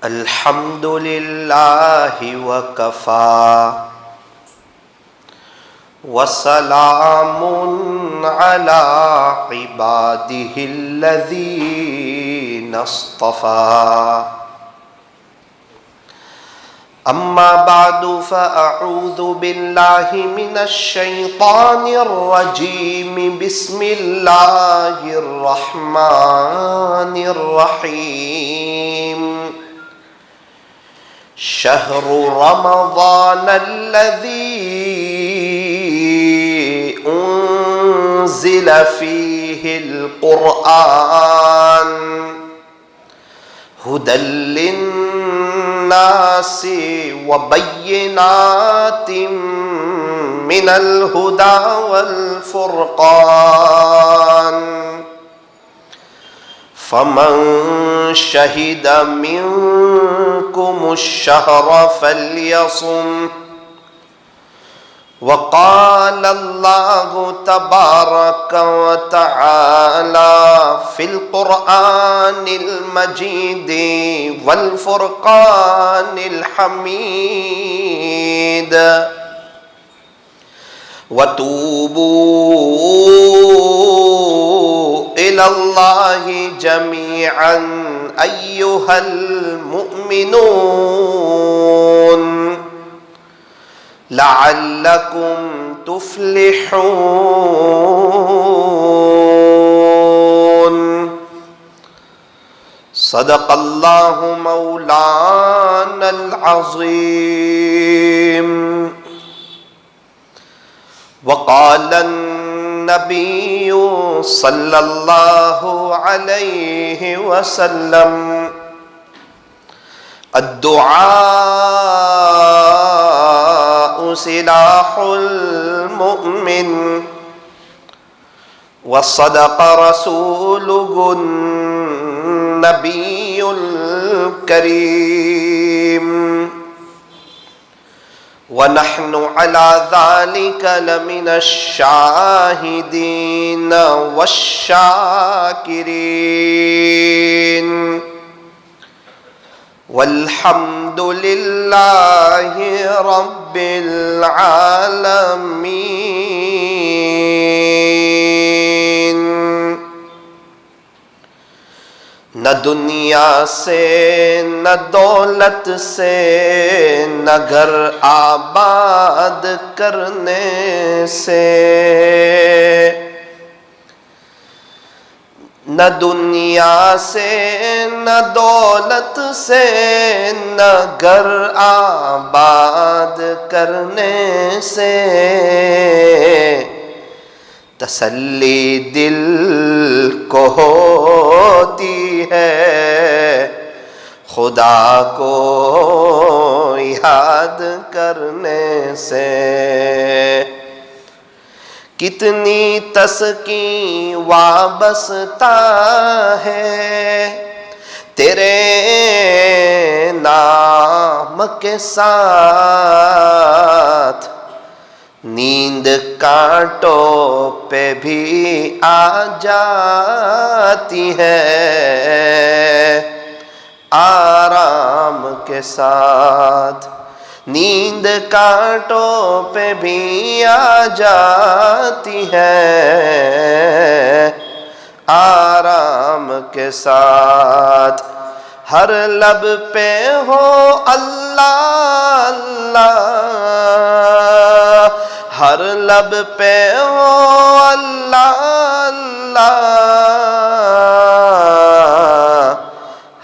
الحمد للہ وکفی وسلام علی عبادہ الذین اصطفی اما بعد فاعوذ باللہ من الشیطان الرجیم بسم اللہ الرحمن الرحیم شہر رمضان الذی انزل فیہ القرآن ہدی للناس وبینات من الہدی والفرقان فمن شہد منکم الشہر فلیصم وقال اللہ تبارک وتعالی فی القرآن المجید والفرقان الحمید وَتُوبُوا إِلَى اللَّهِ جَمِيعًا أَيُّهَا الْمُؤْمِنُونَ لَعَلَّكُمْ تُفْلِحُونَ صدق اللہ مولانا العظیم وقال النبی صلی اللہ علیہ وسلم الدعاء سلاح المؤمن وصدق رسوله النبي الكريم ونحن على ذلك لمن الشاهدين والشاكرين والحمد لله رب العالمين نہ دنیا سے نہ دولت سے نہ گھر آباد کرنے سے نہ دنیا سے نہ دولت سے نہ گھر آباد کرنے سے تسلی دل کو ہوتی ہے خدا کو یاد کرنے سے کتنی تسکین وابستہ ہے تیرے نام کے ساتھ نیند کانٹوں پہ بھی آ جاتی ہے آرام کے ساتھ نیند کانٹوں پہ بھی آ جاتی ہے آرام کے ساتھ ہر لب پہ ہو اللہ اللہ ہر لب پہ ہو اللہ اللہ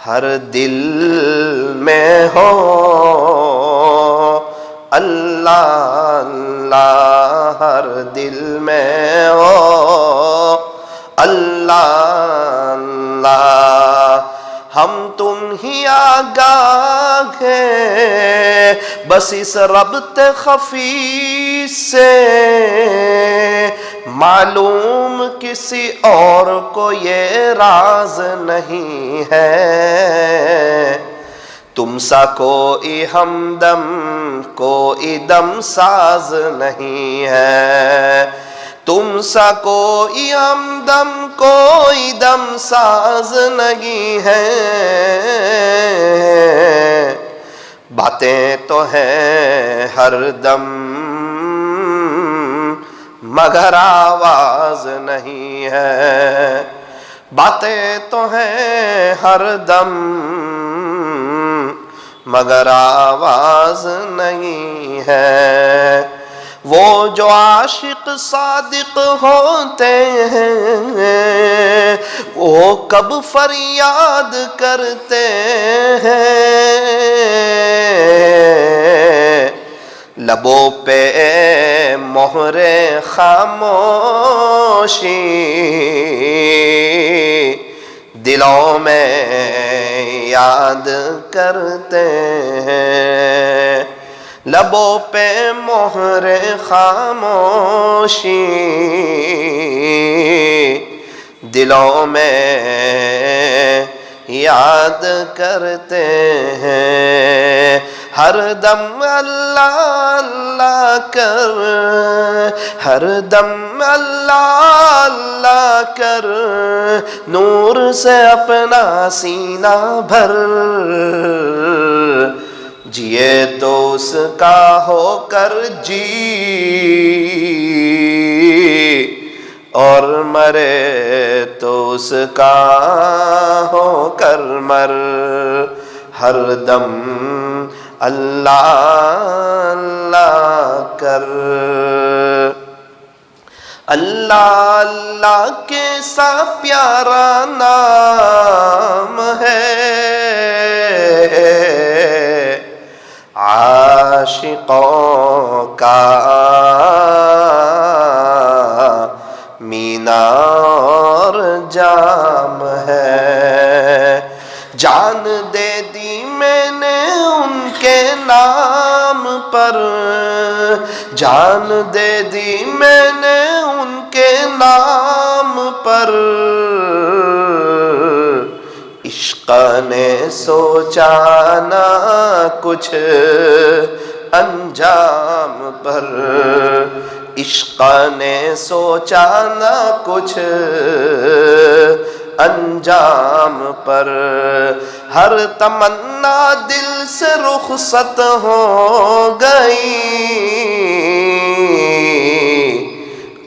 ہر دل میں ہو اللہ اللہ ہر دل میں ہو اللہ اللہ ہم تم ہی آگاہ ہیں بس اس ربط خفی سے معلوم کسی اور کو یہ راز نہیں ہے تم سا کوئی ہمدم کوئی دم ساز نہیں ہے تم سا کوئی ہمدم کوئی دم ساز نہیں ہے باتیں تو ہیں ہر دم مگر آواز نہیں ہے، باتیں تو ہیں ہر دم مگر آواز نہیں ہے۔ وہ جو عاشق صادق ہوتے ہیں وہ کب فریاد کرتے ہیں، لبوں پہ مہر خاموشی دلوں میں یاد کرتے ہیں، لبوں پہ مہر خاموشی دلوں میں یاد کرتے ہیں۔ ہر دم اللہ اللہ کر، ہر دم اللہ اللہ کر، نور سے اپنا سینہ بھر، جیے تو اس کا ہو کر جی اور مرے تو اس کا ہو کر مر۔ ہر دم اللہ اللہ کر، اللہ اللہ کیسا پیارا نام ہے، عاشقوں کا مینا اور جام ہے، جان دے دی میں نے ان کے نام پر، جان دے دی میں نے ان کے نام پر، عشق نے سوچا نہ کچھ انجام پر، عشق نے سوچا نہ کچھ انجام پر، ہر تمنا دل سے رخصت ہو گئی،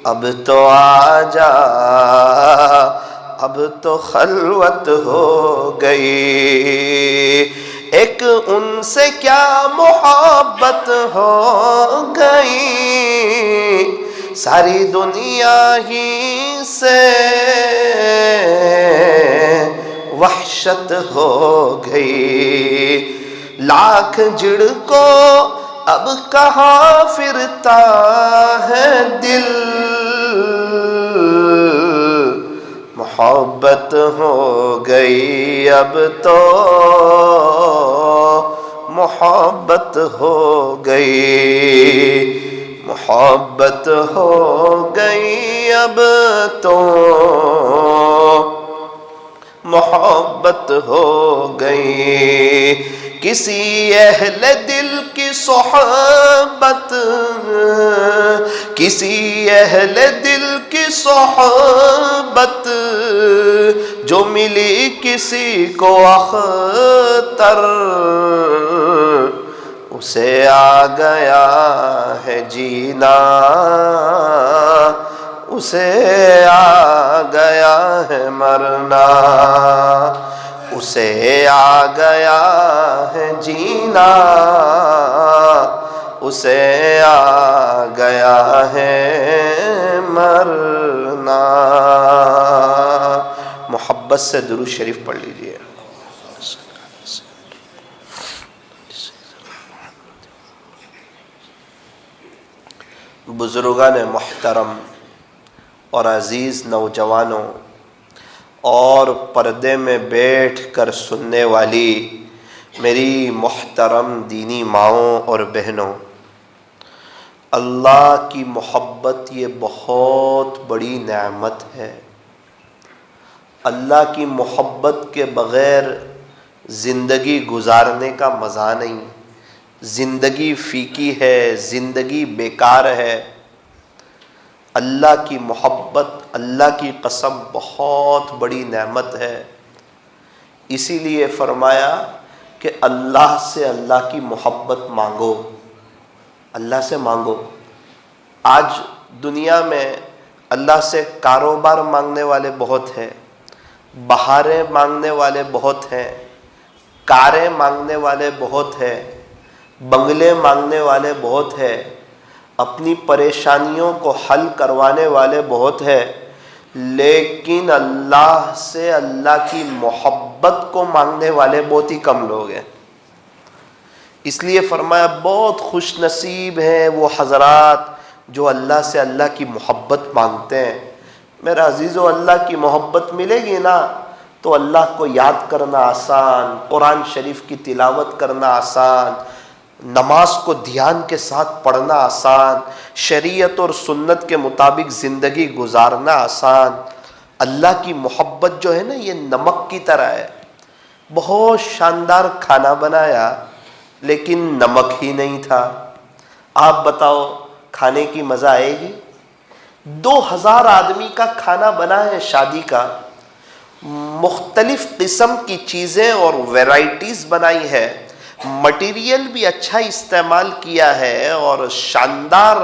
اب تو آ جا اب تو خلوت ہو گئی، ایک ان سے کیا محبت ہو گئی، ساری دنیا ہی سے وحشت ہو گئی، لاکھ جڑ کو اب کہاں پھرتا ہے دل، محبت ہو گئی اب تو محبت ہو گئی، محبت ہو گئی اب تو محبت ہو گئی، کسی اہل دل کی صحبت، کسی اہل دل کی صحبت جو ملی کسی کو اختر، اسے آ گیا ہے جینا، اسے آ گیا ہے مرنا، اسے آ گیا ہے جینا، اسے آ گیا ہے مرنا۔ محبت سے درود شریف پڑھ لیجئے۔ بزرگان محترم اور عزیز نوجوانوں اور پردے میں بیٹھ کر سننے والی میری محترم دینی ماؤں اور بہنوں، اللہ کی محبت یہ بہت بڑی نعمت ہے۔ اللہ کی محبت کے بغیر زندگی گزارنے کا مزہ نہیں، زندگی فیکی ہے، زندگی بیکار ہے۔ اللہ کی محبت، اللہ کی قسم بہت بڑی نعمت ہے۔ اسی لیے فرمایا کہ اللہ سے اللہ کی محبت مانگو، اللہ سے مانگو۔ آج دنیا میں اللہ سے کاروبار مانگنے والے بہت ہیں، بہاریں مانگنے والے بہت ہیں، کاریں مانگنے والے بہت ہیں، بنگلے مانگنے والے بہت ہیں، اپنی پریشانیوں کو حل کروانے والے بہت ہیں، لیکن اللہ سے اللہ کی محبت کو مانگنے والے بہت ہی کم لوگ ہیں۔ اس لیے فرمایا بہت خوش نصیب ہیں وہ حضرات جو اللہ سے اللہ کی محبت مانگتے ہیں۔ میرا عزیزو، اللہ کی محبت ملے گی نا تو اللہ کو یاد کرنا آسان، قرآن شریف کی تلاوت کرنا آسان، نماز کو دھیان کے ساتھ پڑھنا آسان، شریعت اور سنت کے مطابق زندگی گزارنا آسان۔ اللہ کی محبت جو ہے نا یہ نمک کی طرح ہے۔ بہت شاندار کھانا بنایا لیکن نمک ہی نہیں تھا، آپ بتاؤ کھانے کی مزہ آئے گی؟ 2000 آدمی کا کھانا بنا ہے شادی کا، مختلف قسم کی چیزیں اور ویرائٹیز بنائی ہے، مٹیریل بھی اچھا استعمال کیا ہے اور شاندار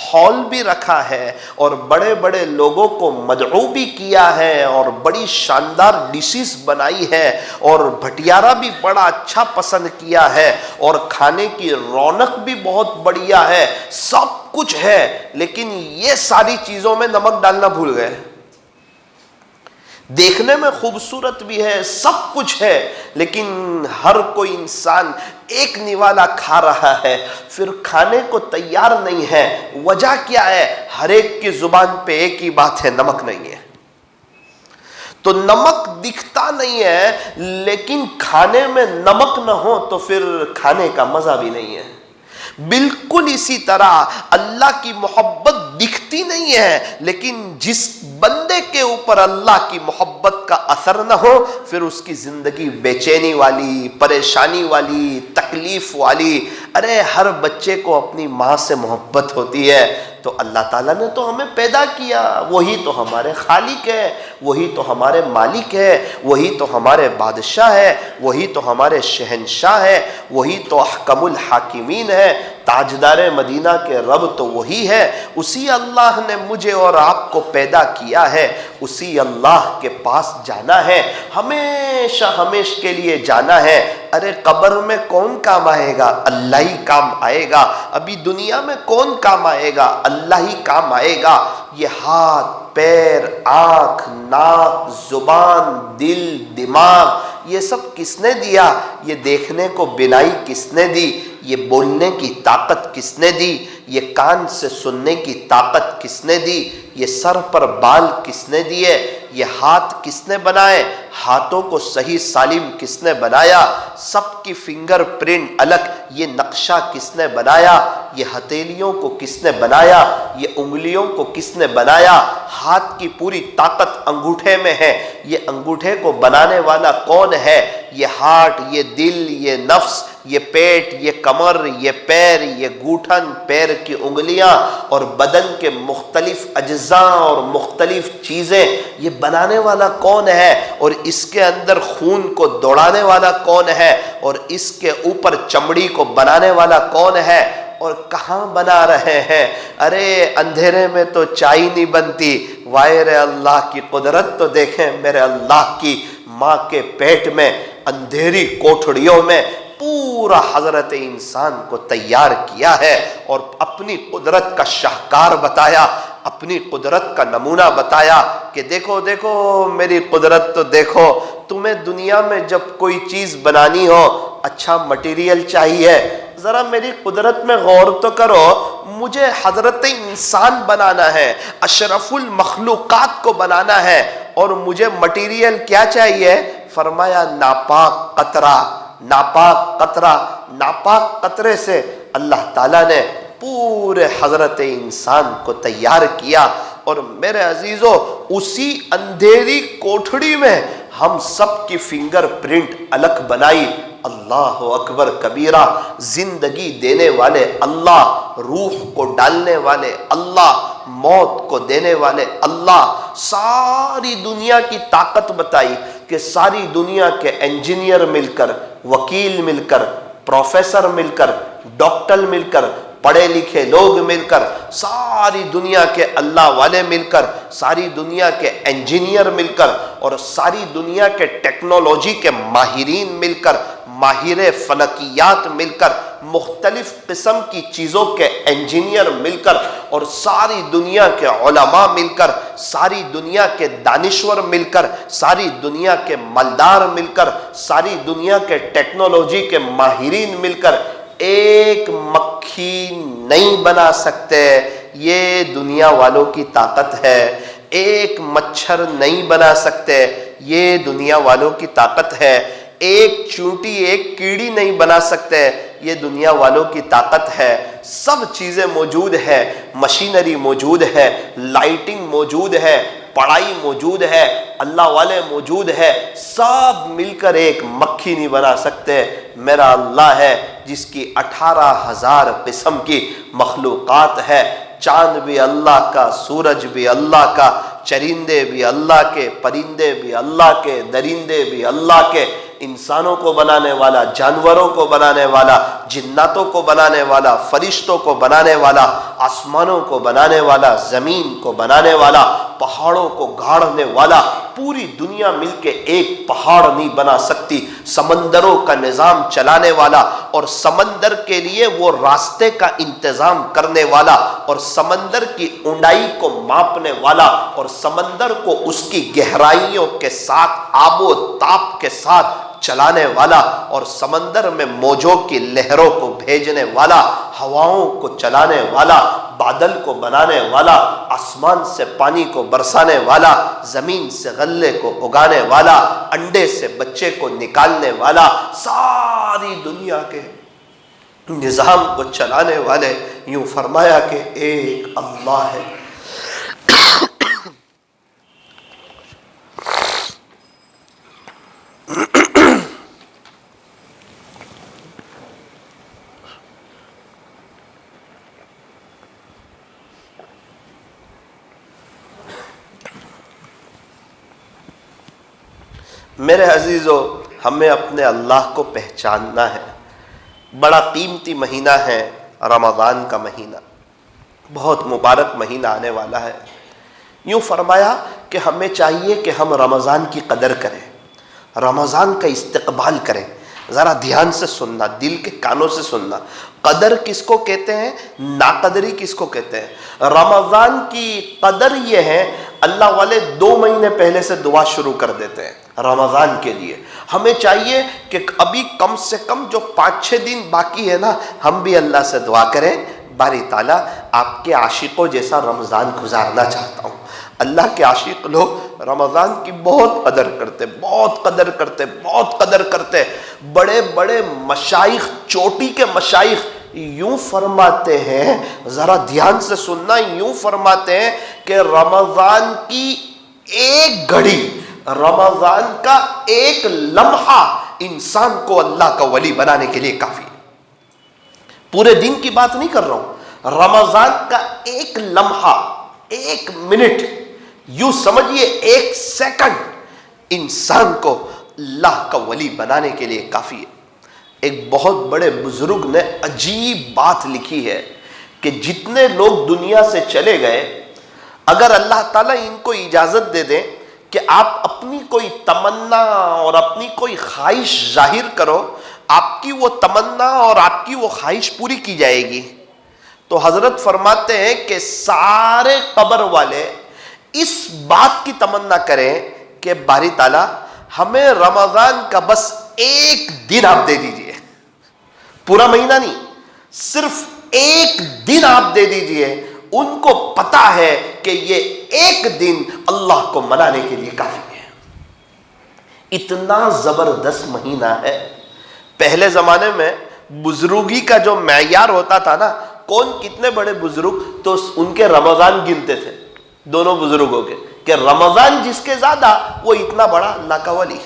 ہال بھی رکھا ہے اور بڑے بڑے لوگوں کو مدعو بھی کیا ہے اور بڑی شاندار ڈشز بنائی ہے اور بھٹیارا بھی بڑا اچھا پسند کیا ہے اور کھانے کی رونق بھی بہت بڑھیا ہے، سب کچھ ہے، لیکن یہ ساری چیزوں میں نمک ڈالنا بھول گئے۔ دیکھنے میں خوبصورت بھی ہے، سب کچھ ہے، لیکن ہر کوئی انسان ایک نوالا کھا رہا ہے، پھر کھانے کو تیار نہیں ہے۔ وجہ کیا ہے؟ ہر ایک کی زبان پہ ایک ہی بات ہے، نمک نہیں ہے۔ تو نمک دکھتا نہیں ہے، لیکن کھانے میں نمک نہ ہو تو پھر کھانے کا مزہ بھی نہیں ہے۔ بالکل اسی طرح اللہ کی محبت دکھتی نہیں ہے، لیکن جس بندے کے اوپر اللہ کی محبت کا اثر نہ ہو پھر اس کی زندگی بے چینی والی، پریشانی والی، تکلیف والی۔ ارے ہر بچے کو اپنی ماں سے محبت ہوتی ہے، تو اللہ تعالیٰ نے تو ہمیں پیدا کیا، وہی تو ہمارے خالق ہے، وہی تو ہمارے مالک ہے، وہی تو ہمارے بادشاہ ہے، وہی تو ہمارے شہنشاہ ہے، وہی تو احکم الحاکمین ہے، تاجدار مدینہ کے رب تو وہی ہے۔ اسی اللہ نے مجھے اور آپ کو پیدا کیا ہے، اسی اللہ کے پاس جانا ہے، ہمیشہ ہمیشہ کے لیے جانا ہے۔ ارے قبر میں کون کام آئے گا؟ اللہ ہی کام آئے گا۔ ابھی دنیا میں کون کام آئے گا؟ اللہ ہی کام آئے گا۔ یہ ہاتھ، پیر، آنکھ، ناک، زبان، دل، دماغ، یہ سب کس نے دیا؟ یہ دیکھنے کو بینائی کس نے دی؟ یہ بولنے کی طاقت کس نے دی؟ یہ کان سے سننے کی طاقت کس نے دی؟ یہ سر پر بال کس نے دیے؟ یہ ہاتھ کس نے بنائے؟ ہاتھوں کو صحیح سالم کس نے بنایا؟ سب کی فنگر پرنٹ الگ، یہ نقشہ کس نے بنایا؟ یہ ہتھیلیوں کو کس نے بنایا؟ یہ انگلیوں کو کس نے بنایا؟ ہاتھ کی پوری طاقت انگوٹھے میں ہے، یہ انگوٹھے کو بنانے والا کون ہے؟ یہ ہارٹ، یہ دل، یہ نفس، یہ پیٹ، یہ کمر، یہ پیر، یہ گھٹن، پیر کی انگلیاں اور بدن کے مختلف اجزاء اور مختلف چیزیں، یہ بنانے والا کون ہے؟ اور اس کے اندر خون کو دوڑانے والا کون ہے؟ اور اس کے اوپر چمڑی کو بنانے والا کون ہے؟ اور کہاں بنا رہے ہیں؟ ارے اندھیرے میں تو چائے نہیں بنتی، وائر اللہ کی قدرت تو دیکھیں، میرے اللہ کی ماں کے پیٹ میں اندھیری کوٹھڑیوں میں پورا حضرت انسان کو تیار کیا ہے اور اپنی قدرت کا شاہکار بتایا، اپنی قدرت کا نمونہ بتایا کہ دیکھو دیکھو میری قدرت تو دیکھو۔ تمہیں دنیا میں جب کوئی چیز بنانی ہو اچھا مٹیریل چاہیے، ذرا میری قدرت میں غور تو کرو، مجھے حضرت انسان بنانا ہے، اشرف المخلوقات کو بنانا ہے، اور مجھے مٹیریل کیا چاہیے؟ فرمایا ناپاک قطرہ، ناپاک قطرہ، ناپاک قطرے سے اللہ تعالیٰ نے پورے حضرت انسان کو تیار کیا۔ اور میرے عزیزو اسی اندھیری کوٹھڑی میں ہم سب کی فنگر پرنٹ الگ بنائی۔ اللہ اکبر کبیرہ، زندگی دینے والے اللہ، روح کو ڈالنے والے اللہ، موت کو دینے والے اللہ، ساری دنیا کی طاقت بتائی، کہ ساری دنیا کے انجینئر مل کر، وکیل مل کر، پروفیسر مل کر، ڈاکٹر مل کر، پڑھے لکھے لوگ مل کر، ساری دنیا کے اللہ والے مل کر، ساری دنیا کے انجینئر مل کر، اور ساری دنیا کے ٹیکنالوجی کے ماہرین مل کر، ماہر فلکیات مل کر، مختلف قسم کی چیزوں کے انجینئر مل کر، اور ساری دنیا کے علماء مل کر، ساری دنیا کے دانشور مل کر، ساری دنیا کے مالدار مل کر، ساری دنیا کے ٹیکنالوجی کے ماہرین مل کر ایک مکھی نہیں بنا سکتے۔ یہ دنیا والوں کی طاقت ہے۔ ایک مچھر نہیں بنا سکتے، یہ دنیا والوں کی طاقت ہے۔ ایک چونٹی، ایک کیڑی نہیں بنا سکتے، یہ دنیا والوں کی طاقت ہے۔ سب چیزیں موجود ہے، مشینری موجود ہے، لائٹنگ موجود ہے، پڑھائی موجود ہے، اللہ والے موجود ہے، سب مل کر ایک مکھی نہیں بنا سکتے۔ میرا اللہ ہے جس کی 18,000 قسم کی مخلوقات ہے۔ چاند بھی اللہ کا، سورج بھی اللہ کا، چرندے بھی اللہ کے، پرندے بھی اللہ کے، درندے بھی اللہ کے، انسانوں کو بنانے والا، جانوروں کو بنانے والا، جناتوں کو بنانے والا، فرشتوں کو بنانے والا، آسمانوں کو بنانے والا، زمین کو بنانے والا، پہاڑوں کو گاڑنے والا۔ پوری دنیا مل کے ایک پہاڑ نہیں بنا سکتی۔ سمندروں کا نظام چلانے والا، اور سمندر کے لیے وہ راستے کا انتظام کرنے والا، اور سمندر کی اونڈائی کو ماپنے والا، اور سمندر کو اس کی گہرائیوں کے ساتھ، آب و تاب کے ساتھ چلانے والا، اور سمندر میں موجوں کی لہروں کو بھیجنے والا، ہواؤں کو چلانے والا، بادل کو بنانے والا، آسمان سے پانی کو برسانے والا، زمین سے غلے کو اگانے والا، انڈے سے بچے کو نکالنے والا، ساری دنیا کے نظام کو چلانے والے، یوں فرمایا کہ ایک اللہ ہے۔ میرے عزیزو، ہمیں اپنے اللہ کو پہچاننا ہے۔ بڑا قیمتی مہینہ ہے رمضان کا مہینہ، بہت مبارک مہینہ آنے والا ہے۔ یوں فرمایا کہ ہمیں چاہیے کہ ہم رمضان کی قدر کریں، رمضان کا استقبال کریں۔ ذرا دھیان سے سننا، دل کے کانوں سے سننا۔ قدر کس کو کہتے ہیں، ناقدری کس کو کہتے ہیں؟ رمضان کی قدر یہ ہے، اللہ والے 2 مہینے پہلے سے دعا شروع کر دیتے ہیں رمضان کے لیے۔ ہمیں چاہیے کہ ابھی کم سے کم جو 5-6 دن باقی ہے نا، ہم بھی اللہ سے دعا کریں، باری تعالیٰ آپ کے عاشقوں جیسا رمضان گزارنا چاہتا ہوں۔ اللہ کے عاشق لوگ رمضان کی بہت قدر کرتے، بہت قدر کرتے، بہت قدر کرتے۔ بڑے بڑے مشائخ، چوٹی کے مشائخ یوں فرماتے ہیں، ذرا دھیان سے سننا، یوں فرماتے ہیں کہ رمضان کی ایک گھڑی، رمضان کا ایک لمحہ انسان کو اللہ کا ولی بنانے کے لیے کافی ہے۔ پورے دن کی بات نہیں کر رہا ہوں، رمضان کا ایک لمحہ، 1 منٹ، یوں سمجھئے 1 سیکنڈ انسان کو اللہ کا ولی بنانے کے لیے کافی ہے۔ ایک بہت بڑے بزرگ نے عجیب بات لکھی ہے کہ جتنے لوگ دنیا سے چلے گئے، اگر اللہ تعالیٰ ان کو اجازت دے دیں کہ آپ اپنی کوئی تمنا اور اپنی کوئی خواہش ظاہر کرو، آپ کی وہ تمنا اور آپ کی وہ خواہش پوری کی جائے گی، تو حضرت فرماتے ہیں کہ سارے قبر والے اس بات کی تمنا کریں کہ باری تعالیٰ ہمیں رمضان کا بس 1 دن آپ دے دیجئے، پورا مہینہ نہیں، صرف 1 دن آپ دے دیجئے۔ ان کو پتا ہے کہ یہ 1 دن اللہ کو منانے کے لیے کافی ہے۔ اتنا زبردست مہینہ ہے۔ پہلے زمانے میں بزرگی کا جو معیار ہوتا تھا نا، کون کتنے بڑے بزرگ، تو ان کے رمضان گنتے تھے، دونوں بزرگوں کے، کہ رمضان جس کے زیادہ وہ اتنا بڑا اللہ کا ولی۔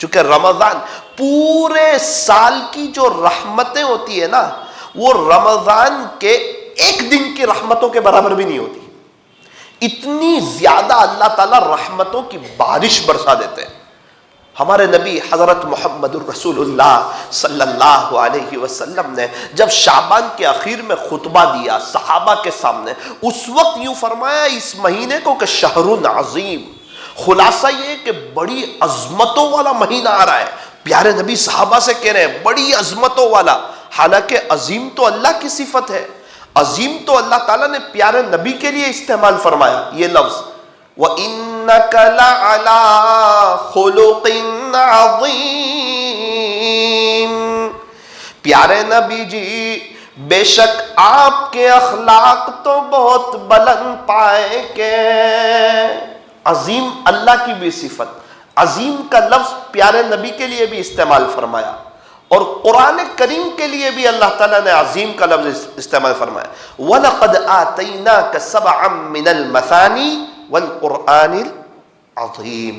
چونکہ رمضان پورے سال کی جو رحمتیں ہوتی ہے نا، وہ رمضان کے 1 دن کی رحمتوں کے برابر بھی نہیں ہوتی۔ اتنی زیادہ اللہ تعالیٰ رحمتوں کی بارش برسا دیتے ہیں۔ ہمارے نبی حضرت محمد الرسول اللہ صلی اللہ علیہ وسلم نے جب شعبان کے اخیر میں خطبہ دیا صحابہ کے سامنے، اس وقت یوں فرمایا اس مہینے کو کہ شہر عظیم، خلاصہ یہ کہ بڑی عظمتوں والا مہینہ آ رہا ہے۔ پیارے نبی صحابہ سے کہہ رہے ہیں بڑی عظمتوں والا، حالانکہ عظیم تو اللہ کی صفت ہے، عظیم تو اللہ تعالیٰ نے پیارے نبی کے لیے استعمال فرمایا یہ لفظ، وَإِنَّكَ لَعَلَىٰ خُلُقٍ عَظِيمٍ، پیارے نبی جی بے شک آپ کے اخلاق تو بہت بلند پائے کے۔ عظیم اللہ کی بھی صفت، عظیم کا لفظ پیارے نبی کے لیے بھی استعمال فرمایا، اور قرآن کریم کے لیے بھی اللہ تعالیٰ نے عظیم کا لفظ استعمال فرمایا، وَلَقَدْ آتَيْنَاكَ سَبْعًا مِّنَ الْمَثَانِي وَالْقُرْآنِ الْعَظِيمِ،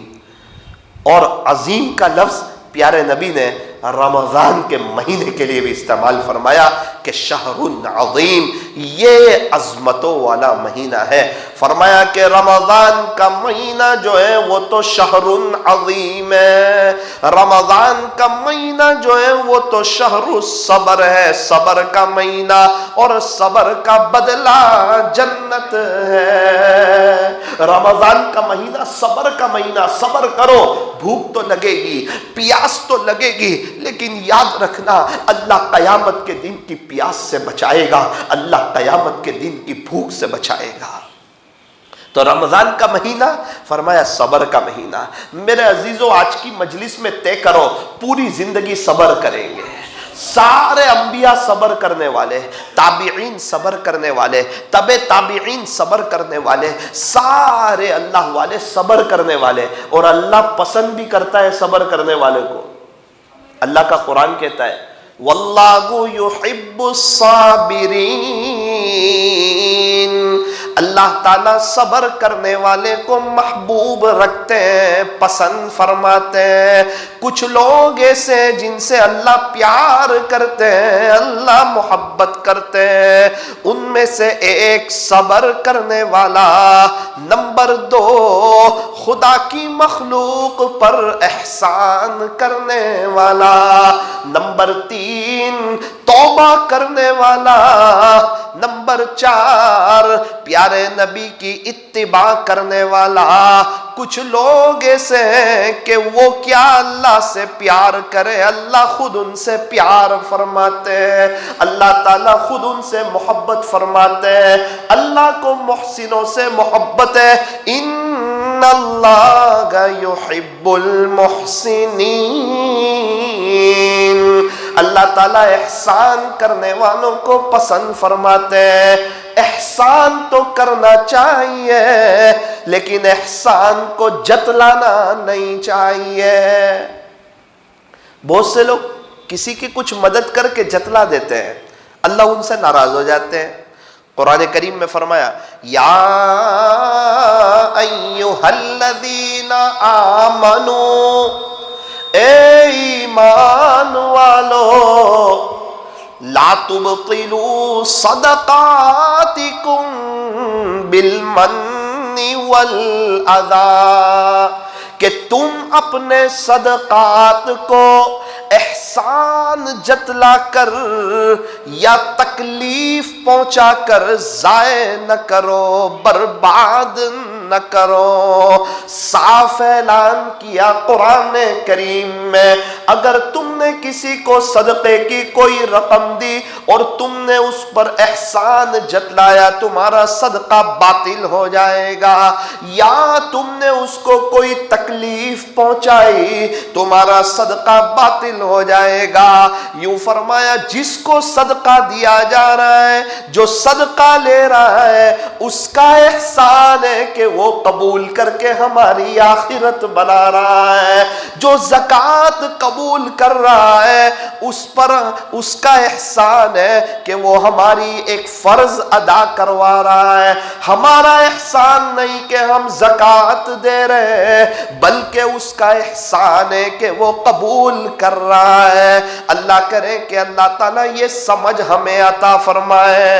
اور عظیم کا لفظ پیارے نبی نے رمضان کے مہینے کے لیے بھی استعمال فرمایا کہ شہر عظیم، یہ عظمتوں والا مہینہ ہے۔ فرمایا کہ رمضان کا مہینہ جو ہے وہ تو شہر عظیم ہے، رمضان کا مہینہ جو ہے وہ تو شہر الصبر ہے، صبر کا مہینہ، اور صبر کا بدلہ جنت ہے۔ رمضان کا مہینہ صبر کا مہینہ، صبر کرو، بھوک تو لگے گی، پیاس تو لگے گی، لیکن یاد رکھنا اللہ قیامت کے دن کی پیاس سے بچائے گا، اللہ قیامت کے دن کی بھوک سے بچائے گا۔ تو رمضان کا مہینہ فرمایا صبر کا مہینہ۔ میرے عزیزو آج کی مجلس میں طے کرو پوری زندگی صبر کریں گے، سارے انبیاء صبر کرنے والے، تابعین صبر کرنے والے، تبع تابعین صبر کرنے والے، سارے اللہ والے صبر کرنے والے، اور اللہ پسند بھی کرتا ہے صبر کرنے والے کو۔ اللہ کا قرآن کہتا ہے واللہ یحب الصابرین، اللہ تعالیٰ صبر کرنے والے کو محبوب رکھتے ہیں، پسند فرماتے ہیں۔ کچھ لوگ ایسے جن سے اللہ پیار کرتے ہیں، اللہ محبت کرتے ہیں، ان میں سے ایک صبر کرنے والا، نمبر 2 خدا کی مخلوق پر احسان کرنے والا، نمبر 3 توبہ کرنے والا، نمبر 4 پیارے نبی کی اتباع کرنے والا۔ کچھ لوگ ایسے ہیں کہ وہ کیا اللہ سے پیار کرے، اللہ خود ان سے پیار فرماتے ہیں، اللہ تعالیٰ خود ان سے محبت فرماتے ہیں، اللہ کو محسنوں سے محبت ہے۔ ان اللہ یحب المحسنین، اللہ تعالیٰ احسان کرنے والوں کو پسند فرماتے ہیں۔ احسان تو کرنا چاہیے لیکن احسان کو جتلانا نہیں چاہیے۔ بہت سے لوگ کسی کی کچھ مدد کر کے جتلا دیتے ہیں، اللہ ان سے ناراض ہو جاتے ہیں۔ قرآن کریم میں فرمایا یا ایھا الذین آمنو، اے ایمان والو، لا تبطلوا صدقاتکم بالمن والاذی، کہ تم اپنے صدقات کو احسان جتلا کر یا تکلیف پہنچا کر ضائع نہ کرو، برباد نہ کرو۔ صاف اعلان کیا قرآن کریم میں، اگر تم نے کسی کو صدقے کی کوئی رقم دی اور تم نے اس پر احسان جتلایا، تمہارا صدقہ باطل ہو جائے گا، یا تم نے اس کو کوئی تکلیف پہنچائی، تمہارا صدقہ باطل ہو جائے گا۔ یوں فرمایا جس کو صدقہ دیا جا رہا ہے، جو صدقہ لے رہا ہے، اس کا احسان ہے کہ وہ قبول کر کے ہماری آخرت بنا رہا ہے۔ جو زکوٰۃ قبول کر رہا ہے، اس پر اس کا احسان ہے کہ وہ ہماری ایک فرض ادا کروا رہا ہے۔ ہمارا احسان نہیں کہ ہم زکوٰۃ دے رہے ہیں، بلکہ اس کا احسان ہے کہ وہ قبول کر رہا ہے۔ اللہ کرے کہ اللہ تعالیٰ یہ سمجھ ہمیں عطا فرمائے۔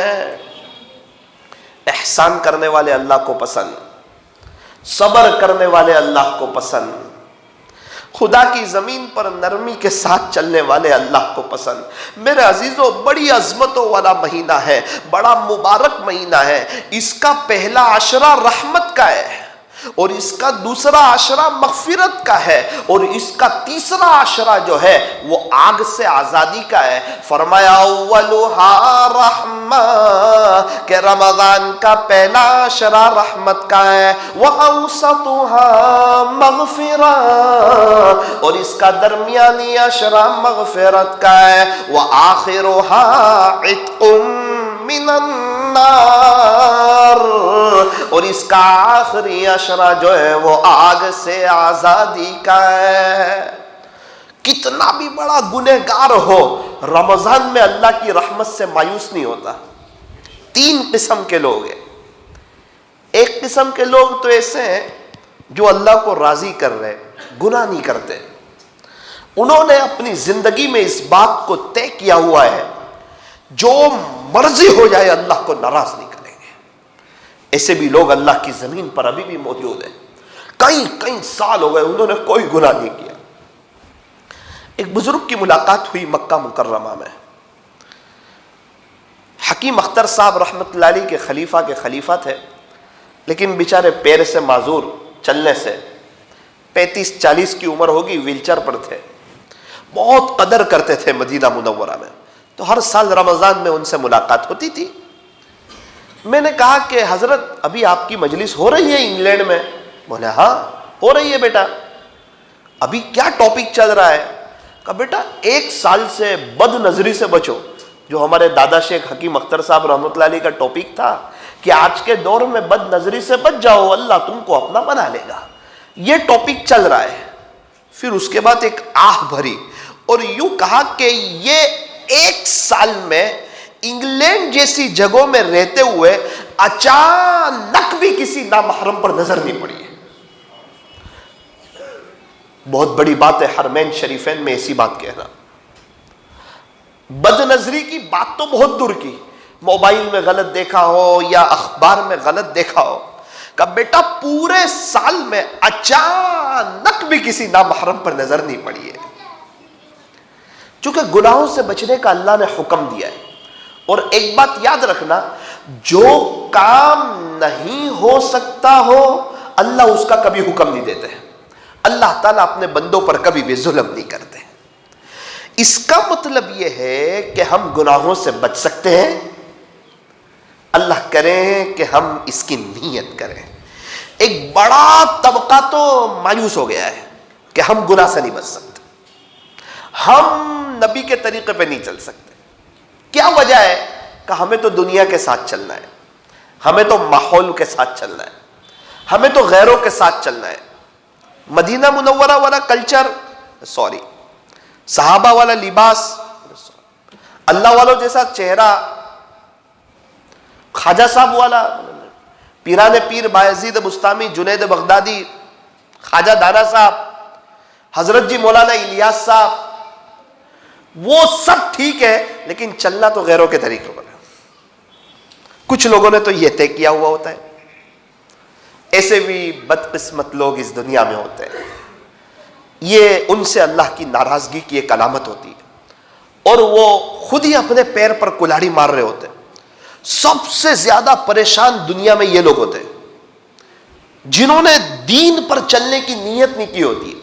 احسان کرنے والے اللہ کو پسند، صبر کرنے والے اللہ کو پسند۔ خدا کی زمین پر نرمی کے ساتھ چلنے والے اللہ کو پسند۔ میرے عزیزوں، بڑی عظمتوں والا مہینہ ہے، بڑا مبارک مہینہ ہے۔ اس کا پہلا عشرہ رحمت کا ہے، اور اس کا دوسرا عشرہ مغفرت کا ہے، اور اس کا تیسرا عشرہ جو ہے وہ آگ سے آزادی کا ہے۔ فرمایا اولھا رحمہ، کہ رمضان کا پہلا عشرہ رحمت کا ہے، واوسطھا مغفرہ، اور اس کا درمیانی عشرہ مغفرت کا ہے، وآخرھا عتق من النار، اور اس کا آخری عشرہ جو ہے وہ آگ سے آزادی کا ہے۔ کتنا بھی بڑا گنہگار ہو، رمضان میں اللہ کی رحمت سے مایوس نہیں ہوتا۔ تین قسم کے لوگ ہیں۔ ایک قسم کے لوگ تو ایسے ہیں جو اللہ کو راضی کر رہے، گناہ نہیں کرتے، انہوں نے اپنی زندگی میں اس بات کو طے کیا ہوا ہے جو مرضی ہو جائے اللہ کو ناراض نہیں کریں گے۔ ایسے بھی لوگ اللہ کی زمین پر ابھی بھی موجود ہیں، کئی سال ہو گئے انہوں نے کوئی گناہ نہیں کیا۔ ایک بزرگ کی ملاقات ہوئی مکہ مکرمہ میں، حکیم اختر صاحب رحمت اللہ علیہ کے خلیفہ تھے، لیکن بیچارے پیر سے معذور، چلنے سے 35-40 کی عمر ہوگی، ویل چیئر پر تھے، بہت قدر کرتے تھے مدینہ منورہ میں، تو ہر سال رمضان میں ان سے ملاقات ہوتی تھی۔ میں نے کہا کہ حضرت ابھی آپ کی مجلس ہو رہی ہے انگلینڈ میں؟ بولے ہاں ہو رہی ہے بیٹا۔ ابھی کیا ٹاپک چل رہا ہے؟ کہا بیٹا 1 سال سے بد نظری سے بچو، جو ہمارے دادا شیخ حکیم اختر صاحب رحمۃ اللہ علیہ کا ٹاپک تھا کہ آج کے دور میں بد نظری سے بچ جاؤ، اللہ تم کو اپنا بنا لے گا، یہ ٹاپک چل رہا ہے۔ پھر اس کے بعد ایک آہ بھری اور یوں کہا کہ یہ 1 سال میں انگلینڈ جیسی جگہوں میں رہتے ہوئے اچانک بھی کسی نامحرم پر نظر نہیں پڑی ہے۔ بہت بڑی بات ہے حرمین شریفین میں ایسی بات کہنا۔ بد نظری کی بات تو بہت دور کی، موبائل میں غلط دیکھا ہو یا اخبار میں غلط دیکھا ہو، کہ بیٹا پورے سال میں اچانک بھی کسی نامحرم پر نظر نہیں پڑی ہے۔ چونکہ گناہوں سے بچنے کا اللہ نے حکم دیا ہے، اور ایک بات یاد رکھنا، جو کام نہیں ہو سکتا ہو اللہ اس کا کبھی حکم نہیں دیتے۔ اللہ تعالیٰ اپنے بندوں پر کبھی بھی ظلم نہیں کرتے۔ اس کا مطلب یہ ہے کہ ہم گناہوں سے بچ سکتے ہیں، اللہ کریں کہ ہم اس کی نیت کریں۔ ایک بڑا طبقہ تو مایوس ہو گیا ہے کہ ہم گناہ سے نہیں بچ سکتے، ہم نبی کے طریقے پہ نہیں چل سکتے۔ کیا وجہ ہے؟ کہ ہمیں تو دنیا کے ساتھ چلنا ہے، ہمیں تو ماحول کے ساتھ چلنا ہے، ہمیں تو غیروں کے ساتھ چلنا ہے۔ مدینہ منورہ والا کلچر، صحابہ والا لباس، اللہ والوں جیسا چہرہ، خواجہ صاحب والا، پیران پیر بایزید بستامی، جنید بغدادی، خواجہ دانا صاحب، حضرت جی مولانا الیاس صاحب، وہ سب ٹھیک ہے، لیکن چلنا تو غیروں کے طریقے پر ہے۔ کچھ لوگوں نے تو یہ طے کیا ہوا ہوتا ہے۔ ایسے بھی بدقسمت لوگ اس دنیا میں ہوتے ہیں، یہ ان سے اللہ کی ناراضگی کی ایک علامت ہوتی ہے، اور وہ خود ہی اپنے پیر پر کلاڑی مار رہے ہوتے ہیں۔ سب سے زیادہ پریشان دنیا میں یہ لوگ ہوتے ہیں جنہوں نے دین پر چلنے کی نیت نہیں کی ہوتی ہے،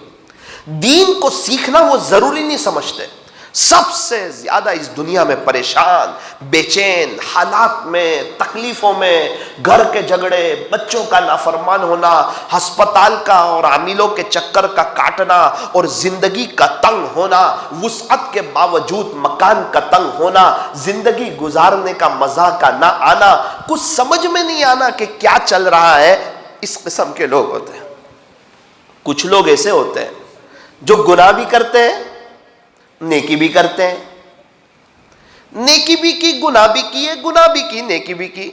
دین کو سیکھنا وہ ضروری نہیں سمجھتے۔ سب سے زیادہ اس دنیا میں پریشان، بے چین، حالات میں، تکلیفوں میں، گھر کے جھگڑے، بچوں کا نافرمان ہونا، ہسپتال کا اور عاملوں کے چکر کا کاٹنا، اور زندگی کا تنگ ہونا، وسعت کے باوجود مکان کا تنگ ہونا، زندگی گزارنے کا مزہ کا نہ آنا، کچھ سمجھ میں نہیں آنا کہ کیا چل رہا ہے، اس قسم کے لوگ ہوتے ہیں۔ کچھ لوگ ایسے ہوتے ہیں جو گناہ بھی کرتے ہیں، نیکی بھی کرتے ہیں، نیکی بھی کی، گناہ بھی کیے، گناہ بھی کی، نیکی بھی کی۔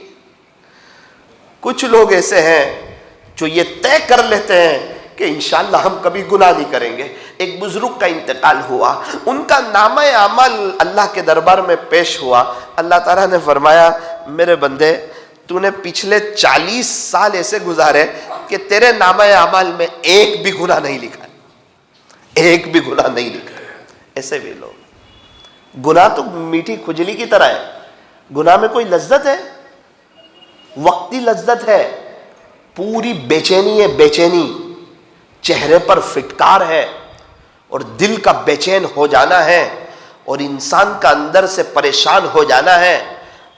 کچھ لوگ ایسے ہیں جو یہ طے کر لیتے ہیں کہ انشاءاللہ ہم کبھی گناہ نہیں کریں گے۔ ایک بزرگ کا انتقال ہوا، ان کا نامہ اعمال اللہ کے دربار میں پیش ہوا، اللہ تعالیٰ نے فرمایا میرے بندے تو نے پچھلے 40 سال ایسے گزارے کہ تیرے نامہ اعمال میں ایک بھی گناہ نہیں لکھا ہے، ایک بھی گناہ نہیں لکھا. ایسے بھی لوگ. گناہ تو میٹھی کھجلی کی طرح ہے. گناہ میں کوئی لذت ہے؟ وقتی لذت ہے. پوری بے چینی ہے، بے چینی. چہرے پر فٹکار ہے اور دل کا بے چین ہو جانا ہے اور انسان کا اندر سے پریشان ہو جانا ہے.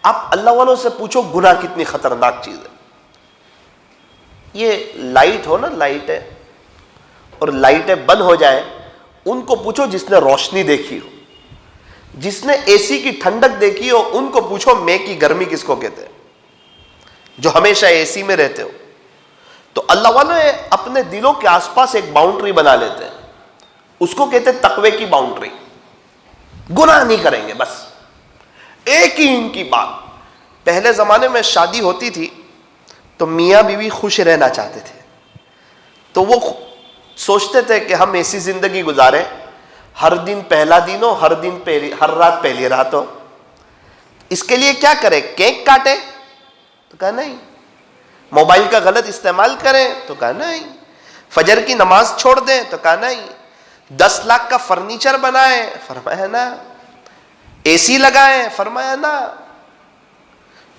آپ اللہ والوں سے پوچھو گناہ کتنی خطرناک چیز ہے. یہ لائٹ ہو نا، لائٹ ہے اور لائٹیں بند ہو جائے، ان کو پوچھو جس نے روشنی دیکھی ہو. جس نے اے سی کی ٹھنڈک دیکھی ہو ان کو پوچھو مے کی گرمی کس کو کہتے ہیں، جو ہمیشہ اے سی میں رہتے ہو. تو اللہ والے اپنے دلوں کے آس پاس ایک باؤنڈری بنا لیتے ہیں، اس کو کہتے ہیں تقوی کی باؤنڈری. گناہ نہیں کریں گے، بس ایک ہی ان کی بات. پہلے زمانے میں شادی ہوتی تھی تو میاں بیوی خوش رہنا چاہتے تھے، تو وہ سوچتے تھے کہ ہم ایسی زندگی گزاریں، ہر دن پہلا دن ہو، ہر رات پہلی رات ہو. اس کے لیے کیا کریں؟ کیک کاٹے؟ تو کہا نہیں. موبائل کا غلط استعمال کریں؟ تو کہا نہیں. فجر کی نماز چھوڑ دیں؟ تو کہا نہیں. 10 لاکھ کا فرنیچر بنائیں؟ فرمایا نا. اے سی لگائیں؟ فرمایا نا.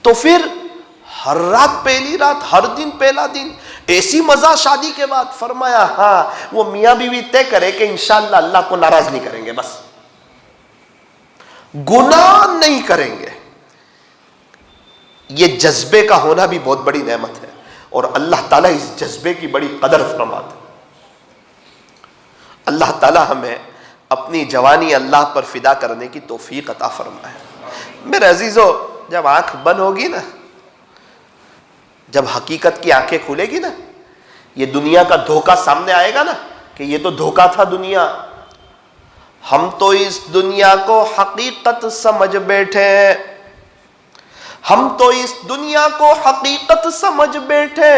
تو پھر ہر رات پہلی رات، ہر دن پہلا دن، ایسی مزہ شادی کے بعد؟ فرمایا ہاں. وہ میاں بیوی طے کرے کہ انشاءاللہ اللہ کو ناراض نہیں کریں گے، بس گناہ نہیں کریں گے. یہ جذبے کا ہونا بھی بہت بڑی نعمت ہے اور اللہ تعالیٰ اس جذبے کی بڑی قدر فرماتے ہیں. اللہ تعالیٰ ہمیں اپنی جوانی اللہ پر فدا کرنے کی توفیق عطا فرمائے. میرے عزیزو، جب آنکھ بند ہوگی نا، جب حقیقت کی آنکھیں کھلے گی نا، یہ دنیا کا دھوکہ سامنے آئے گا نا کہ یہ تو دھوکہ تھا دنیا، ہم تو اس دنیا کو حقیقت سمجھ بیٹھے، ہم تو اس دنیا کو حقیقت سمجھ بیٹھے،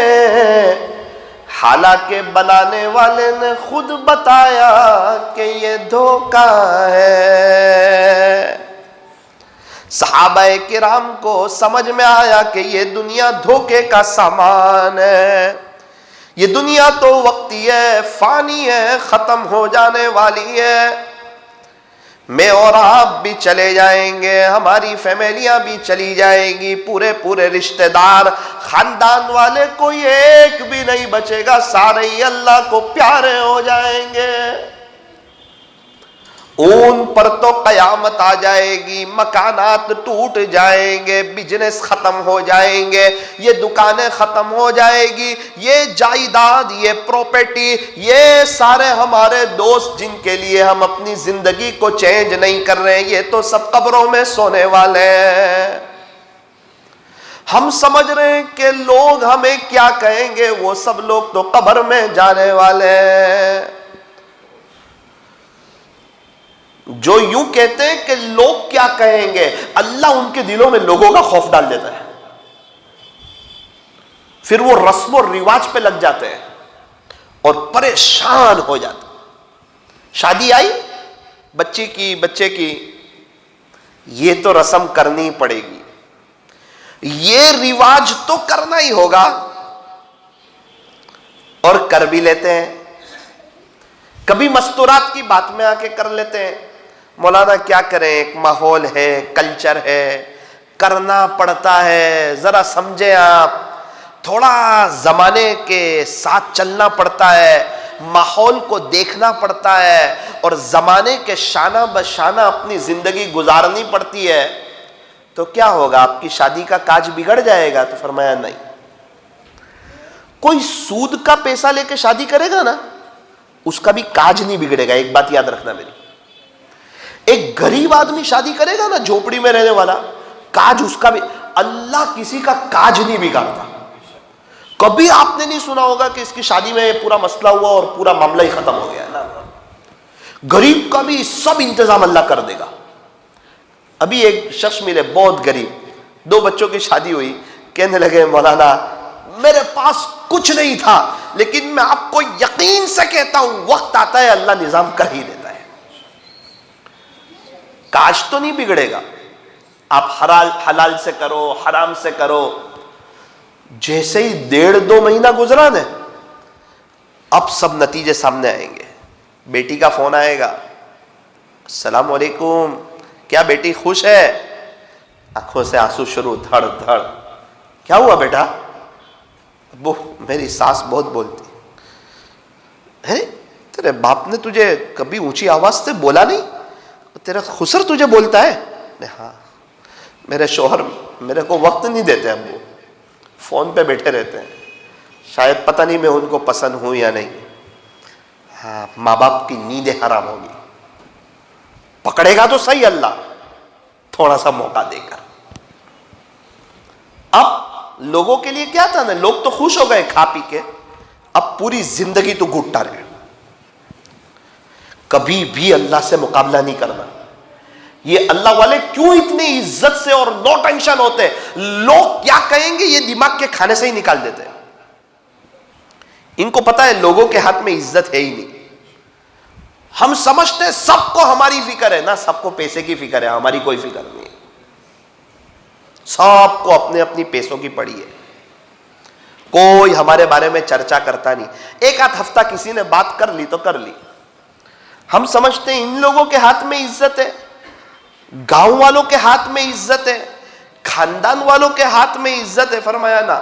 حالانکہ بنانے والے نے خود بتایا کہ یہ دھوکہ ہے. صحابہ کرام کو سمجھ میں آیا کہ یہ دنیا دھوکے کا سامان ہے. یہ دنیا تو وقتی ہے، فانی ہے، ختم ہو جانے والی ہے. میں اور آپ بھی چلے جائیں گے، ہماری فیملیاں بھی چلی جائیں گی، پورے رشتہ دار خاندان والے کوئی ایک بھی نہیں بچے گا، سارے ہی اللہ کو پیارے ہو جائیں گے. ان پر تو قیامت آ جائے گی، مکانات ٹوٹ جائیں گے، بزنس ختم ہو جائیں گے، یہ دکانیں ختم ہو جائے گی، یہ جائیداد، یہ پراپرٹی، یہ سارے ہمارے دوست جن کے لیے ہم اپنی زندگی کو چینج نہیں کر رہے ہیں، یہ تو سب قبروں میں سونے والے ہیں. ہم سمجھ رہے ہیں کہ لوگ ہمیں کیا کہیں گے، وہ سب لوگ تو قبر میں جانے والے ہیں. جو یوں کہتے ہیں کہ لوگ کیا کہیں گے، اللہ ان کے دلوں میں لوگوں کا خوف ڈال دیتا ہے، پھر وہ رسم و رواج پہ لگ جاتے ہیں اور پریشان ہو جاتے ہیں. شادی آئی بچے کی، یہ تو رسم کرنی پڑے گی، یہ رواج تو کرنا ہی ہوگا، اور کر بھی لیتے ہیں. کبھی مستورات کی بات میں آ کے کر لیتے ہیں. مولانا کیا کریں، ایک ماحول ہے، کلچر ہے، کرنا پڑتا ہے. ذرا سمجھیں آپ، تھوڑا زمانے کے ساتھ چلنا پڑتا ہے، ماحول کو دیکھنا پڑتا ہے اور زمانے کے شانہ بشانہ اپنی زندگی گزارنی پڑتی ہے. تو کیا ہوگا، آپ کی شادی کا کاج بگڑ جائے گا؟ تو فرمایا نہیں. کوئی سود کا پیسہ لے کے شادی کرے گا نا، اس کا بھی کاج نہیں بگڑے گا. ایک بات یاد رکھنا میری، ایک غریب آدمی شادی کرے گا نا، جھوپڑی میں رہنے والا، کاج اس کا بھی، اللہ کسی کا کاج نہیں بگاڑتا. کبھی آپ نے نہیں سنا ہوگا کہ اس کی شادی میں پورا مسئلہ ہوا اور پورا معاملہ ہی ختم ہو گیا نا. غریب کا بھی سب انتظام اللہ کر دے گا. ابھی ایک شخص ملے بہت غریب، 2 بچوں کی شادی ہوئی، کہنے لگے مولانا میرے پاس کچھ نہیں تھا، لیکن میں آپ کو یقین سے کہتا ہوں وقت آتا ہے اللہ نظام کر ہی دیتا ہے. کاش تو نہیں بگڑے گا، آپ حلال سے کرو، حرام سے کرو. جیسے ہی 1.5-2 مہینہ گزرا نا، اب سب نتیجے سامنے آئیں گے. بیٹی کا فون آئے گا، السلام علیکم، کیا بیٹی خوش ہے؟ آنکھوں سے آنسو شروع، دھڑ دھڑ، کیا ہوا بیٹا؟ ابو میری ساس بہت بولتی ہے، تیرے باپ نے تجھے کبھی اونچی آواز سے بولا نہیں؟ تیرا خسر تجھے بولتا ہے؟ ہاں، میرے شوہر میرے کو وقت نہیں دیتے ابو، فون پہ بیٹھے رہتے ہیں، شاید پتہ نہیں میں ان کو پسند ہوں یا نہیں۔ ہاں، ماں باپ کی نیندیں حرام ہوگی، پکڑے گا تو صحیح اللہ، تھوڑا سا موقع دے کر۔ اب لوگوں کے لیے کیا تھا نا، لوگ تو خوش ہو گئے کھا پی کے، اب پوری زندگی تو گھٹتا رہے، کبھی بھی اللہ سے مقابلہ نہیں کرنا۔ یہ اللہ والے کیوں اتنی عزت سے اور نو ٹینشن ہوتے؟ لوگ کیا کہیں گے یہ دماغ کے کھانے سے ہی نکال دیتے ہیں۔ ان کو پتا ہے لوگوں کے ہاتھ میں عزت ہے ہی نہیں۔ ہم سمجھتے سب کو ہماری فکر ہے، نہ سب کو پیسے کی فکر ہے، ہماری کوئی فکر نہیں ہے، سب کو اپنے اپنی پیسوں کی پڑی ہے، کوئی ہمارے بارے میں چرچا کرتا نہیں۔ ایک آدھ ہفتہ کسی نے بات کر لی تو کر لی، ہم سمجھتے ہیں ان لوگوں کے ہاتھ میں عزت ہے، گاؤں والوں کے ہاتھ میں عزت ہے، خاندان والوں کے ہاتھ میں عزت ہے۔ فرمایا نا،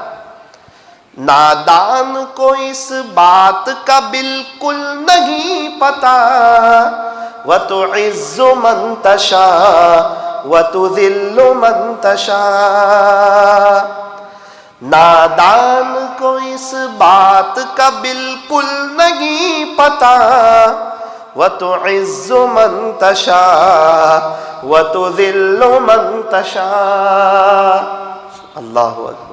نادان کو اس بات کا بالکل نہیں پتا، وَتُعِزُّ مَن تَشَاءُ وَتُذِلُّ مَن تَشَاءُ۔ نادان کو اس بات کا بالکل نہیں پتا، وَتُعِزُّ مَن تَشَاءُ وَتُذِلُّ مَن تَشَاءُ۔ اللہ اکبر۔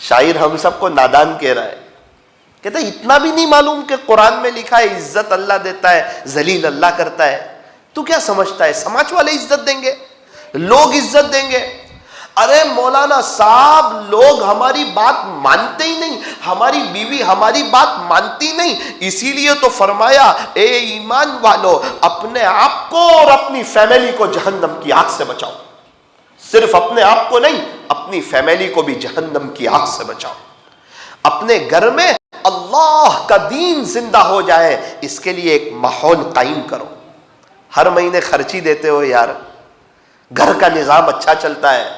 شاعر ہم سب کو نادان کہہ رہا ہے، کہتا ہے اتنا بھی نہیں معلوم کہ قرآن میں لکھا ہے عزت اللہ دیتا ہے، ذلیل اللہ کرتا ہے؟ تو کیا سمجھتا ہے سماج والے عزت دیں گے، لوگ عزت دیں گے؟ ارے مولانا صاحب، لوگ ہماری بات مانتے ہی نہیں، ہماری بیوی ہماری بات مانتی نہیں، اسی لیے تو فرمایا اے ایمان والو، اپنے آپ کو اور اپنی فیملی کو جہنم کی آگ سے بچاؤ۔ صرف اپنے آپ کو نہیں، اپنی فیملی کو بھی جہنم کی آگ سے بچاؤ۔ اپنے گھر میں اللہ کا دین زندہ ہو جائے، اس کے لیے ایک ماحول قائم کرو۔ ہر مہینے خرچی دیتے ہو یار، گھر کا نظام اچھا چلتا ہے،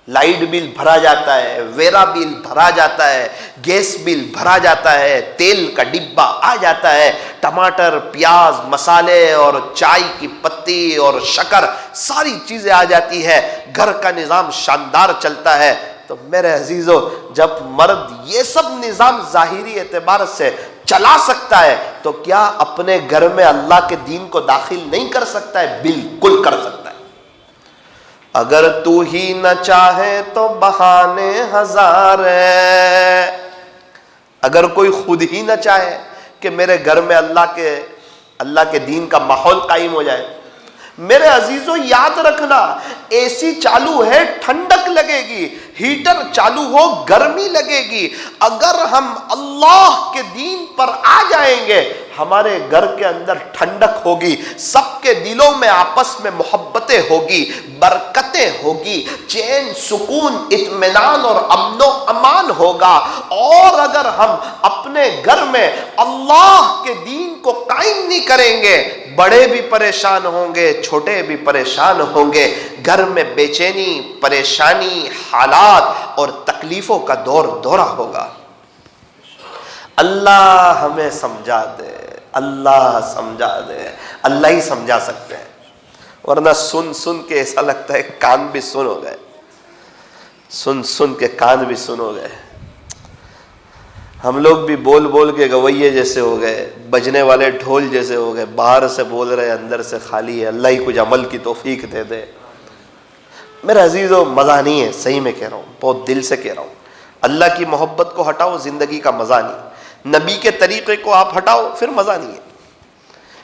لائٹ بل بھرا جاتا ہے، ویرا بل بھرا جاتا ہے، گیس بل بھرا جاتا ہے، تیل کا ڈبہ آ جاتا ہے، ٹماٹر، پیاز، مسالے اور چائے کی پتی اور شکر، ساری چیزیں آ جاتی ہے، گھر کا نظام شاندار چلتا ہے۔ تو میرے عزیزو، جب مرد یہ سب نظام ظاہری اعتبار سے چلا سکتا ہے تو کیا اپنے گھر میں اللہ کے دین کو داخل نہیں کر سکتا ہے؟ بالکل کر سکتا ہے۔ اگر تو ہی نہ چاہے تو بہانے ہزار ہے۔ اگر کوئی خود ہی نہ چاہے کہ میرے گھر میں اللہ کے دین کا ماحول قائم ہو جائے، میرے عزیزو یاد رکھنا، اے سی چالو ہے ٹھنڈک لگے گی، ہیٹر چالو ہو گرمی لگے گی۔ اگر ہم اللہ کے دین پر آ جائیں گے، ہمارے گھر کے اندر ٹھنڈک ہوگی، سب کے دلوں میں آپس میں محبتیں ہوگی، برکتیں ہوگی، چین، سکون، اطمینان اور امن و امان ہوگا۔ اور اگر ہم اپنے گھر میں اللہ کے دین کو قائم نہیں کریں گے، بڑے بھی پریشان ہوں گے، چھوٹے بھی پریشان ہوں گے، گھر میں بے چینی، پریشانی، حالات اور تکلیفوں کا دورہ ہوگا۔ اللہ ہمیں سمجھا دے، اللہ سمجھا دے، اللہ ہی سمجھا سکتے ہیں، ورنہ سن سن کے ایسا لگتا ہے کان بھی سن ہو گئے، سن سن کے کان بھی سن ہو گئے۔ ہم لوگ بھی بول بول کے گویے جیسے ہو گئے، بجنے والے ڈھول جیسے ہو گئے، باہر سے بول رہے اندر سے خالی ہے۔ اللہ ہی کچھ عمل کی توفیق دے دے۔ میرے عزیزو، مزہ نہیں ہے، صحیح میں کہہ رہا ہوں، بہت دل سے کہہ رہا ہوں۔ اللہ کی محبت کو ہٹاؤ، زندگی کا مزہ نہیں۔ نبی کے طریقے کو آپ ہٹاؤ، پھر مزہ نہیں ہے۔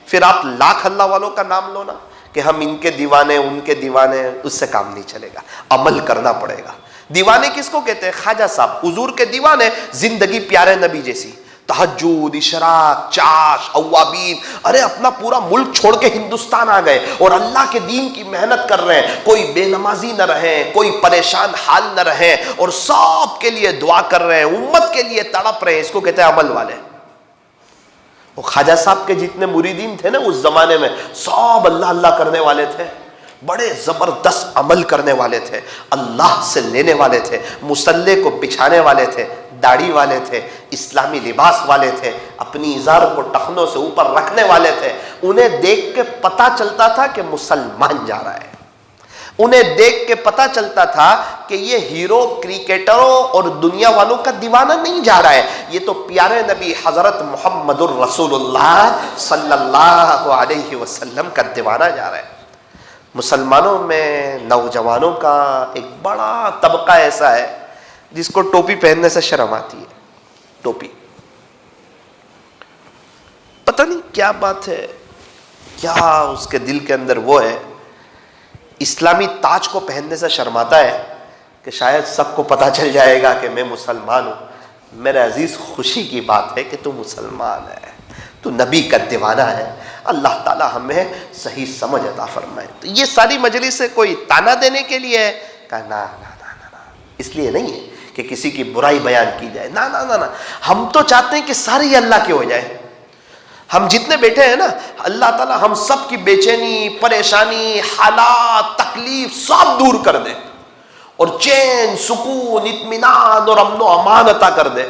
پھر آپ لاکھ اللہ والوں کا نام لو نا کہ ہم ان کے دیوانے، ان کے دیوانے، اس سے کام نہیں چلے گا، عمل کرنا پڑے گا۔ دیوانے کس کو کہتے ہیں؟ خواجہ صاحب، حضور کے دیوانے، زندگی پیارے نبی جیسی، تہجد، اشراق، چاش، اوابین، ارے اپنا پورا ملک چھوڑ کے ہندوستان آ گئے اور اللہ کے دین کی محنت کر رہے ہیں، کوئی بے نمازی نہ رہے، کوئی پریشان حال نہ رہے، اور سب کے لیے دعا کر رہے ہیں، امت کے لیے تڑپ رہے ہیں، اس کو کہتے ہیں عمل والے۔ وہ خواجہ صاحب کے جتنے مریدین تھے نا اس زمانے میں، سب اللہ اللہ کرنے والے تھے، بڑے زبردست عمل کرنے والے تھے، اللہ سے لینے والے تھے، مصلے کو بچھانے والے تھے، داڑھی والے تھے، اسلامی لباس والے تھے، اپنی ازار کو ٹخنوں سے اوپر رکھنے والے تھے۔ انہیں دیکھ کے پتا چلتا تھا کہ مسلمان جا رہا ہے، انہیں دیکھ کے پتا چلتا تھا کہ یہ ہیرو کرکٹروں اور دنیا والوں کا دیوانہ نہیں جا رہا ہے، یہ تو پیارے نبی حضرت محمد الرسول اللہ صلی اللہ علیہ وسلم کا دیوانہ جا رہا ہے۔ مسلمانوں میں نوجوانوں کا ایک بڑا طبقہ ایسا ہے جس کو ٹوپی پہننے سے شرم آتی ہے، ٹوپی، پتہ نہیں کیا بات ہے، کیا اس کے دل کے اندر وہ ہے، اسلامی تاج کو پہننے سے شرماتا ہے کہ شاید سب کو پتہ چل جائے گا کہ میں مسلمان ہوں۔ میرے عزیز، خوشی کی بات ہے کہ تو مسلمان ہے، تو نبی کا دیوانہ ہے۔ اللہ تعالی ہمیں صحیح سمجھ عطا فرمائے۔ تو یہ ساری مجلس سے کوئی تانا دینے کے لیے ہے؟ کہا نا نا نا نا نا، اس لیے نہیں ہے کہ کسی کی برائی بیان کی جائے، نا نا نا نا، ہم تو چاہتے ہیں کہ سارے ہی اللہ کے ہو جائے۔ ہم جتنے بیٹھے ہیں نا، اللہ تعالیٰ ہم سب کی بے چینی، پریشانی، حالات، تکلیف سب دور کر دے اور چین، سکون، اطمینان اور امن و امان عطا کر دے۔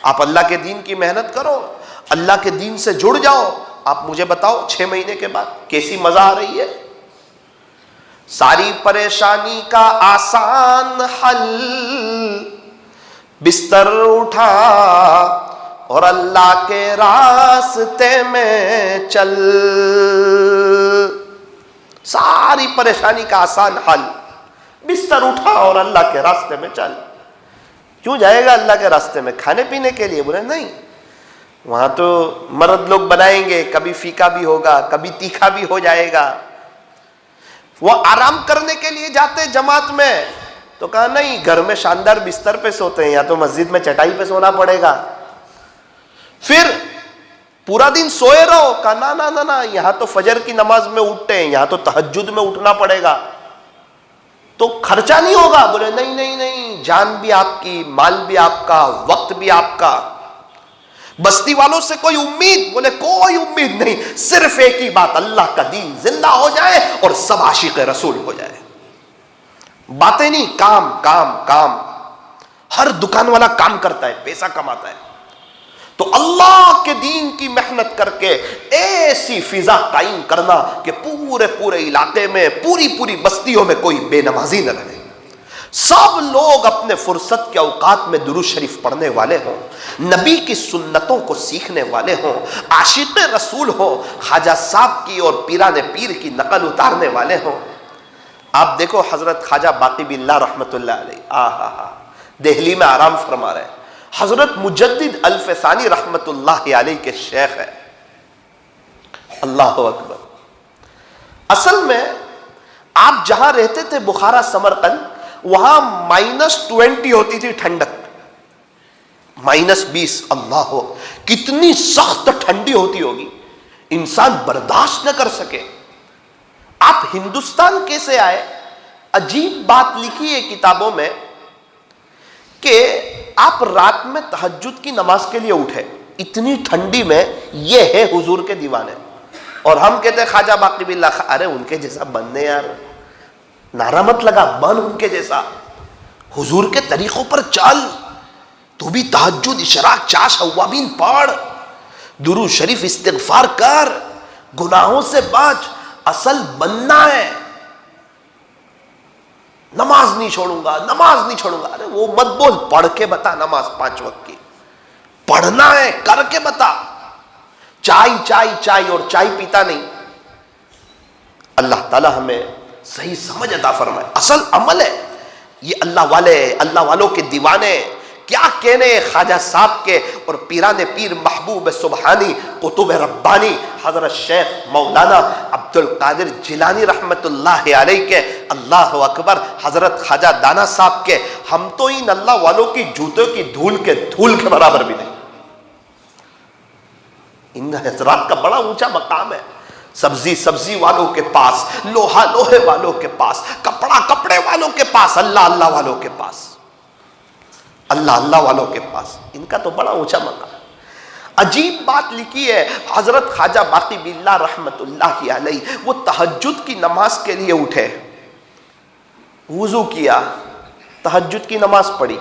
آپ اللہ کے دین کی محنت کرو، اللہ کے دین سے جڑ جاؤ۔ آپ مجھے بتاؤ 6 مہینے کے بعد کیسی مزہ آ رہی ہے؟ ساری پریشانی کا آسان حل، بستر اٹھا اور اللہ کے راستے میں چل۔ ساری پریشانی کا آسان حل، بستر اٹھا اور اللہ کے راستے میں چل۔ کیوں جائے گا اللہ کے راستے میں؟ کھانے پینے کے لیے؟ بولے نہیں، وہاں تو مرد لوگ بنائیں گے، کبھی پھیکا بھی ہوگا، کبھی تیکھا بھی ہو جائے گا۔ وہ آرام کرنے کے لیے جاتے جماعت میں، تو کہا نہیں، گھر میں شاندار بستر پہ سوتے ہیں، یا تو مسجد میں چٹائی پہ سونا پڑے گا۔ پھر پورا دن سوئے رہو، کہا نا نا نا نا، یہاں تو فجر کی نماز میں اٹھتے ہیں، یہاں تو تہجد میں اٹھنا پڑے گا، تو خرچہ نہیں ہوگا۔ بولے نہیں نہیں نہیں، جان بھی آپ کی، مال بھی آپ کا، وقت بھی آپ کا۔ بستی والوں سے کوئی امید؟ بولے کوئی امید نہیں، صرف ایک ہی بات، اللہ کا دین زندہ ہو جائے اور سب عاشق رسول ہو جائے۔ باتیں نہیں، کام کام کام۔ ہر دکان والا کام کرتا ہے، پیسہ کماتا ہے، تو اللہ کے دین کی محنت کر کے ایسی فضا قائم کرنا کہ پورے پورے علاقے میں، پوری پوری بستیوں میں کوئی بے نمازی نہ رہے، سب لوگ اپنے فرصت کے اوقات میں درود شریف پڑھنے والے ہوں، نبی کی سنتوں کو سیکھنے والے ہوں، عاشق رسول ہوں، خواجہ صاحب کی اور پیران پیر کی نقل اتارنے والے ہوں۔ آپ دیکھو حضرت خواجہ باقی باللہ رحمت اللہ علیہ، دہلی میں آرام فرما رہے ہیں۔ حضرت مجدد الف ثانی رحمت اللہ علیہ کے شیخ ہے۔ اللہ اکبر۔ اصل میں آپ جہاں رہتے تھے بخارا سمرقند، وہاں -20 ہوتی تھی ٹھنڈک، -20۔ اللہ ہو، کتنی سخت ٹھنڈی ہوتی ہوگی، انسان برداشت نہ کر سکے۔ آپ ہندوستان کیسے آئے؟ عجیب بات لکھی ہے کتابوں میں کہ آپ رات میں تہجد کی نماز کے لیے اٹھے، اتنی ٹھنڈی میں، یہ ہے حضور کے دیوانے۔ اور ہم کہتے ہیں خواجہ باقی باللہ، ارے ان کے جیسا بننے یار، نعرہ مت لگا، بن ان کے جیسا، حضور کے طریقوں پر چل، تو بھی تہجد، اشراق، چاش، اوابین پڑھ، درود شریف، استغفار کر، گناہوں سے بچ، اصل بننا ہے۔ نماز نہیں چھوڑوں گا، نماز نہیں چھوڑوں گا، ارے وہ مت بول، پڑھ کے بتا نماز 5 وقت کی، پڑھنا ہے، کر کے بتا۔ چائے چائے چائے اور چائے پیتا نہیں۔ اللہ تعالی ہمیں صحیح سمجھ عطا فرمائے۔ اصل عمل ہے یہ، اللہ والے، اللہ والوں کے دیوانے کیا کہنے خواجہ صاحب کے اور پیران پیر محبوب سبحانی قطب ربانی حضرت شیخ مولانا عبد القادر جیلانی رحمت اللہ علیہ کے، اللہ اکبر، حضرت خواجہ دانا صاحب کے، ہم تو ان اللہ والوں کی جوتوں کی دھول کے برابر بھی نہیں۔ ان حضرات کا بڑا اونچا مقام ہے۔ سبزی والوں کے پاس، لوہے والوں کے پاس، کپڑے والوں کے پاس، اللہ والوں کے پاس، اللہ والوں کے پاس، ان کا تو بڑا اونچا مقام۔ عجیب بات لکھی ہے، حضرت خواجہ باقی باللہ رحمت اللہ علیہ وہ تہجد کی نماز کے لیے اٹھے، وضو کیا، تہجد کی نماز پڑھی،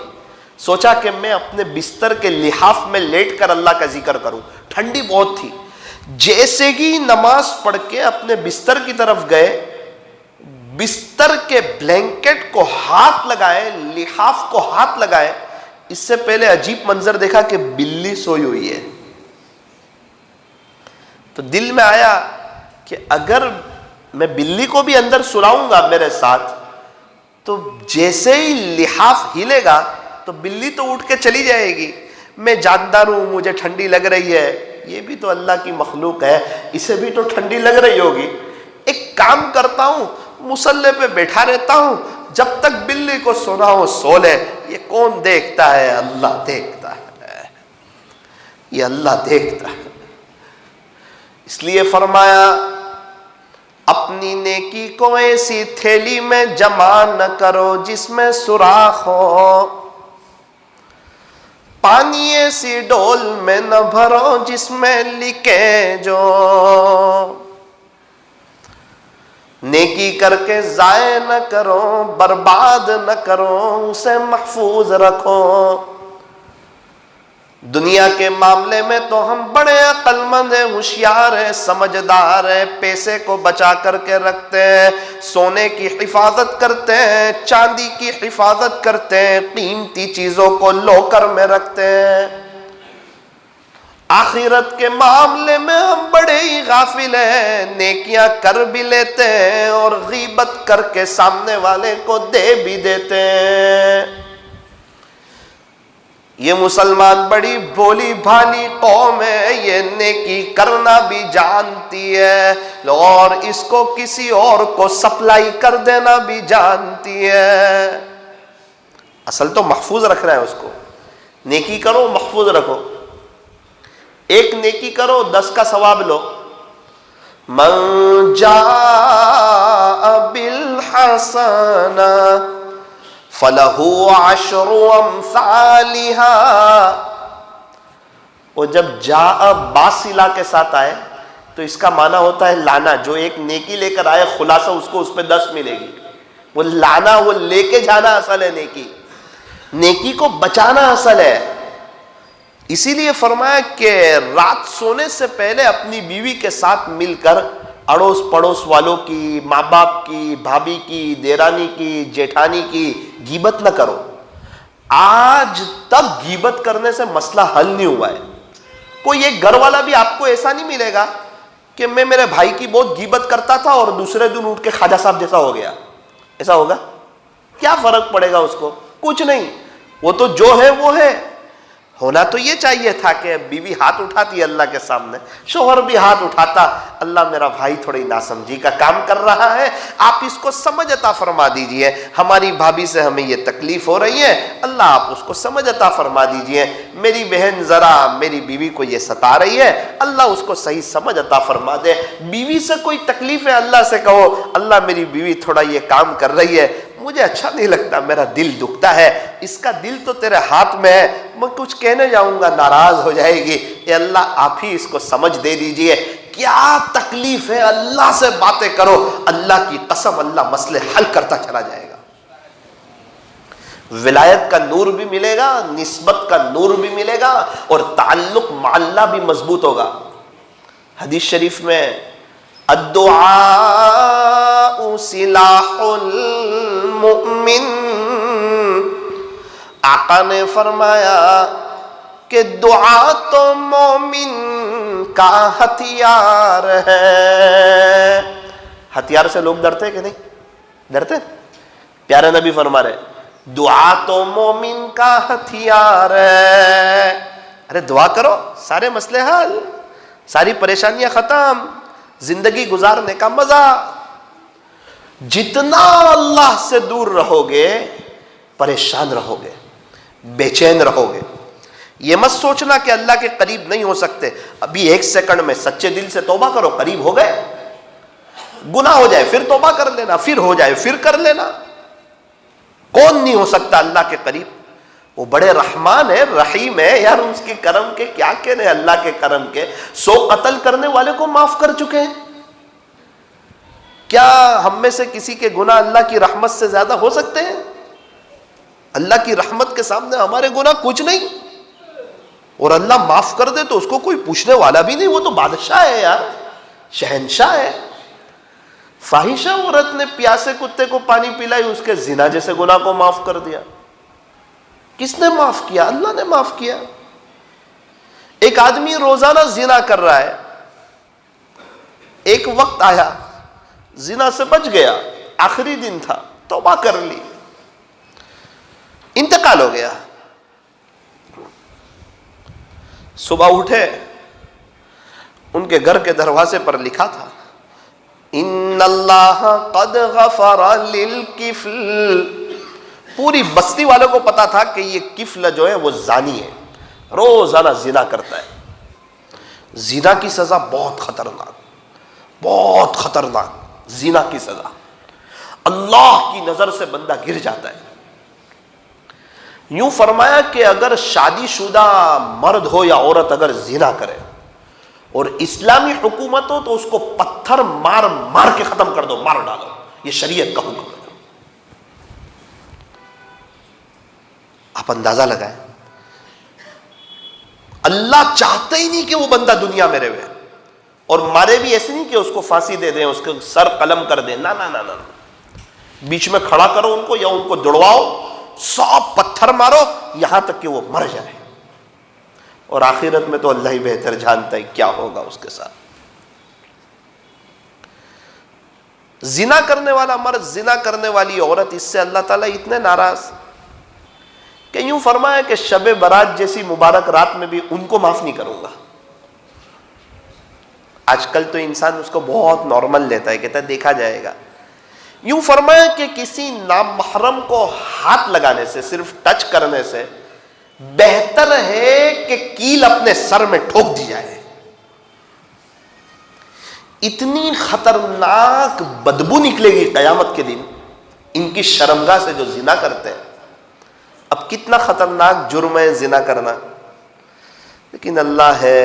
سوچا کہ میں اپنے بستر کے لحاف میں لیٹ کر اللہ کا ذکر کروں، ٹھنڈی بہت تھی، جیسے ہی نماز پڑھ کے اپنے بستر کی طرف گئے، بستر کے بلینکٹ کو ہاتھ لگائے، لحاف کو ہاتھ لگائے، اس سے پہلے عجیب منظر دیکھا کہ بلی سوئی ہوئی ہے۔ تو دل میں آیا کہ اگر میں بلی کو بھی اندر سلاؤں گا میرے ساتھ تو جیسے ہی لحاف ہلے گا تو بلی تو اٹھ کے چلی جائے گی، میں جاندار ہوں، مجھے ٹھنڈی لگ رہی ہے، یہ بھی تو اللہ کی مخلوق ہے، اسے بھی تو ٹھنڈی لگ رہی ہوگی، ایک کام کرتا ہوں، مصلی پہ بیٹھا رہتا ہوں، جب تک بلی کو سونا ہو سو لے، یہ کون دیکھتا ہے؟ اللہ دیکھتا ہے، یہ اللہ دیکھتا ہے۔ اس لیے فرمایا اپنی نیکی کو ایسی تھیلی میں جمع نہ کرو جس میں سوراخ ہو، پانی ایسی ڈول میں نہ بھرو جس میں لکے جو، نیکی کر کے ضائع نہ کرو، برباد نہ کرو، اسے محفوظ رکھو۔ دنیا کے معاملے میں تو ہم بڑے عقل مند ہیں، ہوشیار ہیں، سمجھدار ہیں، پیسے کو بچا کر کے رکھتے ہیں، سونے کی حفاظت کرتے ہیں، چاندی کی حفاظت کرتے ہیں، قیمتی چیزوں کو لوکر میں رکھتے ہیں۔ آخرت کے معاملے میں ہم بڑے ہی غافل ہیں، نیکیاں کر بھی لیتے ہیں اور غیبت کر کے سامنے والے کو دے بھی دیتے ہیں۔ یہ مسلمان بڑی بھولی بھالی قوم ہے، یہ نیکی کرنا بھی جانتی ہے اور اس کو کسی اور کو سپلائی کر دینا بھی جانتی ہے۔ اصل تو محفوظ رکھ رہا ہے اس کو، نیکی کرو محفوظ رکھو، ایک نیکی کرو 10 کا ثواب لو۔ من جاء بالحسنہ فَلَهُ عَشْرُ أَمْثَالِهَا، وہ جب جاء باصلہ کے ساتھ آئے تو اس کا معنی ہوتا ہے لانا، جو ایک نیکی لے کر آئے خلاصہ اس کو اس پہ 10 ملے گی، وہ لانا، وہ لے کے جانا اصل ہے، نیکی کو بچانا اصل ہے۔ اسی لیے فرمایا کہ رات سونے سے پہلے اپنی بیوی کے ساتھ مل کر اڑوس پڑوس والوں کی، ماں باپ کی، بھابھی کی، دیرانی کی، جیٹھانی کی غیبت نہ کرو۔ آج تک غیبت کرنے سے مسئلہ حل نہیں ہوا ہے۔ کوئی ایک گھر والا بھی آپ کو ایسا نہیں ملے گا کہ میں میرے بھائی کی بہت غیبت کرتا تھا اور دوسرے دن اٹھ کے خواجہ صاحب جیسا ہو گیا، ایسا ہوگا؟ کیا فرق پڑے گا اس کو؟ کچھ نہیں، وہ تو جو ہے وہ ہے۔ ہونا تو یہ چاہیے تھا کہ بیوی ہاتھ اٹھاتی اللہ کے سامنے، شوہر بھی ہاتھ اٹھاتا، اللہ میرا بھائی تھوڑی ناسمجھی کا کام کر رہا ہے، آپ اس کو سمجھ عطا فرما دیجئے، ہماری بھابھی سے ہمیں یہ تکلیف ہو رہی ہے، اللہ آپ اس کو سمجھ عطا فرما دیجئے، میری بہن ذرا میری بیوی کو یہ ستا رہی ہے، اللہ اس کو صحیح سمجھ عطا فرما دے۔ بیوی سے کوئی تکلیف ہے، اللہ سے کہو اللہ میری بیوی تھوڑا یہ کام کر رہی ہے، مجھے اچھا نہیں لگتا، میرا دل دکھتا ہے، اس کا دل تو تیرے ہاتھ میں ہے، میں کچھ کہنے جاؤں گا ناراض ہو جائے گی، اے اللہ آپ ہی اس کو سمجھ دے دیجئے، کیا تکلیف ہے، اللہ سے باتیں کرو، اللہ کی قسم اللہ مسئلے حل کرتا چلا جائے گا۔ ولایت کا نور بھی ملے گا، نسبت کا نور بھی ملے گا اور تعلق مع اللہ بھی مضبوط ہوگا۔ حدیث شریف میں الدعاء سلاح المؤمن، آقا نے فرمایا کہ دعا تو مومن کا ہتھیار ہے۔ ہتھیار سے لوگ ڈرتے کہ نہیں ڈرتے؟ پیارے نبی فرما رہے دعا تو مومن کا ہتھیار ہے۔ ارے دعا کرو، سارے مسئلے حل، ساری پریشانیاں ختم، زندگی گزارنے کا مزہ۔ جتنا اللہ سے دور رہو گے پریشان رہو گے، بے چین رہو گے۔ یہ مت سوچنا کہ اللہ کے قریب نہیں ہو سکتے، ابھی 1 سیکنڈ میں سچے دل سے توبہ کرو، قریب ہو گئے۔ گناہ ہو جائے پھر توبہ کر لینا، پھر ہو جائے پھر کر لینا۔ کون نہیں ہو سکتا اللہ کے قریب؟ وہ بڑے رحمان ہے، رحیم ہے یار، اس کے کرم کے کیا کہنے، اللہ کے کرم کے 100 قتل کرنے والے کو معاف کر چکے ہیں۔ کیا ہم میں سے کسی کے گناہ اللہ کی رحمت سے زیادہ ہو سکتے ہیں؟ اللہ کی رحمت کے سامنے ہمارے گناہ کچھ نہیں، اور اللہ معاف کر دے تو اس کو کوئی پوچھنے والا بھی نہیں، وہ تو بادشاہ ہے یار، شہنشاہ ہے۔ فاحشہ عورت نے پیاسے کتے کو پانی پلائی، اس کے زنا جیسے گناہ کو معاف کر دیا۔ کس نے معاف کیا؟ اللہ نے معاف کیا۔ ایک آدمی روزانہ زنا کر رہا ہے، ایک وقت آیا زنا سے بچ گیا، آخری دن تھا، توبہ کر لی، انتقال ہو گیا۔ صبح اٹھے، ان کے گھر کے دروازے پر لکھا تھا ان اللہ قد غفر للکفل۔ پوری بستی والوں کو پتا تھا کہ یہ کفل جو ہے وہ زانی ہے، روزانہ زنا کرتا ہے۔ زنا کی سزا بہت خطرناک، بہت خطرناک، زنا کی سزا، اللہ کی نظر سے بندہ گر جاتا ہے۔ یوں فرمایا کہ اگر شادی شدہ مرد ہو یا عورت اگر زنا کرے اور اسلامی حکومت ہو تو اس کو پتھر مار مار کے ختم کر دو، مار ڈالو، یہ شریعت کا حکم ہے۔ آپ اندازہ لگائیں، اللہ چاہتا ہی نہیں کہ وہ بندہ دنیا میں رہے، اور مارے بھی ایسے نہیں کہ اس کو پھانسی دے دیں، اس کو سر قلم کر دیں، نہ نہ نہ نہ، بیچ میں کھڑا کرو ان کو یا ان کو دوڑواؤ، 100 پتھر مارو یہاں تک کہ وہ مر جائے، اور آخرت میں تو اللہ ہی بہتر جانتا ہے کیا ہوگا اس کے ساتھ۔ زنا کرنے والا مرد، زنا کرنے والی عورت، اس سے اللہ تعالیٰ اتنے ناراض کہ یوں فرمایا کہ شب برات جیسی مبارک رات میں بھی ان کو معاف نہیں کروں گا۔ آج کل تو انسان اس کو بہت نارمل لیتا ہے، کہتا ہے دیکھا جائے گا۔ یوں فرمایا کہ کسی نامحرم کو ہاتھ لگانے سے، صرف ٹچ کرنے سے بہتر ہے کہ کیل اپنے سر میں ٹھوک دی جائے۔ اتنی خطرناک بدبو نکلے گی قیامت کے دن ان کی شرمگاہ سے جو زنا کرتے ہیں۔ اب کتنا خطرناک جرم ہے زنا کرنا، لیکن اللہ ہے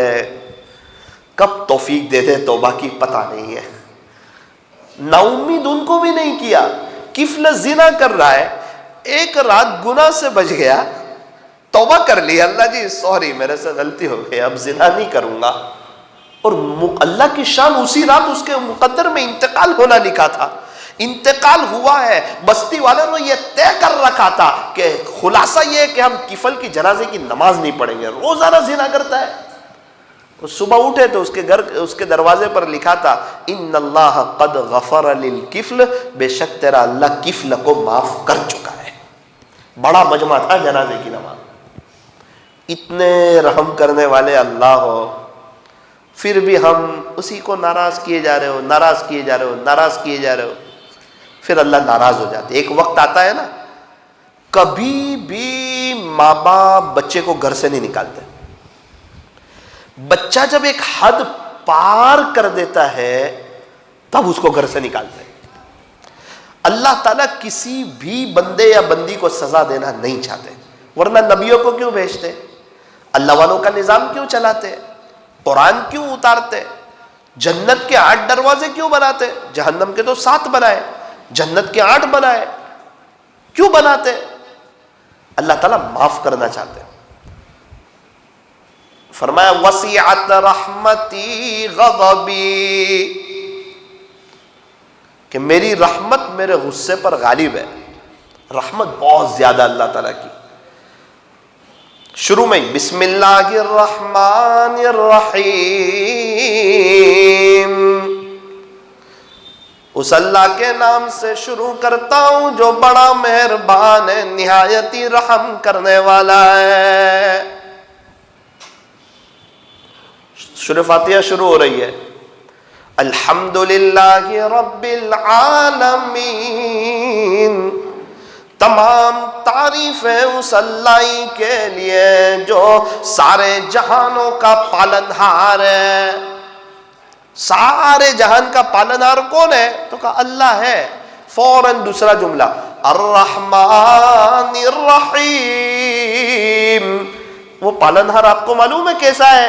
کب توفیق دے دے توبہ کی پتہ نہیں ہے۔ نا امید ان کو بھی نہیں کیا، کفل زنا کر رہا ہے، ایک رات گناہ سے بچ گیا، توبہ کر لی، اللہ جی سوری میرے سے غلطی ہو گئی، اب زنا نہیں کروں گا، اور اللہ کی شان اسی رات اس کے مقدر میں انتقال ہونا لکھا تھا، انتقال ہوا ہے۔ بستی والوں نے یہ طے کر رکھا تھا کہ خلاصہ یہ ہے کہ ہم کفل کی جنازے کی نماز نہیں پڑھیں گے، روزانہ زنا کرتا ہے۔ صبح اٹھے تو اس کے گھر، اس کے دروازے پر لکھا تھا ان اللہ قد غفر للکفل، بے شک تیرا اللہ کفل کو معاف کر چکا ہے۔ بڑا مجمع تھا جنازے کی نماز۔ اتنے رحم کرنے والے اللہ ہو، پھر بھی ہم اسی کو ناراض کیے جا رہے ہو، ناراض کیے جا رہے ہو، ناراض کیے جا رہے ہو، پھر اللہ ناراض ہو جاتے۔ ایک وقت آتا ہے نا، کبھی بھی ماں باپ بچے کو گھر سے نہیں نکالتے، بچہ جب ایک حد پار کر دیتا ہے تب اس کو گھر سے نکالتے ہیں۔ اللہ تعالیٰ کسی بھی بندے یا بندی کو سزا دینا نہیں چاہتے، ورنہ نبیوں کو کیوں بھیجتے، اللہ والوں کا نظام کیوں چلاتے، قرآن کیوں اتارتے، جنت کے 8 دروازے کیوں بناتے، جہنم کے تو 7 بنائے، جنت کے 8 بنائے، کیوں بناتے؟ اللہ تعالیٰ معاف کرنا چاہتے ہیں۔ فرمایا وسعت رحمتی غضبی، کہ میری رحمت میرے غصے پر غالب ہے۔ رحمت بہت زیادہ اللہ تعالیٰ کی۔ شروع میں بسم اللہ الرحمن الرحیم، اس اللہ کے نام سے شروع کرتا ہوں جو بڑا مہربان ہے، نہایت ہی رحم کرنے والا ہے۔ سورہ فاتحہ شروع ہو رہی ہے الحمدللہ رب العالمین، تمام تعریفیں اس اللہ کے لیے جو سارے جہانوں کا پالنہار ہے۔ سارے جہان کا پالنہار کون ہے؟ تو کہا اللہ ہے۔ فوراً دوسرا جملہ الرحمن الرحیم، وہ پالنہار آپ کو معلوم ہے کیسا ہے؟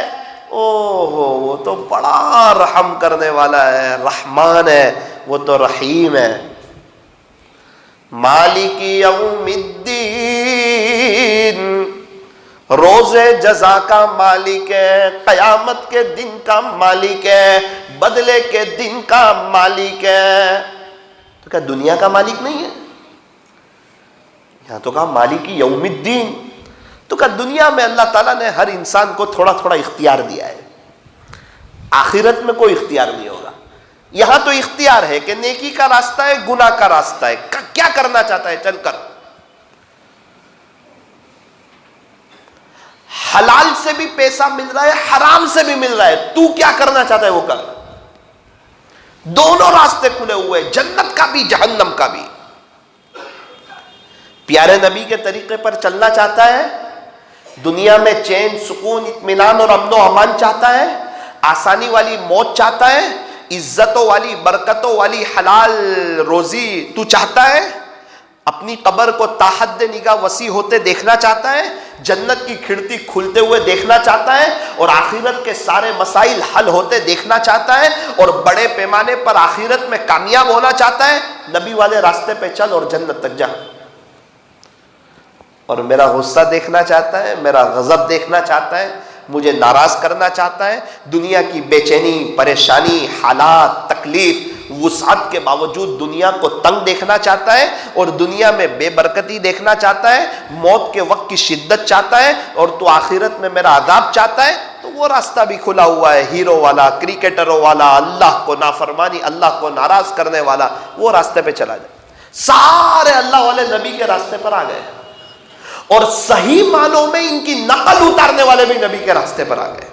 اوہ وہ تو بڑا رحم کرنے والا ہے، رحمان ہے، وہ تو رحیم ہے۔ مالک یوم الدین، روز جزا کا مالک ہے، قیامت کے دن کا مالک ہے، بدلے کے دن کا مالک ہے۔ تو کیا دنیا کا مالک نہیں ہے؟ یہاں تو کہا مالک یوم الدین، تو کہا دنیا میں اللہ تعالیٰ نے ہر انسان کو تھوڑا تھوڑا اختیار دیا ہے، آخرت میں کوئی اختیار نہیں ہوگا۔ یہاں تو اختیار ہے کہ نیکی کا راستہ ہے، گناہ کا راستہ ہے، کیا کرنا چاہتا ہے چل کر۔ حلال سے بھی پیسہ مل رہا ہے، حرام سے بھی مل رہا ہے، تو کیا کرنا چاہتا ہے وہ کر۔ دونوں راستے کھلے ہوئے، جنت کا بھی جہنم کا بھی۔ پیارے نبی کے طریقے پر چلنا چاہتا ہے، دنیا میں چین، سکون، اطمینان اور امن و امان چاہتا ہے، آسانی والی موت چاہتا ہے، عزتوں والی، برکتوں والی حلال روزی تو چاہتا ہے، اپنی قبر کو تاحد نگاہ وسیع ہوتے دیکھنا چاہتا ہے، جنت کی کھڑکی کھلتے ہوئے دیکھنا چاہتا ہے، اور آخرت کے سارے مسائل حل ہوتے دیکھنا چاہتا ہے، اور بڑے پیمانے پر آخرت میں کامیاب ہونا چاہتا ہے، نبی والے راستے پہ چل اور جنت تک جا۔ اور میرا غصہ دیکھنا چاہتا ہے، میرا غضب دیکھنا چاہتا ہے، مجھے ناراض کرنا چاہتا ہے، دنیا کی بے چینی، پریشانی، حالات، تکلیف، وسعت کے باوجود دنیا کو تنگ دیکھنا چاہتا ہے، اور دنیا میں بے برکتی دیکھنا چاہتا ہے، موت کے وقت کی شدت چاہتا ہے، اور تو آخرت میں میرا عذاب چاہتا ہے، تو وہ راستہ بھی کھلا ہوا ہے، ہیرو والا، کرکٹروں والا، اللہ کو نافرمانی، اللہ کو ناراض کرنے والا، وہ راستے پہ چلا جائے۔ سارے اللہ والے نبی کے راستے پر آ گئے، اور صحیح معنوں میں ان کی نقل اتارنے والے بھی نبی کے راستے پر آ گئے۔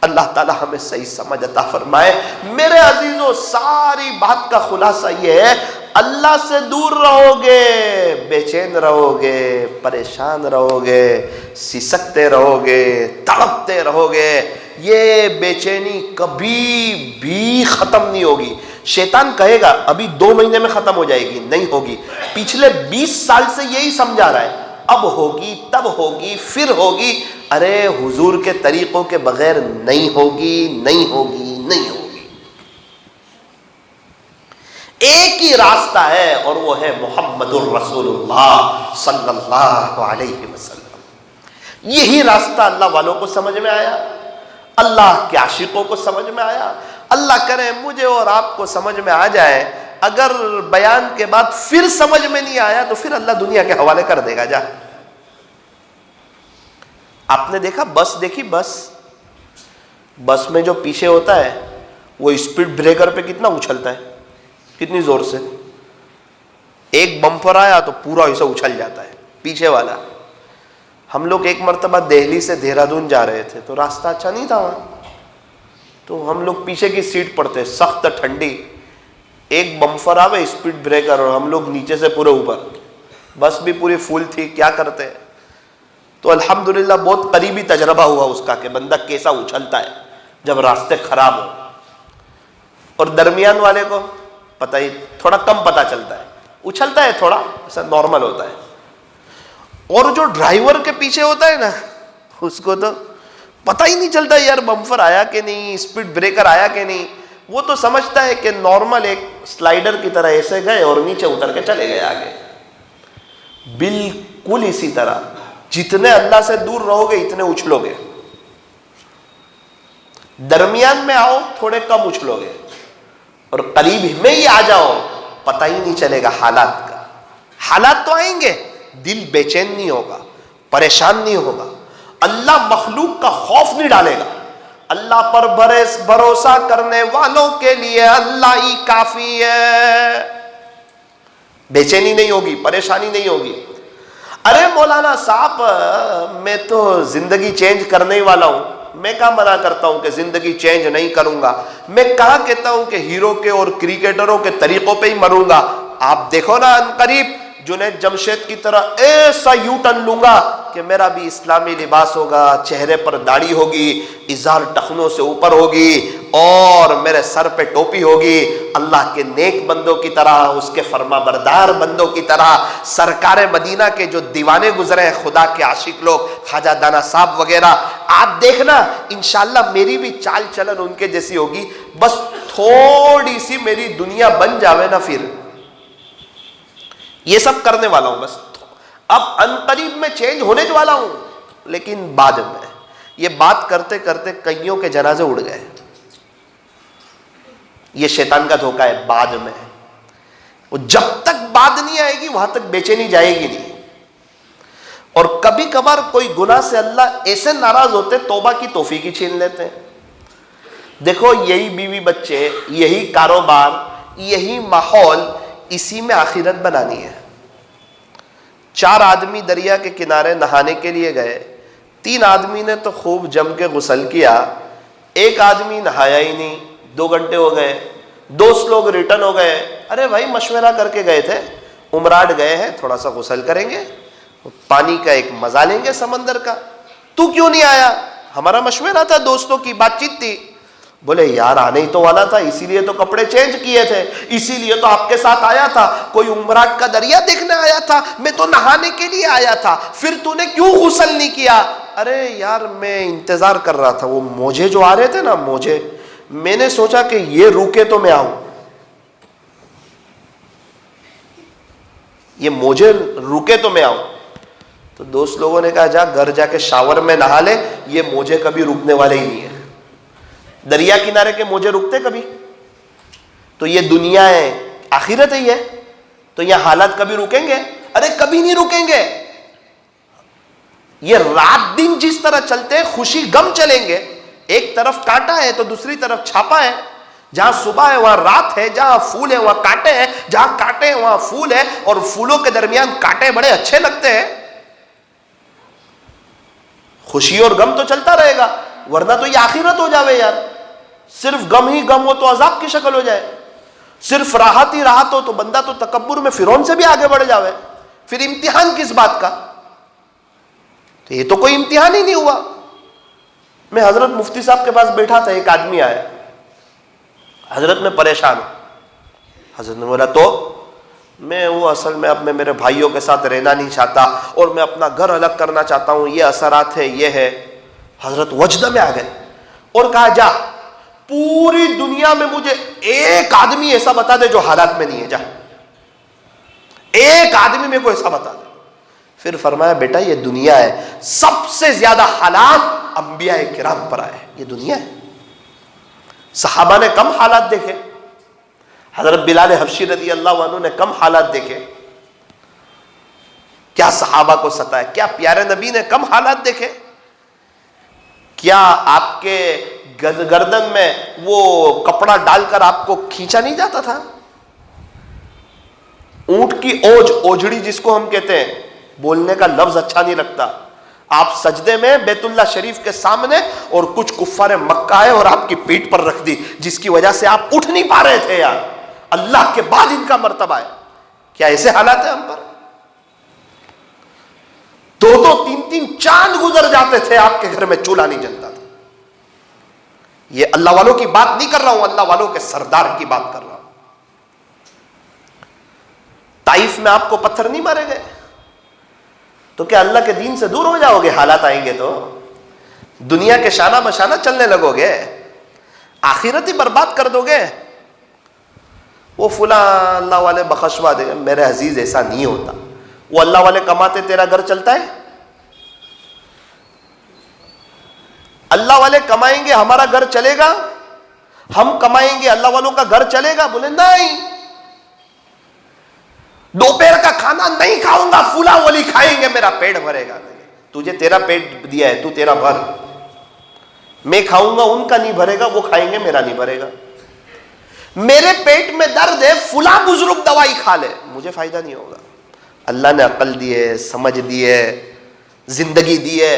اللہ تعالی ہمیں صحیح سمجھ عطا فرمائے۔ میرے عزیزوں، ساری بات کا خلاصہ یہ ہے، اللہ سے دور رہو گے، بے چین رہو گے، پریشان رہو گے، سسکتے رہو گے، تڑپتے رہو گے، یہ بے چینی کبھی بھی ختم نہیں ہوگی۔ شیطان کہے گا ابھی 2 مہینے میں ختم ہو جائے گی، نہیں ہوگی۔ پچھلے 20 سال سے یہی سمجھا رہا ہے، اب ہوگی، تب ہوگی، پھر ہوگی۔ ارے حضور کے طریقوں کے بغیر نہیں ہوگی، نہیں ہوگی، نہیں ہوگی۔ ایک ہی راستہ ہے، اور وہ ہے محمد الرسول اللہ صلی اللہ علیہ وسلم۔ یہی راستہ اللہ والوں کو سمجھ میں آیا، اللہ کے عاشقوں کو سمجھ میں آیا۔ اللہ کرے مجھے اور آپ کو سمجھ میں آ جائے۔ اگر بیان کے بعد پھر سمجھ میں نہیں آیا تو پھر اللہ دنیا کے حوالے کر دے گا۔ جا، آپ نے دیکھا بس دیکھی، بس میں جو پیچھے ہوتا ہے وہ اسپیڈ بریکر پہ کتنا اچھلتا ہے، کتنی زور سے۔ ایک بمپر آیا تو پورا ایسا اچھل جاتا ہے پیچھے والا۔ ہم لوگ ایک مرتبہ دہلی سے دہرادون جا رہے تھے، تو راستہ اچھا نہیں تھا وہاں، تو ہم لوگ پیچھے کی سیٹ پر تھے، سخت ٹھنڈی، ایک بمپر آوے اسپیڈ بریکر، اور ہم لوگ نیچے سے پورے اوپر، بس بھی پوری فل تھی، کیا کرتے؟ تو الحمدللہ بہت قریبی تجربہ ہوا اس کا کہ بندہ کیسا اچھلتا ہے جب راستے خراب ہو۔ اور درمیان والے کو پتہ ہی تھوڑا کم پتہ چلتا ہے، اچھلتا ہے تھوڑا، ایسا نارمل ہوتا ہے۔ اور جو ڈرائیور کے پیچھے ہوتا ہے نا، اس کو تو پتہ ہی نہیں چلتا یار بمپر آیا کہ نہیں، اسپیڈ بریکر آیا کہ نہیں۔ وہ تو سمجھتا ہے کہ نارمل ایک سلائیڈر کی طرح ایسے گئے اور نیچے اتر کے چلے گئے آگے۔ بالکل اسی طرح جتنے اللہ سے دور رہو گے اتنے اچھلو گے، درمیان میں آؤ تھوڑے کم اچھلو گے، اور قریب میں ہی آ جاؤ پتہ ہی نہیں چلے گا حالات کا۔ حالات تو آئیں گے، دل بے چین نہیں ہوگا، پریشان نہیں ہوگا، اللہ مخلوق کا خوف نہیں ڈالے گا۔ اللہ پر بھروسہ کرنے والوں کے لیے اللہ ہی کافی ہے۔ بے چینی نہیں ہوگی، پریشانی نہیں ہوگی۔ ارے مولانا صاحب میں تو زندگی چینج کرنے ہی والا ہوں، میں کہاں منع کرتا ہوں کہ زندگی چینج نہیں کروں گا، میں کہاں کہتا ہوں کہ ہیرو کے اور کرکٹروں کے طریقوں پہ ہی مروں گا۔ آپ دیکھو نا ان قریب جنید جمشید کی طرح ایسا یو ٹرن لوں گا کہ میرا بھی اسلامی لباس ہوگا، چہرے پر داڑھی ہوگی، ازار ٹخنوں سے اوپر ہوگی اور میرے سر پہ ٹوپی ہوگی، اللہ کے نیک بندوں کی طرح، اس کے فرما بردار بندوں کی طرح، سرکار مدینہ کے جو دیوانے گزرے ہیں، خدا کے عاشق لوگ، خواجہ دانا صاحب وغیرہ، آپ دیکھنا انشاءاللہ میری بھی چال چلن ان کے جیسی ہوگی، بس تھوڑی سی میری دنیا بن جاوے نا، پھر یہ سب کرنے والا ہوں، بس اب عنقریب میں چینج ہونے والا ہوں، لیکن بعد میں یہ بات کرتے کرتے کئیوں کے جنازے اڑ گئے. یہ شیطان کا دھوکہ ہے، بعد میں، وہ جب تک بعد نہیں آئے گی وہاں تک بے چینی جائے گی نہیں. اور کبھی کبھار کوئی گناہ سے اللہ ایسے ناراض ہوتے توبہ کی توفیق ہی چھین لیتے ہیں. دیکھو یہی بیوی بچے، یہی کاروبار، یہی ماحول، اسی میں آخرت بنانی ہے. 4 آدمی دریا کے کنارے نہانے کے لیے گئے، 3 آدمی نے تو خوب جم کے غسل کیا، 1 آدمی نہایا ہی نہیں، 2 گھنٹے ہو گئے، دوست لوگ ریٹرن ہو گئے. ارے بھائی مشورہ کر کے گئے تھے، عمراٹ گئے ہیں، تھوڑا سا غسل کریں گے، پانی کا ایک مزہ لیں گے سمندر کا، تو کیوں نہیں آیا؟ ہمارا مشورہ تھا، دوستوں کی بات چیت تھی. بولے یار آنے ہی تو والا تھا، اسی لیے تو کپڑے چینج کیے تھے، اسی لیے تو آپ کے ساتھ آیا تھا، کوئی عمرات کا دریا دیکھنے آیا تھا، میں تو نہانے کے لیے آیا تھا، پھر تو نے کیوں غسل نہیں کیا؟ ارے یار میں انتظار کر رہا تھا، وہ موجے جو آ رہے تھے نا، موجے، میں نے سوچا کہ یہ روکے تو میں آؤں، یہ موجے روکے تو میں آؤں. تو دوست لوگوں نے کہا جا گھر جا کے شاور میں نہا لے، یہ موجے کبھی رکنے والے ہی نہیں ہے. دریا کنارے کے موجے رکتے کبھی؟ تو یہ دنیا ہے، آخرت ہی ہے، تو یہ حالات کبھی رکیں گے؟ ارے کبھی نہیں رکیں گے. یہ رات دن جس طرح چلتے ہیں، خوشی غم چلیں گے، ایک طرف کانٹا ہے تو دوسری طرف چھاپا ہے، جہاں صبح ہے وہاں رات ہے، جہاں پھول ہے وہاں کانٹے ہیں، جہاں کانٹے ہیں وہاں پھول ہے، اور پھولوں کے درمیان کانٹے بڑے اچھے لگتے ہیں. خوشی اور غم تو چلتا رہے گا، ورنہ تو یہ آخرت ہو جاوے یار. صرف غم ہی غم ہو تو عذاب کی شکل ہو جائے، صرف راحت ہی راحت ہو تو بندہ تو تکبر میں فرعون سے بھی آگے بڑھ جاوے. پھر امتحان کس بات کا؟ تو یہ تو کوئی امتحان ہی نہیں ہوا. میں حضرت مفتی صاحب کے پاس بیٹھا تھا، ایک آدمی آیا، حضرت میں پریشان ہوں. حضرت نے بولا تو میں وہ اصل میں اب میں میرے بھائیوں کے ساتھ رہنا نہیں چاہتا اور میں اپنا گھر الگ کرنا چاہتا ہوں، یہ اثرات ہے، یہ ہے. حضرت وجدہ میں آ گئے اور کہا جا پوری دنیا میں مجھے ایک آدمی ایسا بتا دے جو حالات میں نہیں ہے، جا ایک آدمی میرے کو ایسا بتا دے. پھر فرمایا بیٹا یہ دنیا ہے، سب سے زیادہ حالات انبیاء کرام پر آئے، یہ دنیا ہے. صحابہ نے کم حالات دیکھے، حضرت بلال حبشی رضی اللہ عنہ نے کم حالات دیکھے، کیا صحابہ کو ستائے، کیا پیارے نبی نے کم حالات دیکھے، کیا آپ کے گردن میں وہ کپڑا ڈال کر آپ کو کھینچا نہیں جاتا تھا؟ اونٹ کی اوج، اوجڑی جس کو ہم کہتے ہیں، بولنے کا لفظ اچھا نہیں لگتا، آپ سجدے میں بیت اللہ شریف کے سامنے اور کچھ کفار مکہ آئے اور آپ کی پیٹھ پر رکھ دی، جس کی وجہ سے آپ اٹھ نہیں پا رہے تھے. یار اللہ کے بعد ان کا مرتبہ ہے، کیا ایسے حالات ہیں ہم پر؟ 2-2 3-3 چاند گزر جاتے تھے، آپ کے گھر میں چولہا نہیں جلتا تھا. یہ اللہ والوں کی بات نہیں کر رہا ہوں، اللہ والوں کے سردار کی بات کر رہا ہوں. طائف میں آپ کو پتھر نہیں مارے گئے تو کیا اللہ کے دین سے دور ہو جاؤ گے؟ حالات آئیں گے تو دنیا کے شانہ بشانہ چلنے لگو گے، آخرت ہی برباد کر دو گے. وہ فلاں اللہ والے بخشوا دے گا، میرے عزیز ایسا نہیں ہوتا. وہ اللہ والے کماتے تیرا گھر چلتا ہے؟ اللہ والے کمائیں گے ہمارا گھر چلے گا؟ ہم کمائیں گے اللہ والوں کا گھر چلے گا؟ بولے نہیں، دوپہر کا کھانا نہیں کھاؤں گا، فلاں ولی کھائیں گے میرا پیٹ بھرے گا. تجھے تیرا پیٹ دیا ہے، تو تیرا بھر، میں کھاؤں گا ان کا نہیں بھرے گا، وہ کھائیں گے میرا نہیں بھرے گا. میرے پیٹ میں درد ہے، فلاں بزرگ دوائی کھا لے، مجھے فائدہ نہیں ہوگا. اللہ نے عقل دی ہے، سمجھ دی ہے، زندگی دی ہے،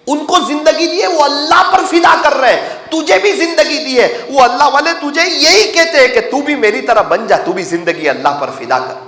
ان کو زندگی دی ہے، وہ اللہ پر فدا کر رہے ہیں. تجھے بھی زندگی دی ہے، وہ اللہ والے تجھے یہی کہتے ہیں کہ تو بھی میری طرح بن جا، تو بھی زندگی اللہ پر فدا کر.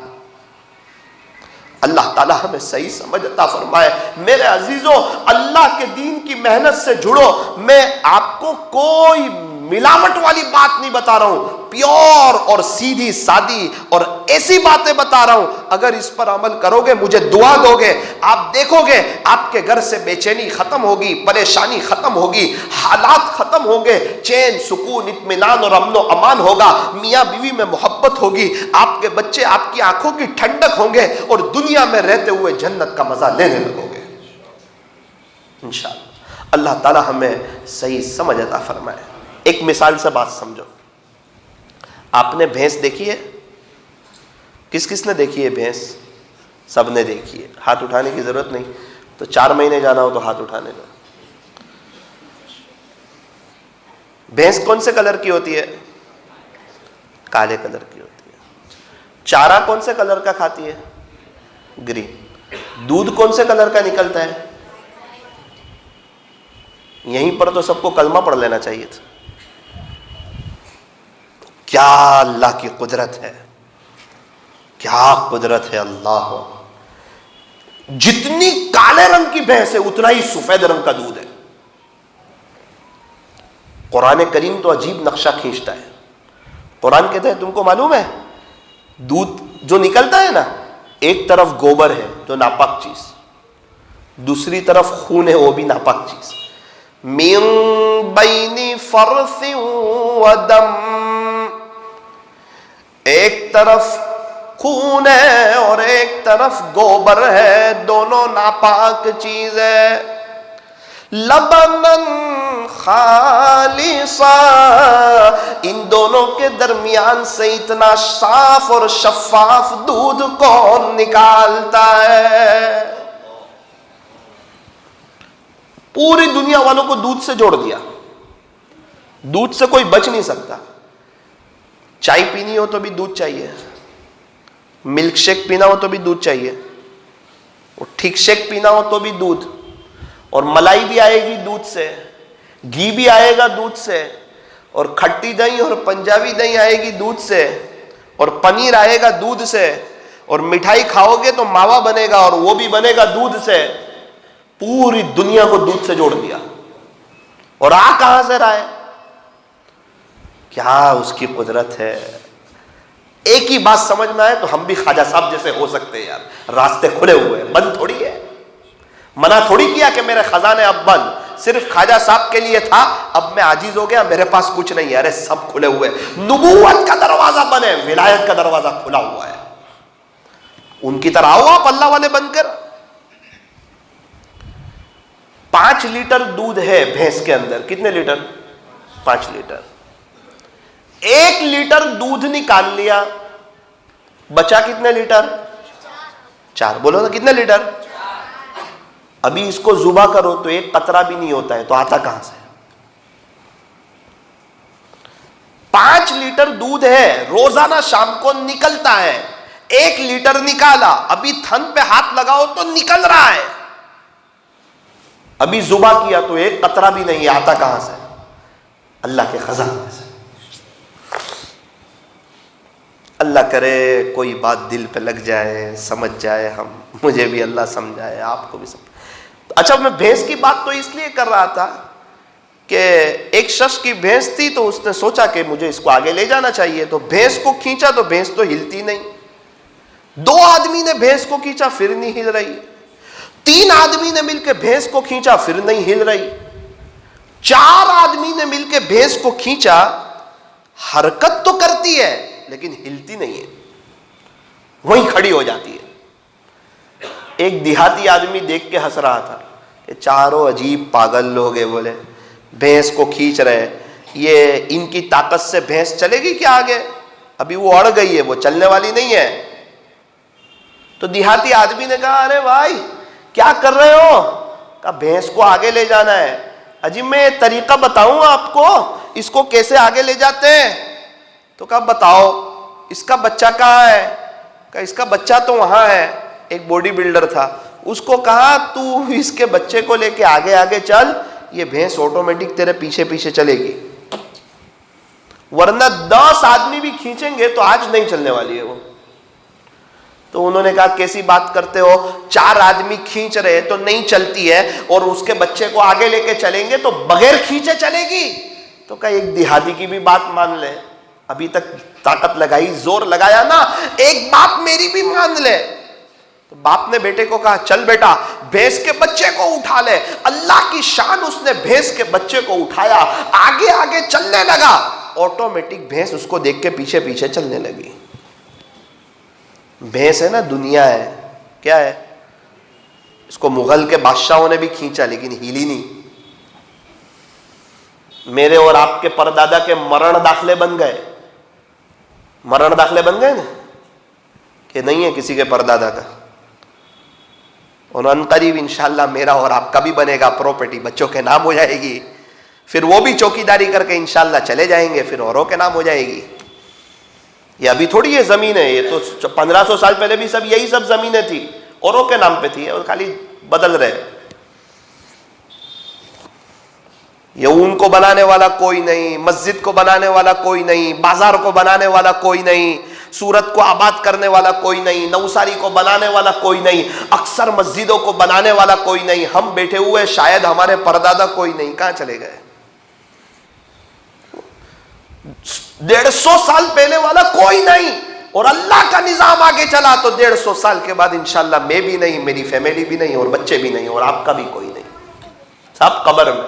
اللہ تعالیٰ ہمیں صحیح سمجھ عطا فرمائے۔ میرے عزیزوں، اللہ کے دین کی محنت سے جڑو۔ میں آپ کو کوئی ملاوٹ والی بات نہیں بتا رہا ہوں، پیور اور سیدھی سادی اور ایسی باتیں بتا رہا ہوں۔ اگر اس پر عمل کرو گے، مجھے دعا دو گے، آپ دیکھو گے آپ کے گھر سے بے چینی ختم ہوگی، پریشانی ختم ہوگی، حالات ختم ہوں گے، چین، سکون، اطمینان اور امن و امان ہوگا، میاں بیوی میں محبت ہوگی، آپ کے بچے آپ کی آنکھوں کی ٹھنڈک ہوں گے، اور دنیا میں رہتے ہوئے جنت کا مزہ لینے لگو گے انشاءاللہ۔ اللہ تعالیٰ ہمیں صحیح سمجھ عطا فرمائے۔ ایک مثال سے بات سمجھو۔ آپ نے بھینس دیکھی ہے؟ کس کس نے دیکھی ہے بھینس؟ سب نے دیکھی ہے، ہاتھ اٹھانے کی ضرورت نہیں، تو 4 مہینے جانا ہو تو ہاتھ اٹھانے دو۔ بھینس کون سے کلر کی ہوتی ہے؟ کالے کلر کی ہوتی ہے۔ چارہ کون سے کلر کا کھاتی ہے؟ گرین۔ دودھ کون سے کلر کا نکلتا ہے؟ یہیں پر تو سب کو کلمہ پڑھ لینا چاہیے تھا۔ کیا اللہ کی قدرت ہے، کیا قدرت ہے اللہ! جتنی کالے رنگ کی بھینس ہے اتنا ہی سفید رنگ کا دودھ ہے۔ قرآن کریم تو عجیب نقشہ کھینچتا ہے۔ قرآن کہتا ہے تم کو معلوم ہے دودھ جو نکلتا ہے نا، ایک طرف گوبر ہے جو ناپاک چیز، دوسری طرف خون ہے وہ بھی ناپاک چیز، من بین فرث و دم، ایک طرف خون ہے اور ایک طرف گوبر ہے، دونوں ناپاک چیز ہے۔ لبنن خالصا، ان دونوں کے درمیان سے اتنا صاف اور شفاف دودھ کون نکالتا ہے؟ پوری دنیا والوں کو دودھ سے جوڑ دیا، دودھ سے کوئی بچ نہیں سکتا۔ چائے پینی ہو تو بھی دودھ چاہیے، ملک شیک پینا ہو تو بھی دودھ چاہیے، اور ٹھیک شیک پینا ہو تو بھی دودھ، اور ملائی بھی آئے گی دودھ سے، گھی بھی آئے گا دودھ سے، اور کھٹی دہی اور پنجابی دہی آئے گی دودھ سے، اور پنیر آئے گا دودھ سے، اور مٹھائی کھاؤ گے تو ماوا بنے گا اور وہ بھی بنے گا دودھ سے۔ پوری دنیا کو دودھ سے جوڑ دیا، اور آ کہاں سے رہا ہے؟ کیا اس کی قدرت ہے! ایک ہی بات سمجھ میں آئے تو ہم بھی خواجہ صاحب جیسے ہو سکتے ہیں یار، راستے کھلے ہوئے ہیں، بند تھوڑی ہے، منع تھوڑی کیا کہ میرے خزانے اب بند، صرف خواجہ صاحب کے لیے تھا، اب میں عاجز ہو گیا، میرے پاس کچھ نہیں ہے، ارے سب کھلے ہوئے، نبوت کا دروازہ بنے، ولایت کا دروازہ کھلا ہوا ہے، ان کی طرح آؤ آپ اللہ والے بن کر۔ 5 لیٹر دودھ ہے بھینس کے اندر، کتنے لیٹر؟ 5 لیٹر۔ 1 لیٹر دودھ نکال لیا، بچا کتنے لیٹر؟ 4۔ بولو نا کتنے لیٹر؟ ابھی اس کو ذبح کرو تو 1 قطرہ بھی نہیں ہوتا ہے، تو آتا کہاں سے؟ 5 لیٹر دودھ ہے، روزانہ شام کو نکلتا ہے، 1 لیٹر نکالا، ابھی تھن پہ ہاتھ لگاؤ تو نکل رہا ہے، ابھی ذبح کیا تو 1 قطرہ بھی نہیں، آتا کہاں سے؟ اللہ کے خزانے سے۔ اللہ کرے کوئی بات دل پہ لگ جائے، سمجھ جائے، ہم مجھے بھی اللہ سمجھائے، آپ کو بھی سمجھائے۔ اچھا، میں بھینس کی بات تو اس لیے کر رہا تھا کہ ایک شخص کی بھینس تھی تو اس نے سوچا کہ مجھے اس کو آگے لے جانا چاہیے، تو بھینس کو کھینچا تو بھینس تو ہلتی نہیں، 2 آدمی نے بھینس کو کھینچا پھر نہیں ہل رہی، 3 آدمی نے مل کے بھینس کو کھینچا پھر نہیں ہل رہی، 4 آدمی نے مل کے بھینس کو کھینچا، حرکت تو کرتی ہے لیکن ہلتی نہیں ہے، وہیں کھڑی ہو جاتی ہے۔ ایک دیہاتی آدمی دیکھ کے ہنس رہا تھا کہ چاروں عجیب پاگل لوگ ہیں، بولے بھینس کو کھینچ رہے، یہ ان کی طاقت سے بھینس چلے گی کیا آگے؟ ابھی وہ اڑ گئی ہے، وہ چلنے والی نہیں ہے۔ تو دیہاتی آدمی نے کہا ارے بھائی کیا کر رہے ہو؟ کہا بھینس کو آگے لے جانا ہے۔ اجی میں طریقہ بتاؤں آپ کو اس کو کیسے آگے لے جاتے ہیں؟ تو کہا بتاؤ۔ اس کا بچہ کہاں ہے؟ کہا اس کا بچہ تو وہاں ہے۔ ایک باڈی بلڈر تھا، اس کو کہا تو اس کے بچے کو لے کے آگے آگے چل، یہ بھینس آٹومیٹک تیرے پیچھے پیچھے چلے گی، ورنہ 10 آدمی بھی کھینچیں گے تو آج نہیں چلنے والی ہے وہ۔ تو انہوں نے کہا کیسی بات کرتے ہو، 4 آدمی کھینچ رہے تو نہیں چلتی ہے، اور اس کے بچے کو آگے لے کے چلیں گے تو بغیر کھینچے چلے گی؟ تو کہا ایک دیہاتی کی بھی بات مان لے، ابھی تک طاقت لگائی، زور لگایا نا، ایک بات میری بھی مان لے۔ تو باپ نے بیٹے کو کہا چل بیٹا بھینس کے بچے کو اٹھا لے۔ اللہ کی شان، اس نے بھینس کے بچے کو اٹھایا، آگے آگے چلنے لگا، آٹومیٹک بھینس اس کو دیکھ کے پیچھے پیچھے چلنے لگی۔ بھینس ہے نا، دنیا ہے، کیا ہے؟ اس کو مغل کے بادشاہوں نے بھی کھینچا لیکن ہیلی نہیں۔ میرے اور آپ کے پردادا کے مرن داخلے بن گئے، مرن داخلے بن گئے نا، کہ نہیں ہے کسی کے پردادا کا؟ اور ان قریب انشاءاللہ میرا اور آپ کا بھی بنے گا، پراپرٹی بچوں کے نام ہو جائے گی، پھر وہ بھی چوکیداری کر کے انشاءاللہ چلے جائیں گے، پھر اوروں کے نام ہو جائے گی۔ یہ ابھی تھوڑی یہ زمین ہے، یہ تو 1500 سال پہلے بھی سب یہی سب زمینیں تھی، اوروں کے نام پہ تھی، اور خالی بدل رہے۔ یہ اون کو بنانے والا کوئی نہیں، مسجد کو بنانے والا کوئی نہیں، بازار کو بنانے والا کوئی نہیں، سورت کو آباد کرنے والا کوئی نہیں، نوساری کو بنانے والا کوئی نہیں، اکثر مسجدوں کو بنانے والا کوئی نہیں، ہم بیٹھے ہوئے شاید ہمارے پردادا کوئی نہیں، کہاں چلے گئے؟ 150 سال پہلے والا کوئی نہیں، اور اللہ کا نظام آگے چلا تو 150 سال کے بعد انشاءاللہ میں بھی نہیں، میری فیملی بھی نہیں، اور بچے بھی نہیں، اور آپ کا بھی کوئی نہیں، سب قبر میں۔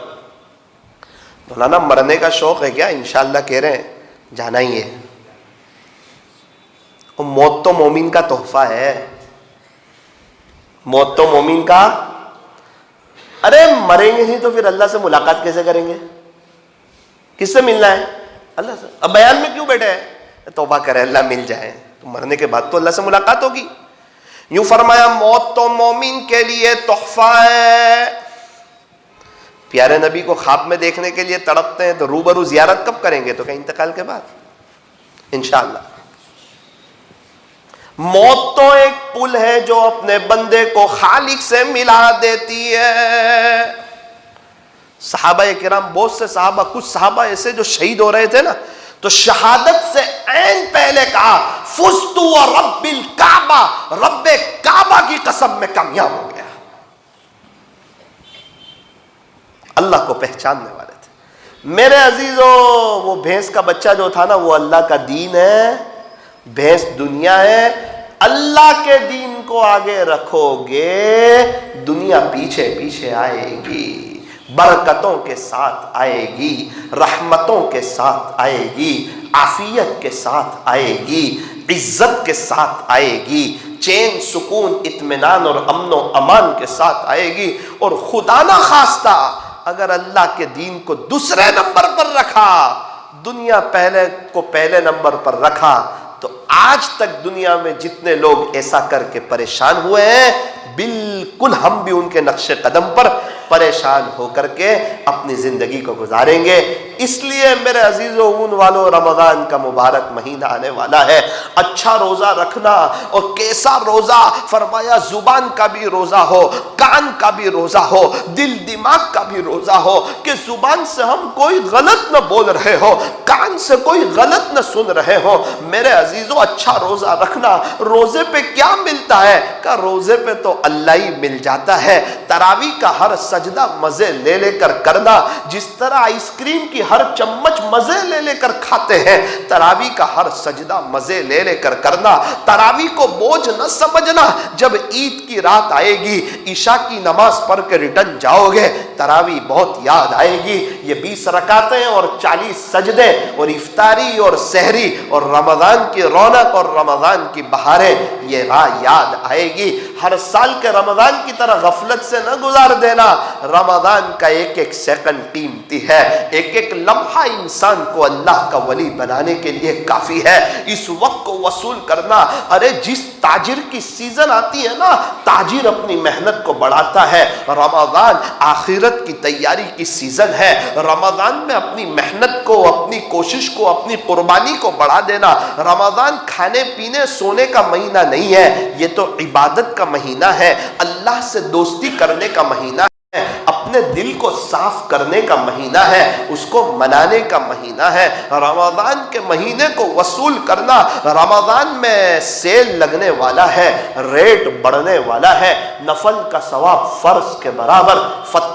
مولانا مرنے کا شوق ہے کیا؟ انشاءاللہ کہہ رہے ہیں جانا ہی ہے۔ موت تو مومن کا تحفہ ہے، موت تو مومن کا، ارے مریں گے ہی تو پھر اللہ سے ملاقات کیسے کریں گے؟ کس سے ملنا ہے؟ اللہ سے۔ اب بیان میں کیوں بیٹھے ہیں؟ توبہ کرے اللہ مل جائے، تو مرنے کے بعد تو اللہ سے ملاقات ہوگی۔ یوں فرمایا موت تو مومن کے لیے تحفہ ہے۔ پیارے نبی کو خواب میں دیکھنے کے لیے تڑپتے ہیں تو روبرو زیارت کب کریں گے؟ تو کہ انتقال کے بعد انشاءاللہ۔ موت تو ایک پل ہے جو اپنے بندے کو خالق سے ملا دیتی ہے۔ صحابہ کرام، بہت سے صحابہ، کچھ صحابہ ایسے جو شہید ہو رہے تھے نا، تو شہادت سے عین پہلے کہا فزت ورب الکعبہ، رب کعبہ کی قسم میں کامیاب ہو گیا۔ اللہ کو پہچاننے والے تھے۔ میرے عزیزو، وہ بھینس کا بچہ جو تھا نا، وہ اللہ کا دین ہے، بھینس دنیا ہے۔ اللہ کے دین کو آگے رکھو گے، دنیا پیچھے پیچھے آئے گی، برکتوں کے ساتھ آئے گی، رحمتوں کے ساتھ آئے گی، عافیت کے ساتھ آئے گی، عزت کے ساتھ آئے گی، چین سکون اطمینان اور امن و امان کے ساتھ آئے گی۔ اور خدا نہ خواستہ اگر اللہ کے دین کو دوسرے نمبر پر رکھا، دنیا پہلے نمبر پر رکھا، تو آج تک دنیا میں جتنے لوگ ایسا کر کے پریشان ہوئے ہیں، بالکل ہم بھی ان کے نقش قدم پر پریشان ہو کر کے اپنی زندگی کو گزاریں گے۔ اس لیے میرے عزیزو اون والو، رمضان کا مبارک مہینہ آنے والا ہے، اچھا روزہ رکھنا۔ اور کیسا روزہ؟ فرمایا زبان کا بھی روزہ ہو، کان کا بھی روزہ ہو، دل دماغ کا بھی روزہ ہو، کہ زبان سے ہم کوئی غلط نہ بول رہے ہو، کان سے کوئی غلط نہ سن رہے ہو۔ میرے عزیزو اچھا روزہ رکھنا۔ روزے پہ کیا ملتا ہے؟ کہ روزے پہ تو اللہ ہی مل جاتا ہے۔ تراویح کا ہر سجدہ مزے لے لے کر کرنا، جس طرح آئس کریم کی ہر چمچ مزے لے لے کر کھاتے ہیں، تراویح کا ہر سجدہ مزے لے لے کر کرنا۔ تراویح کو بوجھ نہ سمجھنا، جب عید کی رات آئے گی، عشاء کی نماز پڑھ کے ریٹرن جاؤ گے، تراویح بہت یاد آئے گی۔ یہ 20 رکعتیں اور 40 سجدے اور افطاری اور سحری اور رمضان کی رونق اور رمضان کی بہاریں، یہ راہ یاد آئے گی۔ ہر سال کے رمضان کی طرح غفلت سے نہ گزار دینا۔ رمضان کا ایک ایک سیکنڈ قیمتی ہے، ایک ایک لمحہ انسان کو اللہ کا ولی بنانے کے لیے کافی ہے۔ اس وقت کو وصول کرنا۔ ارے جس تاجر کی سیزن آتی ہے نا، تاجر اپنی محنت کو بڑھاتا ہے۔ رمضان آخرت کی تیاری کی سیزن ہے۔ رمضان میں اپنی محنت کو، اپنی کوشش کو، اپنی قربانی کو بڑھا دینا۔ رمضان کھانے پینے سونے کا مہینہ نہیں ہے، یہ تو عبادت کا مہینہ ہے، اللہ سے دوستی کرنے کا مہینہ ہے، اپنے اپنے دل کو صاف کرنے کا مہینہ ہے، اس کو منانے کا مہینہ ہے۔ رمضان کے مہینے کو وصول کرنا، رمضان میں سیل لگنے والا ہے، ریٹ بڑھنے والا ہے، نفل کا ثواب فرض کے برابر،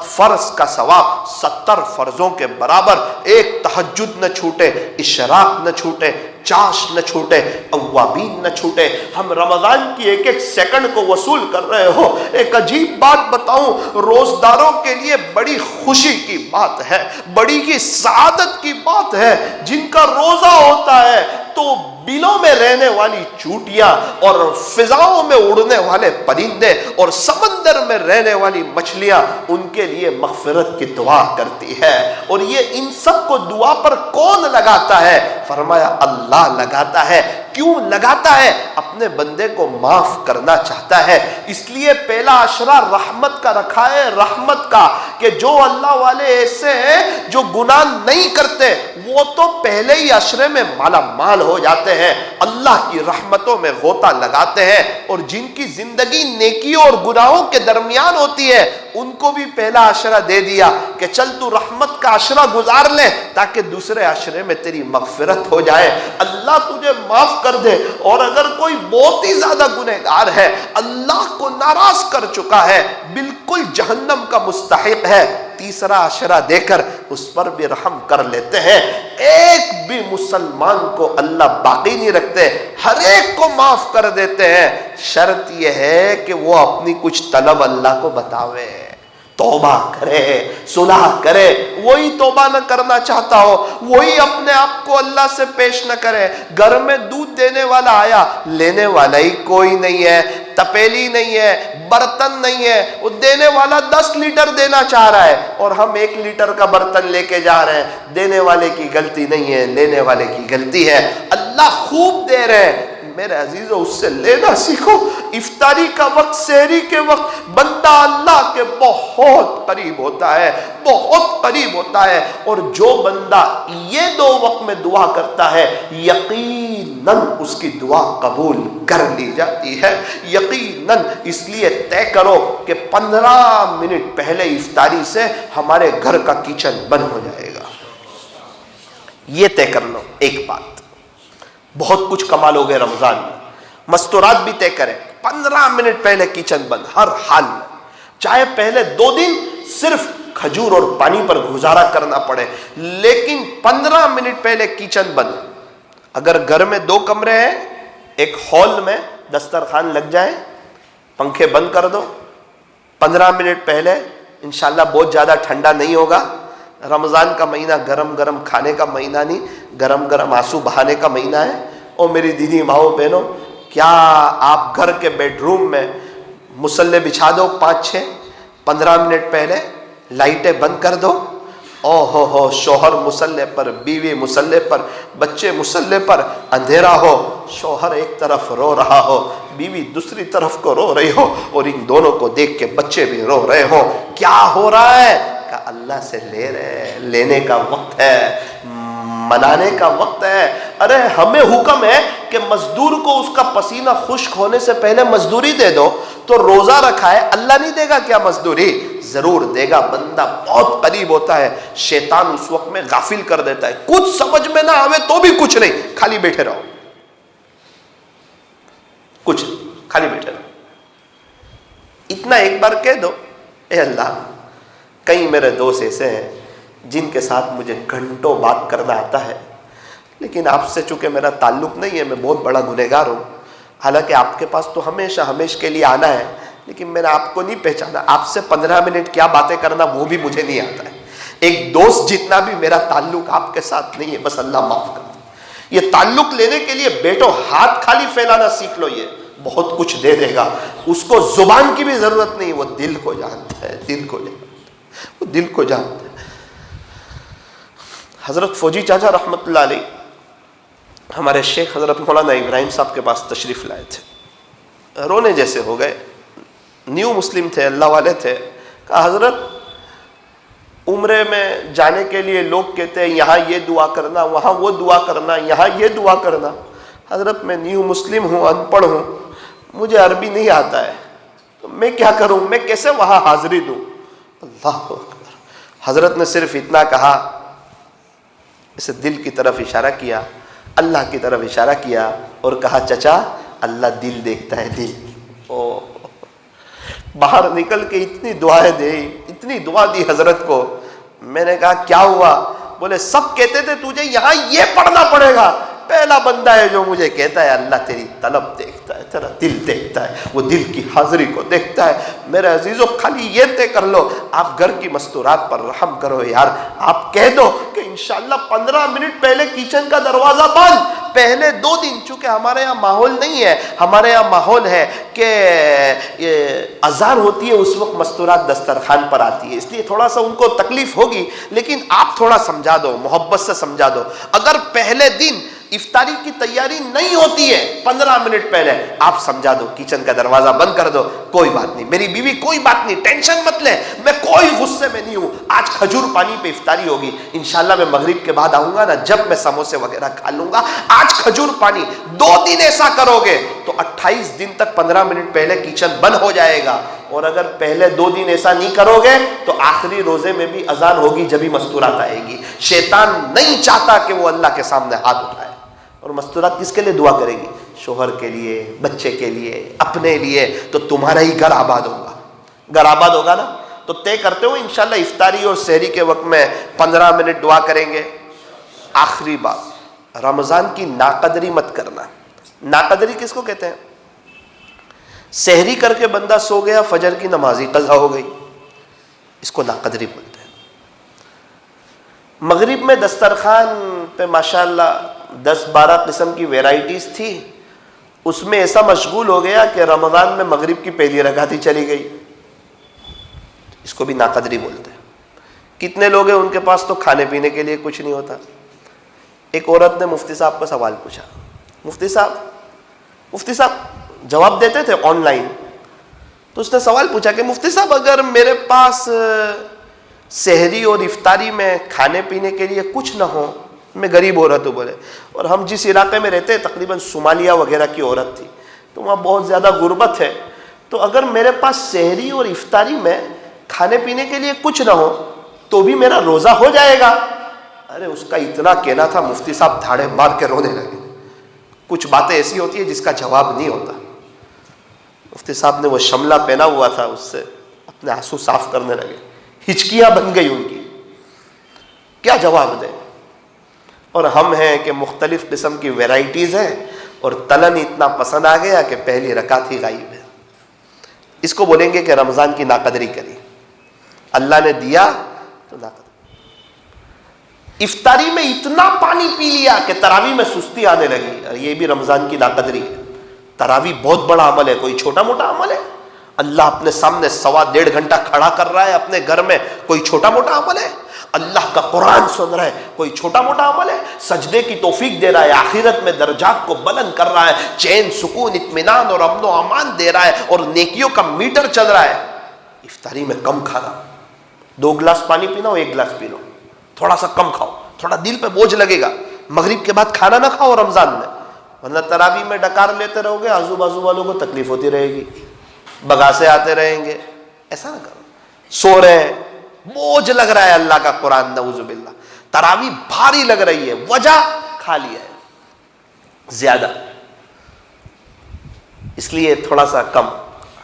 فرض کا ثواب 70 فرضوں کے برابر، ایک تہجد نہ چھوٹے، اشراق نہ چھوٹے، چاش نہ چھوٹے، اوابین نہ چھوٹے۔ ہم رمضان کی ایک ایک سیکنڈ کو وصول کر رہے ہو۔ ایک عجیب بات بتاؤں، روزداروں کے لیے بڑی خوشی کی بات ہے، بڑی ہی سعادت کی بات ہے، جن کا روزہ ہوتا ہے تو بلوں میں رہنے والی چوٹیاں اور فضاؤں میں اڑنے والے پرندے اور سمندر میں رہنے والی مچھلیاں ان کے لیے مغفرت کی دعا کرتی ہے۔ اور یہ ان سب کو دعا پر کون لگاتا ہے؟ فرمایا اللہ لگاتا ہے۔ کیوں لگاتا ہے؟ اپنے بندے کو معاف کرنا چاہتا ہے۔ اس لیے پہلا عشرہ رحمت کا رکھا ہے، رحمت کا، کہ جو اللہ والے ایسے ہیں جو گناہ نہیں کرتے وہ تو پہلے ہی عشرے میں مالا مال ہو جاتے ہیں، اللہ کی رحمتوں میں غوطہ لگاتے ہیں۔ اور جن کی زندگی نیکیوں اور گناہوں کے درمیان ہوتی ہے ان کو بھی پہلا عشرہ دے دیا کہ چل تو رحمت کا عشرہ گزار لے تاکہ دوسرے عشرے میں تیری مغفرت ہو جائے، اللہ تجھے معاف کر دے۔ اور اگر کوئی بہت ہی زیادہ گنہگار ہے، اللہ کو ناراض کر چکا ہے، بالکل جہنم کا مستحق ہے، تیسرا عشرہ دے کر اس پر بھی رحم کر لیتے ہیں۔ ایک بھی مسلمان کو اللہ باقی نہیں رکھتے، ہر ایک کو معاف کر دیتے ہیں۔ شرط یہ ہے کہ وہ اپنی کچھ طلب اللہ کو بتاوے، توبہ کرے، صلح کرے۔ وہی توبہ نہ کرنا چاہتا ہو، وہی اپنے آپ کو اللہ سے پیش نہ کرے۔ گھر میں دودھ دینے والا آیا، لینے والا ہی کوئی نہیں ہے، تپیلی نہیں ہے، برتن نہیں ہے، وہ دینے والا 10 لیٹر دینا چاہ رہا ہے اور ہم 1 لیٹر کا برتن لے کے جا رہے ہیں۔ دینے والے کی غلطی نہیں ہے، لینے والے کی غلطی ہے۔ اللہ خوب دے رہے ہیں، میرے عزیزو اس سے لینا سیکھو۔ افطاری کا وقت، سحری کے وقت بندہ اللہ کے بہت قریب ہوتا ہے، بہت قریب ہوتا ہے۔ اور جو بندہ یہ 2 وقت میں دعا کرتا ہے یقیناً اس کی دعا قبول کر لی جاتی ہے، یقیناً۔ اس لیے طے کرو کہ 15 منٹ پہلے افطاری سے ہمارے گھر کا کچن بند ہو جائے گا، یہ طے کر لو۔ ایک بات، بہت کچھ کما لو گے رمضان میں۔ مستورات بھی طے کریں، 15 منٹ پہلے کچن بند، ہر حال میں، چاہے پہلے 2 دن صرف کھجور اور پانی پر گزارا کرنا پڑے، لیکن 15 منٹ پہلے کچن بند۔ اگر گھر میں 2 کمرے ہیں، ایک ہال میں دسترخوان لگ جائے، پنکھے بند کر دو، 15 منٹ پہلے، انشاءاللہ بہت زیادہ ٹھنڈا نہیں ہوگا۔ رمضان کا مہینہ گرم گرم کھانے کا مہینہ نہیں، گرم گرم آنسو بہانے کا مہینہ ہے۔ اور میری دیدی ماؤں بہنوں، کیا آپ گھر کے بیڈ روم میں مصلے بچھا دو 5-6، 15 منٹ پہلے لائٹیں بند کر دو، او ہو شوہر مصلے پر، بیوی مصلے پر، بچے مصلے پر، اندھیرا ہو، شوہر ایک طرف رو رہا ہو، بیوی دوسری طرف کو رو رہی ہو، اور ان دونوں کو دیکھ کے بچے بھی رو رہے ہو، کیا ہو رہا ہے؟ کہ اللہ سے لے رہے ہیں، لینے کا وقت ہے، منانے کا وقت ہے۔ ارے ہمیں حکم ہے کہ مزدور کو اس کا پسینہ خشک ہونے سے پہلے مزدوری دے دو، تو روزہ رکھا ہے، اللہ نہیں دے گا کیا مزدوری؟ ضرور دے گا۔ بندہ بہت قریب ہوتا ہے، شیطان اس وقت میں غافل کر دیتا ہے، کچھ سمجھ میں نہ آوے تو بھی کچھ نہیں، خالی بیٹھے رہو، کچھ خالی بیٹھے رہو۔ اتنا ایک بار کہہ دو، اے اللہ، کئی میرے دوست ایسے ہیں جن کے ساتھ مجھے گھنٹوں بات کرنا آتا ہے، لیکن آپ سے چونکہ میرا تعلق نہیں ہے، میں بہت بڑا گنہگار ہوں، حالانکہ آپ کے پاس تو ہمیشہ کے لیے آنا ہے، لیکن میں نے آپ کو نہیں پہچانا، آپ سے 15 منٹ کیا باتیں کرنا وہ بھی مجھے نہیں آتا ہے۔ ایک دوست جتنا بھی میرا تعلق آپ کے ساتھ نہیں ہے، بس اللہ معاف کر دے۔ یہ تعلق لینے کے لیے بیٹھو، ہاتھ خالی پھیلانا سیکھ لو، یہ بہت کچھ دے دے گا۔ اس کو زبان کی بھی ضرورت نہیں، وہ دل کو جانتا ہے، دل کو جانتا ہے، وہ دل کو جانتا ہے۔ حضرت فوجی چاچا رحمت اللہ علیہ ہمارے شیخ حضرت مولانا ابراہیم صاحب کے پاس تشریف لائے تھے، رونے جیسے ہو گئے، نیو مسلم تھے، اللہ والے تھے۔ کہا حضرت عمرے میں جانے کے لیے لوگ کہتے ہیں یہاں یہ دعا کرنا، وہاں وہ دعا کرنا، یہاں یہ دعا کرنا۔ حضرت میں نیو مسلم ہوں، ان پڑھ ہوں، مجھے عربی نہیں آتا ہے، تو میں کیا کروں، میں کیسے وہاں حاضری دوں؟ اللہ اکبر. حضرت نے صرف اتنا کہا, اسے دل کی طرف اشارہ کیا, اللہ کی طرف اشارہ کیا اور کہا چچا اللہ دل دیکھتا ہے, دل. او باہر نکل کے اتنی دعائیں دی, اتنی دعا دی حضرت کو. میں نے کہا کیا ہوا؟ بولے سب کہتے تھے تجھے یہاں یہ پڑھنا پڑے گا, پہلا بندہ ہے جو مجھے کہتا ہے اللہ تیری طلب دیکھتا ہے, تیرا دل دیکھتا ہے, وہ دل کی حاضری کو دیکھتا ہے. میرے عزیزو خالی یہ طے کر لو, آپ گھر کی مستورات پر رحم کرو یار. آپ کہہ دو کہ انشاءاللہ 15 منٹ پہلے کچن کا دروازہ بند. پہلے 2 دن چونکہ ہمارے یہاں ماحول نہیں ہے, ہمارے یہاں ماحول ہے کہ اذان ہوتی ہے اس وقت مستورات دسترخوان پر آتی ہے, اس لیے تھوڑا سا ان کو تکلیف ہوگی, لیکن آپ تھوڑا سمجھا دو, محبت سے سمجھا دو. اگر پہلے دن افطاری کی تیاری نہیں ہوتی ہے 15 منٹ پہلے, آپ سمجھا دو کچن کا دروازہ بند کر دو, کوئی بات نہیں میری بیوی, کوئی بات نہیں, ٹینشن مت لیں, میں کوئی غصے میں نہیں ہوں. آج کھجور پانی پہ افطاری ہوگی, انشاءاللہ میں مغرب کے بعد آؤں گا نا, جب میں سموسے وغیرہ کھا لوں گا. آج کھجور پانی 2 دن ایسا کرو گے تو 28 دن تک 15 منٹ پہلے کچن بند ہو جائے گا. اور اگر پہلے 2 دن ایسا نہیں کرو گے تو آخری روزے میں بھی اذان ہوگی, جبھی مستورات آئے گی. شیطان نہیں چاہتا کہ وہ اللہ کے سامنے ہاتھ اٹھائے. اور مستورات کس کے لیے دعا کرے گی؟ شوہر کے لیے, بچے کے لیے, اپنے لیے. تو تمہارا ہی گھر آباد ہوگا. گھر آباد ہوگا نا, تو طے کرتے ہو انشاءاللہ افطاری اور سحری کے وقت میں 15 منٹ دعا کریں گے. آخری بات, رمضان کی ناقدری مت کرنا. ناقدری کس کو کہتے ہیں؟ سحری کر کے بندہ سو گیا, فجر کی نماز ہی قضا ہو گئی, اس کو ناقدری بولتے ہیں. مغرب میں دسترخوان پہ ماشاءاللہ 10-12 قسم کی ویرائٹیز تھی, اس میں ایسا مشغول ہو گیا کہ رمضان میں مغرب کی پہلی رکعت ہی چلی گئی. اس کو بھی ناقدری بولتے ہیں. کتنے لوگ ہیں ان کے پاس تو کھانے پینے کے لیے کچھ نہیں ہوتا. ایک عورت نے مفتی صاحب کو سوال پوچھا, مفتی صاحب جواب دیتے تھے آن لائن, تو اس نے سوال پوچھا کہ مفتی صاحب اگر میرے پاس سحری اور افطاری میں کھانے پینے کے لیے کچھ نہ ہو, میں غریب عورت ہوں بولے, اور ہم جس علاقے میں رہتے ہیں تقریباً صومالیہ وغیرہ کی عورت تھی, تو وہاں بہت زیادہ غربت ہے, تو اگر میرے پاس سحری اور افطاری میں کھانے پینے کے لیے کچھ نہ ہو تو بھی میرا روزہ ہو جائے گا. ارے اس کا اتنا کہنا تھا, مفتی صاحب دھاڑے مار کے رونے لگے. کچھ باتیں ایسی ہوتی ہیں جس کا جواب نہیں ہوتا. مفتی صاحب نے وہ شملہ پہنا ہوا تھا, اس سے اپنے آنسو صاف کرنے لگے, ہچکیاں بن گئی ان کی, کیا جواب دیں. اور ہم ہیں کہ مختلف قسم کی ویرائٹیز ہیں, اور تلن اتنا پسند آ گیا کہ پہلی رکعت ہی غائب ہے. اس کو بولیں گے کہ رمضان کی ناقدری کری. اللہ نے دیا تو ناقدری. افطاری میں اتنا پانی پی لیا کہ تراویح میں سستی آنے لگی, اور یہ بھی رمضان کی ناقدری ہے. تراویح بہت بڑا عمل ہے, کوئی چھوٹا موٹا عمل ہے. اللہ اپنے سامنے 1.5 گھنٹہ کھڑا کر رہا ہے اپنے گھر میں, کوئی چھوٹا موٹا عمل ہے. اللہ کا قرآن سن رہا ہے, کوئی چھوٹا موٹا عمل ہے. سجدے کی توفیق دے رہا ہے, آخرت میں درجات کو بلند کر رہا ہے, چین سکون اطمینان اور امن و امان دے رہا ہے, اور نیکیوں کا میٹر چل رہا ہے. افطاری میں کم کھانا, 2 گلاس پانی پینا ہو 1 گلاس پی لو, تھوڑا سا کم کھاؤ, تھوڑا دل پہ بوجھ لگے گا. مغرب کے بعد کھانا نہ کھاؤ رمضان میں, ورنہ تراویح میں ڈکار لیتے رہو گے, آزو بازو والوں کو تکلیف ہوتی رہے گی, بگاسے آتے رہیں گے. ایسا نہ کرو. سو رہے ہیں, بوجھ لگ رہا ہے اللہ کا قرآن, نعوذ باللہ, تراویح بھاری لگ رہی ہے, وجہ کھا لیا ہے زیادہ, اس لیے تھوڑا سا کم.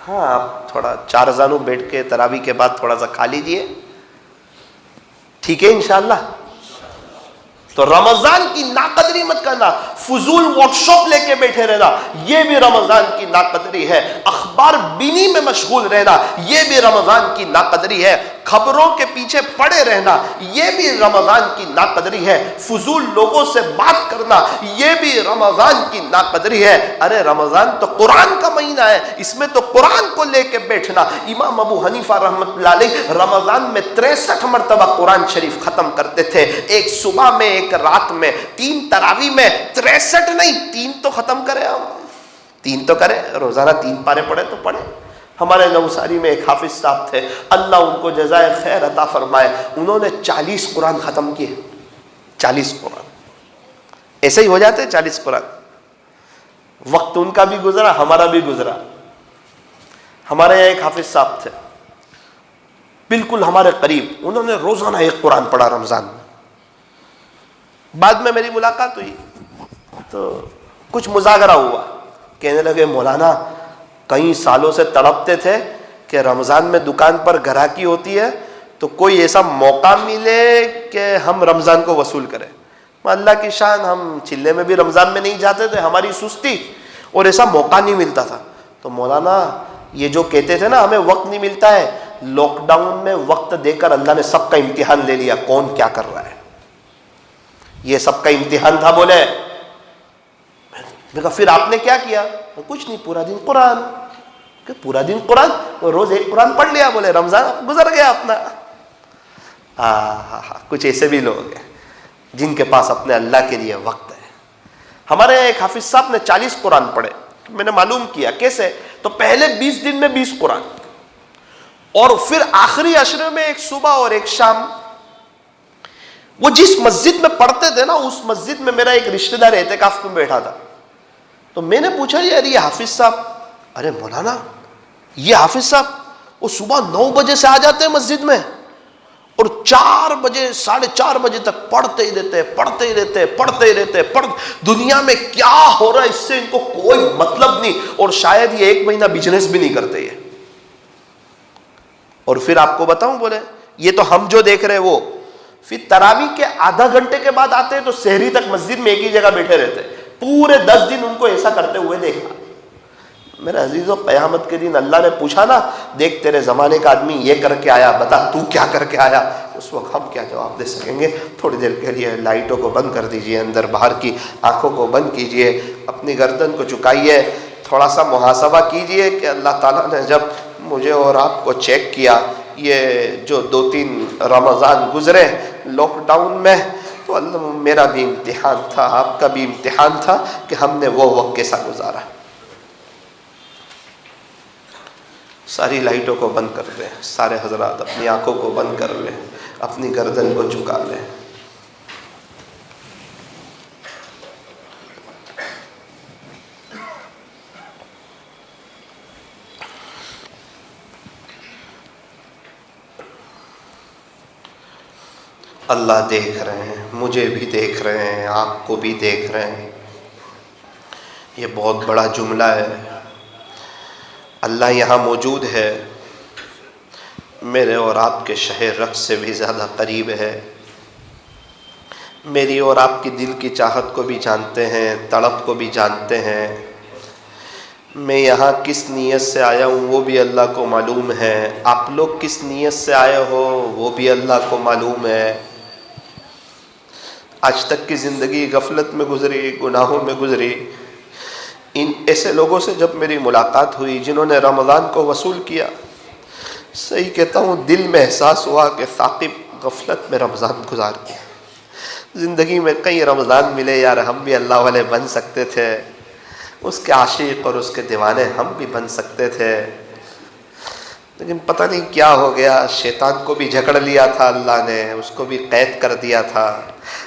ہاں آپ تھوڑا 4 زانو بیٹھ کے تراویح کے بعد تھوڑا سا کھا لیجئے, ٹھیک ہے انشاءاللہ. تو رمضان کی ناقدری مت کرنا, فضول واٹس شاپ لے کے بیٹھے رہنا, یہ بھی رمضان کی ناقدری ہے. اخبار بینی میں مشغول رہنا, یہ بھی رمضان کی ناقدری ہے. خبروں کے پیچھے پڑے رہنا, یہ بھی رمضان کی ناقدری ہے. فضول لوگوں سے بات کرنا, یہ بھی رمضان کی ناقدری ہے. ارے رمضان تو قرآن کا مہینہ ہے, اس میں تو قرآن کو لے کے بیٹھنا. امام ابو حنیفہ رحمۃ اللہ علیہ رمضان میں 63 مرتبہ قرآن شریف ختم کرتے تھے, ایک صبح میں, ایک رات میں, 3 تراویح میں. 63 نہیں, 3 تو ختم کرے, ہم 3 تو کرے, روزانہ 3 پارے پڑھے تو پڑھے. ہمارے نوساری میں ایک حافظ صاحب تھے, اللہ ان کو جزائے خیر عطا فرمائے, انہوں نے 40 قرآن ختم کیے. 40 قرآن ایسے ہی ہو جاتے, 40 قرآن. وقت ان کا بھی گزرا, ہمارا بھی گزرا. ہمارے یہاں ایک حافظ صاحب تھے, بالکل ہمارے قریب. انہوں نے روزانہ ایک قرآن پڑھا رمضان میں. بعد میں میری ملاقات ہوئی تو کچھ مذاکرہ ہوا. کہنے لگے مولانا کئی سالوں سے تڑپتے تھے کہ رمضان میں دکان پر گراہکی ہوتی ہے تو کوئی ایسا موقع ملے کہ ہم رمضان کو وصول کریں. اللہ کی شان, ہم چلے میں بھی رمضان میں نہیں جاتے تھے, ہماری سستی, اور ایسا موقع نہیں ملتا تھا. تو مولانا یہ جو کہتے تھے نا ہمیں وقت نہیں ملتا ہے, لاک ڈاؤن میں وقت دے کر اللہ نے سب کا امتحان لے لیا, کون کیا کر رہا ہے. یہ سب کا امتحان تھا. بولے میں کہا پھر آپ نے کیا کیا؟ کچھ نہیں, پورا دن قرآن. کہ پورا دن قرآن؟ روز ایک قرآن پڑھ لیا. بولے رمضان گزر گیا اپنا. کچھ ایسے بھی لوگ ہیں جن کے پاس اپنے اللہ کے لیے وقت ہے. ہمارے ایک حافظ صاحب نے 40 قرآن پڑھے. میں نے معلوم کیا کیسے, تو پہلے 20 دن میں 20 قرآن, اور پھر آخری عشرے میں ایک صبح اور ایک شام. وہ جس مسجد میں پڑھتے تھے نا اس مسجد میں میرا ایک رشتہ دار اعتکاف میں بیٹھا تھا. تو میں نے پوچھا یار یہ حافظ صاحب, ارے مولانا یہ حافظ صاحب وہ صبح 9 بجے سے آ جاتے ہیں مسجد میں اور 4 بجے 4:30 بجے تک پڑھتے ہی رہتے. دنیا میں کیا ہو رہا ہے اس سے ان کو کوئی مطلب نہیں, اور شاید یہ 1 مہینہ بزنس بھی نہیں کرتے یہ. اور پھر آپ کو بتاؤں, بولے یہ تو ہم جو دیکھ رہے وہ, پھر تراویح کے آدھا گھنٹے کے بعد آتے ہیں تو سحری تک مسجد میں ایک ہی جگہ بیٹھے رہتے. پورے 10 دن ان کو ایسا کرتے ہوئے دیکھا. میرے عزیزوں, قیامت کے دن اللہ نے پوچھا نا, دیکھ تیرے زمانے کا آدمی یہ کر کے آیا, بتا تو کیا کر کے آیا. اس وقت ہم کیا جواب دے سکیں گے؟ تھوڑی دیر کے لیے لائٹوں کو بند کر دیجئے, اندر باہر کی آنکھوں کو بند کیجئے, اپنی گردن کو جھکائیے, تھوڑا سا محاسبہ کیجئے کہ اللہ تعالیٰ نے جب مجھے اور آپ کو چیک کیا, یہ جو 2-3 رمضان گزرے لاک ڈاؤن میں, تو اللہ میرا بھی امتحان تھا, آپ کا بھی امتحان تھا کہ ہم نے وہ وقت کیسا گزارا. ساری لائٹوں کو بند کر لیں, سارے حضرات اپنی آنکھوں کو بند کر لیں, اپنی گردن کو جھکا لیں. اللہ دیکھ رہے ہیں, مجھے بھی دیکھ رہے ہیں, آپ کو بھی دیکھ رہے ہیں. یہ بہت بڑا جملہ ہے. اللہ یہاں موجود ہے, میرے اور آپ کے شہر رخ سے بھی زیادہ قریب ہے. میری اور آپ کی دل کی چاہت کو بھی جانتے ہیں, تڑپ کو بھی جانتے ہیں. میں یہاں کس نیت سے آیا ہوں وہ بھی اللہ کو معلوم ہے. آپ لوگ کس نیت سے آئے ہو وہ بھی اللہ کو معلوم ہے. آج تک کی زندگی غفلت میں گزری, گناہوں میں گزری. ان ایسے لوگوں سے جب میری ملاقات ہوئی جنہوں نے رمضان کو وصول کیا, صحیح کہتا ہوں دل میں احساس ہوا کہ ثاقب غفلت میں رمضان گزار دیا. زندگی میں کئی رمضان ملے یار, ہم بھی اللہ والے بن سکتے تھے, اس کے عاشق اور اس کے دیوانے ہم بھی بن سکتے تھے, لیکن پتہ نہیں کیا ہو گیا. شیطان کو بھی جھگڑ لیا تھا اللہ نے, اس کو بھی قید کر دیا تھا.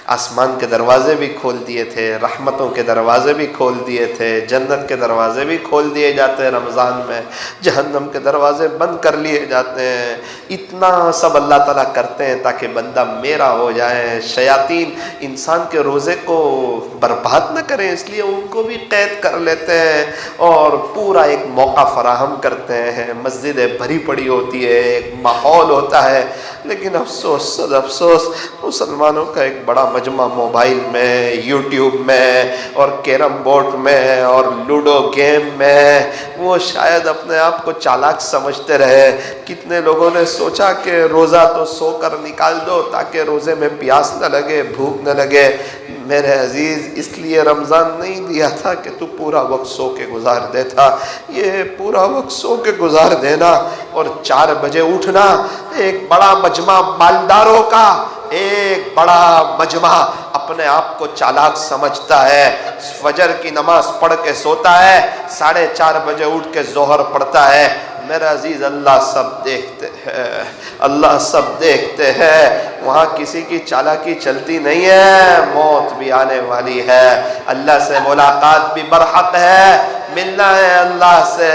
آسمان کے دروازے بھی کھول دیے تھے, رحمتوں کے دروازے بھی کھول دیے تھے, جنت کے دروازے بھی کھول دیے جاتے ہیں رمضان میں, جہنم کے دروازے بند کر لیے جاتے ہیں. اتنا سب اللہ تعالیٰ کرتے ہیں تاکہ بندہ میرا ہو جائے. شیاطین انسان کے روزے کو برباد نہ کریں, اس لیے ان کو بھی قید کر لیتے ہیں اور پورا ایک موقع فراہم کرتے ہیں. مسجدیں بھری پڑی ہوتی ہے, ایک ماحول ہوتا ہے, لیکن افسوس صد افسوس مسلمانوں کا ایک بڑا مجمع موبائل میں, یوٹیوب میں اور کیرم بورڈ میں اور لوڈو گیم میں. وہ شاید اپنے آپ کو چالاک سمجھتے رہے. کتنے لوگوں نے سوچا کہ روزہ تو سو کر نکال دو تاکہ روزے میں پیاس نہ لگے, بھوک نہ لگے. میرے عزیز اس لیے رمضان نہیں دیا تھا کہ تو پورا وقت سو کے گزار دیتا. یہ پورا وقت سو کے گزار دینا اور 4 بجے اٹھنا. ایک بڑا مجمع مالداروں کا, ایک بڑا مجمع اپنے آپ کو چالاک سمجھتا ہے, فجر کی نماز پڑھ کے سوتا ہے, 4:30 بجے اٹھ کے ظہر پڑھتا ہے. میرا عزیز اللہ سب دیکھتے ہیں, اللہ سب دیکھتے ہیں. وہاں کسی کی چالاکی چلتی نہیں ہے, موت بھی آنے والی ہے. اللہ سے ملاقات بھی برحق ہے, ملنا ہے اللہ سے,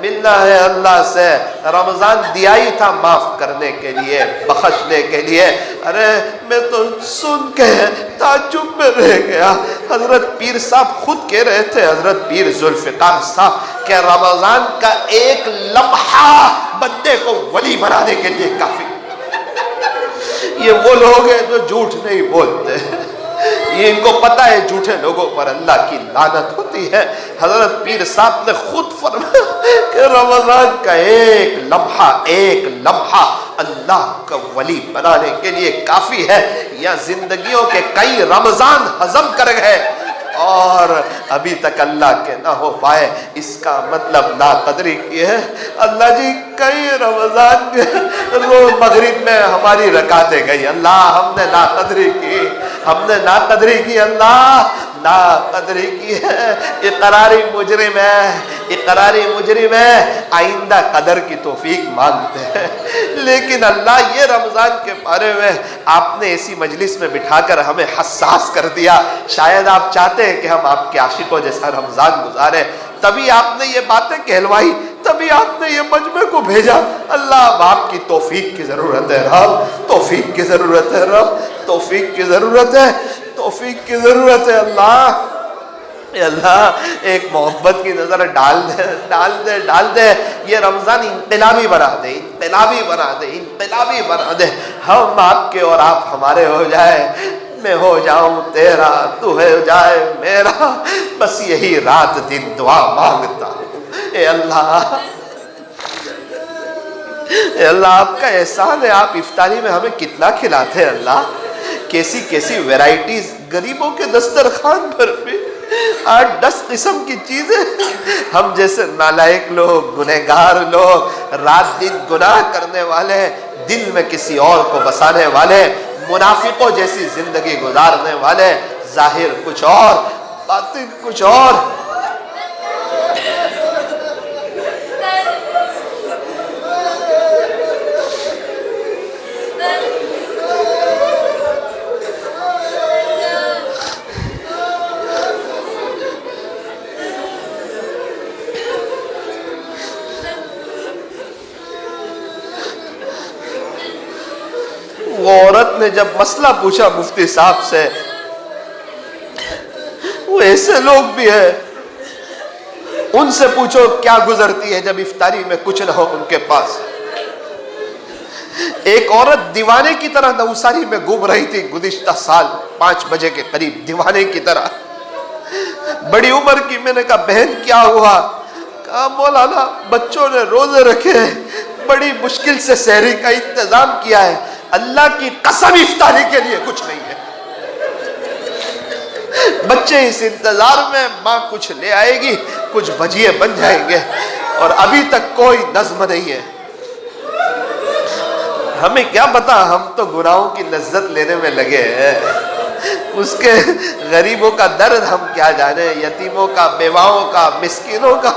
ملنا ہے اللہ سے. رمضان دیا ہی تھا معاف کرنے کے لیے, بخشنے کے لیے. ارے میں تو سن کے تعجب میں رہ گیا. حضرت پیر صاحب خود کہہ رہے تھے, حضرت پیر ذوالفقار صاحب, کہ رمضان کا ایک لمحہ بندے کو ولی بنانے کے لیے کافی. یہ وہ لوگ ہیں جو جھوٹ نہیں بولتے, یہ ان کو پتہ ہے جھوٹے لوگوں پر اللہ کی لعنت ہوتی ہے. حضرت پیر صاحب نے خود فرمایا کہ رمضان کا ایک لمحہ اللہ کا ولی بنانے کے لیے کافی ہے. یا زندگیوں کے کئی رمضان ہضم کر گئے اور ابھی تک اللہ کے نہ ہو پائے, اس کا مطلب ناقدری کی ہے. اللہ جی کئی رمضان روز مغرب میں ہماری رکعتیں گئی, اللہ ہم نے ناقدری کی, اللہ ناقدری کی ہے. اقراری مجرم ہے, آئندہ قدر کی توفیق مانگتے ہیں. لیکن اللہ یہ رمضان کے بارے میں آپ نے ایسی مجلس میں بٹھا کر ہمیں حساس کر دیا. شاید آپ چاہتے ہیں کہ ہم آپ کے عاشقوں جیسا رمضان گزارے, تبھی آپ نے یہ باتیں کہلوائی, تبھی آپ نے یہ مجمع کو بھیجا. اللہ اب آپ کی توفیق کی ضرورت ہے رب, توفیق کی ضرورت ہے رب, توفیق کی ضرورت ہے, توفیق کی ضرورت ہے. اللہ ایک محبت کی نظر ڈال دے. یہ رمضان انقلابی بنا دے. ہم آپ کے اور آپ ہمارے ہو جائے, میں ہو جاؤں تیرا, تو ہو جائے میرا, بس یہی رات دن دعا مانگتا ہوں. اے اللہ آپ کا احسان ہے, آپ افطاری میں ہمیں کتنا کھلاتے ہیں اللہ, کیسی ویرائٹیز غریبوں کے دسترخوان پر بھی 8-10 قسم کی چیزیں. ہم جیسے نالائق لوگ, گنہگار لوگ, رات دن گناہ کرنے والے, دل میں کسی اور کو بسانے والے, منافقوں جیسی زندگی گزارنے والے, ظاہر کچھ اور باطن کچھ اور. وہ عورت نے جب مسئلہ پوچھا مفتی صاحب سے, وہ ایسے لوگ بھی ہیں, ان سے پوچھو کیا گزرتی ہے جب افطاری میں کچھ نہ ہو ان کے پاس. ایک عورت دیوانے کی طرح نوساری میں گھوم رہی تھی گزشتہ سال 5 بجے کے قریب, دیوانے کی طرح, بڑی عمر کی. میں نے کہا بہن کیا ہوا؟ کہا مولانا بچوں نے روزے رکھے, بڑی مشکل سے سحری کا انتظام کیا ہے, اللہ کی قسم افطاری کے لیے کچھ نہیں ہے. بچے اس انتظار میں, ماں کچھ لے آئے گی, کچھ بھجیے بن جائیں گے, اور ابھی تک کوئی نظم نہیں ہے. ہمیں کیا پتا, ہم تو گناہوں کی لذت لینے میں لگے ہیں, اس کے غریبوں کا درد ہم کیا جانے, یتیموں کا, بیواؤں کا, مسکینوں کا.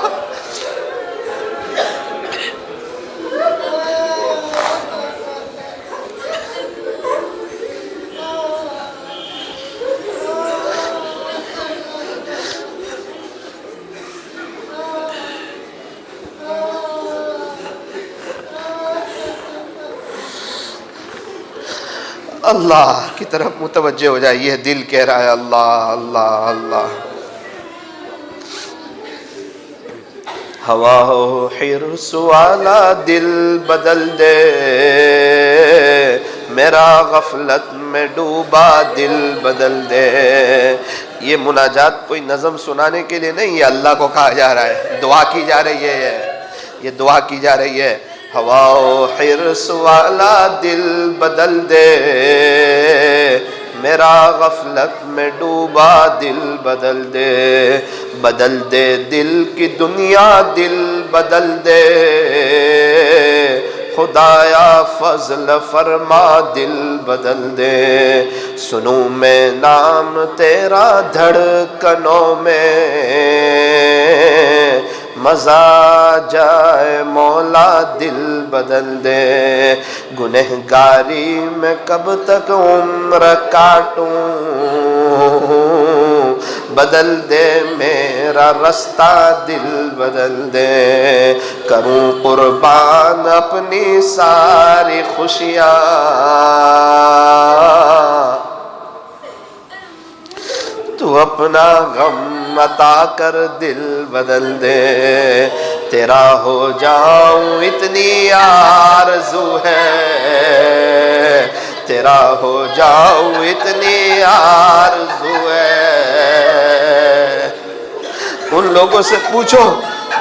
اللہ کی طرف متوجہ ہو جائیے, دل کہہ رہا ہے اللہ اللہ اللہ. ہوا ہو حرص والا دل بدل دے, میرا غفلت میں ڈوبا دل بدل دے. یہ مناجات کوئی نظم سنانے کے لیے نہیں, یہ اللہ کو کہا جا رہا ہے, دعا کی جا رہی ہے, یہ دعا کی جا رہی ہے. ہوا و حرص والا دل بدل دے, میرا غفلت میں ڈوبا دل بدل دے. بدل دے دل کی دنیا, دل بدل دے, خدایا فضل فرما دل بدل دے. سنوں میں نام تیرا دھڑکنوں میں, مزہ جائے مولا دل بدل دے. گنہگاری میں کب تک عمر کاٹوں, بدل دے میرا رستہ دل بدل دے، کروں قربان اپنی ساری خوشیاں، تو اپنا غم عطا کر دل بدل دے، تیرا ہو جاؤں اتنی آرزو ہے، تیرا ہو جاؤں اتنی آرزو ہے۔ ان لوگوں سے پوچھو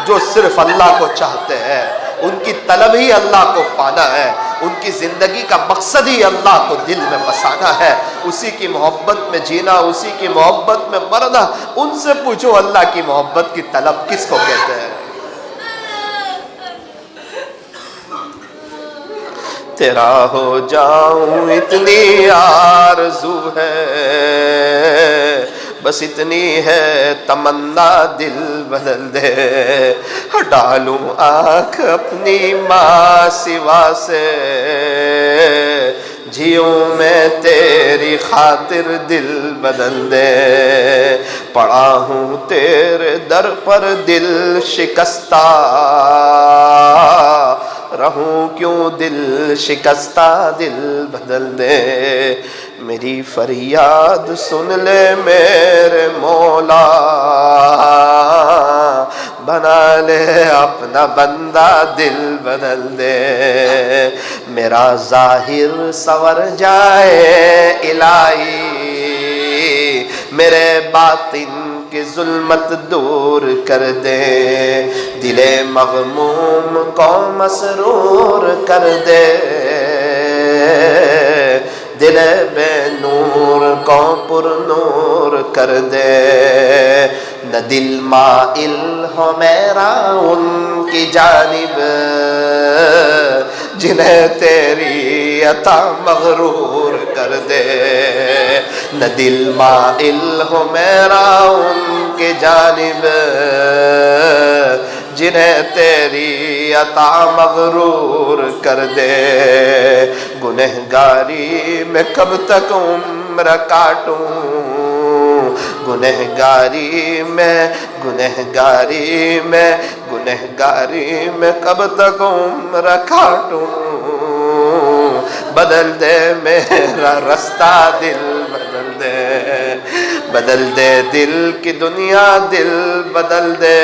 جو صرف اللہ کو چاہتے ہیں، ان کی طلب ہی اللہ کو پانا ہے، ان کی زندگی کا مقصد ہی اللہ کو دل میں بسانا ہے، اسی کی محبت میں جینا، اسی کی محبت میں مرنا۔ ان سے پوچھو اللہ کی محبت کی طلب کس کو کہتے ہیں؟ تیرا ہو جاؤں اتنی آرزو ہے، بس اتنی ہے تمنا دل بدل دے، ڈالوں آنکھ اپنی ماں سوا سے، جیوں میں تیری خاطر دل بدل دے، پڑا ہوں تیرے در پر دل شکستہ، رہوں کیوں دل شکستہ دل بدل دے، میری فریاد سن لے میرے مولا، بنا لے اپنا بندہ دل بدل دے، میرا ظاہر سنور جائے الہی، میرے باطن کی ظلمت دور کر دے، دل مغموم کو مسرور کر دے، دل بے نور کو پر نور کر دے، نہ دل مائل ہو میرا ان کی جانب، جنہیں تیری عطا مغرور کر دے، نہ دل مائل ہو میرا ان کی جانب، جنہیں تیری عطا مغرور کر دے، گنہگاری میں کب تک عمر کاٹوں، گنہگاری میں کب تک عمر کاٹوں، بدل دے میرا رستہ دل بدل دے، بدل دے دل کی دنیا دل بدل دے،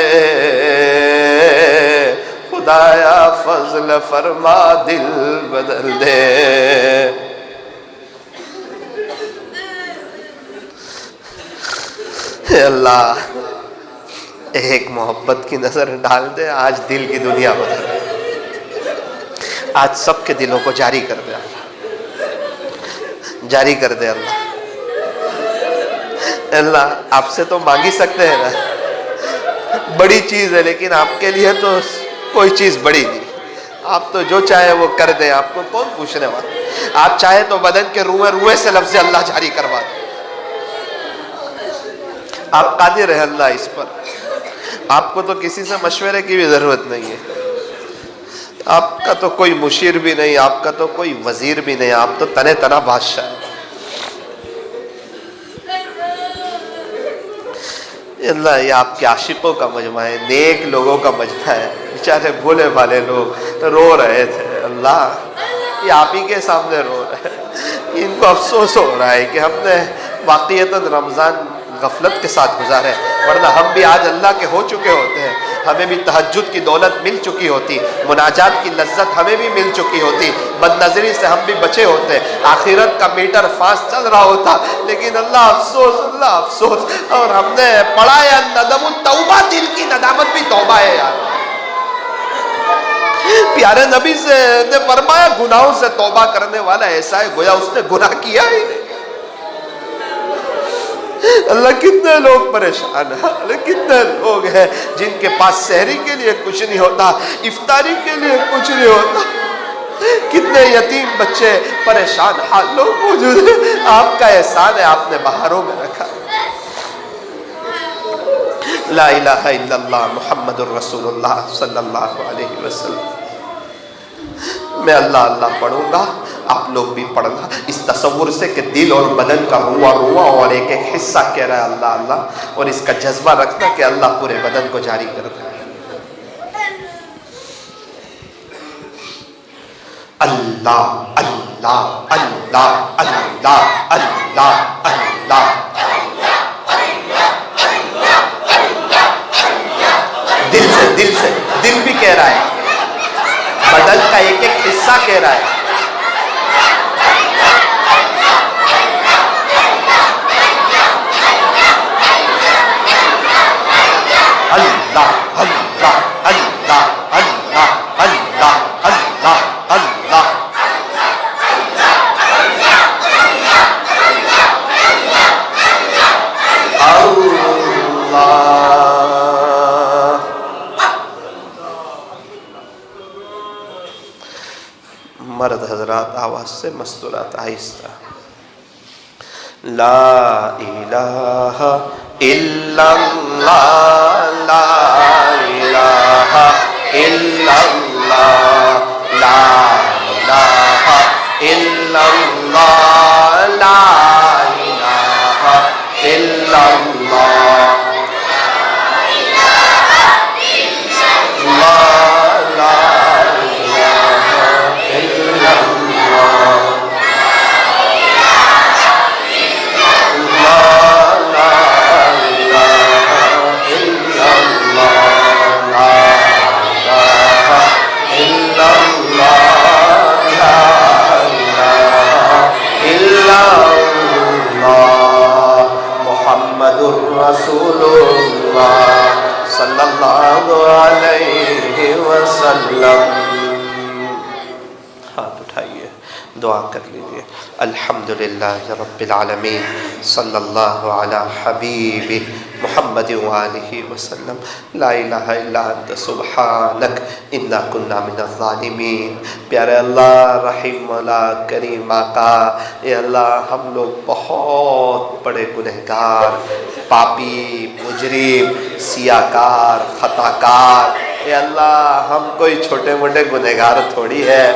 خدایا فضل فرما دل بدل دے۔ اے اللہ ایک محبت کی نظر ڈال دے، آج دل کی دنیا بدل دے، آج سب کے دلوں کو جاری کر دے اللہ، جاری کر دے اللہ۔ اللہ آپ سے تو مانگ ہی سکتے ہیں نا، بڑی چیز ہے، لیکن آپ کے لیے تو کوئی چیز بڑی نہیں، آپ تو جو چاہے وہ کر دیں، آپ کو کون پوچھنے والا؟ آپ چاہے تو بدن کے روئے سے لفظ اللہ جاری کروا دیں، آپ قادر ہیں اللہ اس پر، آپ کو تو کسی سے مشورے کی بھی ضرورت نہیں ہے، آپ کا تو کوئی مشیر بھی نہیں، آپ کا تو کوئی وزیر بھی نہیں، آپ تو تنہ تنہ بادشاہ ہیں۔ اللہ یہ آپ کے عاشقوں کا مجمع ہے، نیک لوگوں کا مجمع ہے، بیچارے بھولے بھالے لوگ رو رہے تھے، اللہ یہ آپ ہی کے سامنے رو رہے ہیں، ان کو افسوس ہو رہا ہے کہ ہم نے واقعتاً رمضان غفلت کے ساتھ گزارے، ورنہ ہم بھی آج اللہ کے ہو چکے ہوتے ہیں، ہمیں بھی تہجد کی دولت مل چکی ہوتی، مناجات کی لذت ہمیں بھی مل چکی ہوتی، بد نظری سے ہم بھی بچے ہوتے، آخرت کا میٹر فاسٹ چل رہا ہوتا، لیکن اللہ افسوس، اور ہم نے پڑھا ہے ندم التوبہ، دل کی ندامت بھی توبہ ہے یار۔ پیارے نبی سے نے فرمایا گناہوں سے توبہ کرنے والا ایسا ہے گویا اس نے گناہ کیا ہی نہیں۔ اللہ کتنے لوگ پریشان ہیں، کتنے لوگ ہیں جن کے پاس سحری کے لیے کچھ نہیں ہوتا، افطاری کے لیے کچھ نہیں ہوتا، کتنے یتیم بچے پریشان حال لوگ موجود ہیں، آپ کا احسان ہے آپ نے بہاروں میں رکھا۔ لا الہ الا اللہ محمد الرسول اللہ صلی اللہ علیہ وسلم۔ میں اللہ اللہ پڑھوں گا، آپ لوگ بھی پڑھنا اس تصور سے کہ دل اور بدن کا روا روا اور ایک ایک حصہ کہہ رہا ہے اللہ اللہ، اور اس کا جذبہ رکھنا کہ اللہ پورے بدن کو جاری کرتا ہے۔ اللہ اللہ اللہ اللہ اللہ اللہ، دل سے دل بھی کہہ رہا ہے، بدن کا ایک ایک حصہ کہہ رہا ہے۔ اللہ اللہ اللہ اللہ اللہ اللہ اللہ، مرد حضرات آواز سے مستورات آہستہ، لا الہ الا اللہ لا الہ الا اللہ لا الہ الا اللہ لا الہ الا اللہ رسول اللہ صلی اللہ علیہ وسلم۔ ہاتھ اٹھائیے، دعا کر لیجیے۔ الحمدللہ رب العالمین، صلی اللہ علی حبیب محمد وآلہ وسلم، لا الہ الا انت سبحانک انا کنا من الظالمین۔ پیارے اللہ، رحیم مولا، کریم آقا، اے اللہ ہم لوگ بہت بڑے گنہگار، پاپی، مجرم، سیاکار، خطاکار، اے اللہ ہم کوئی چھوٹے موٹے گنہگار تھوڑی ہے،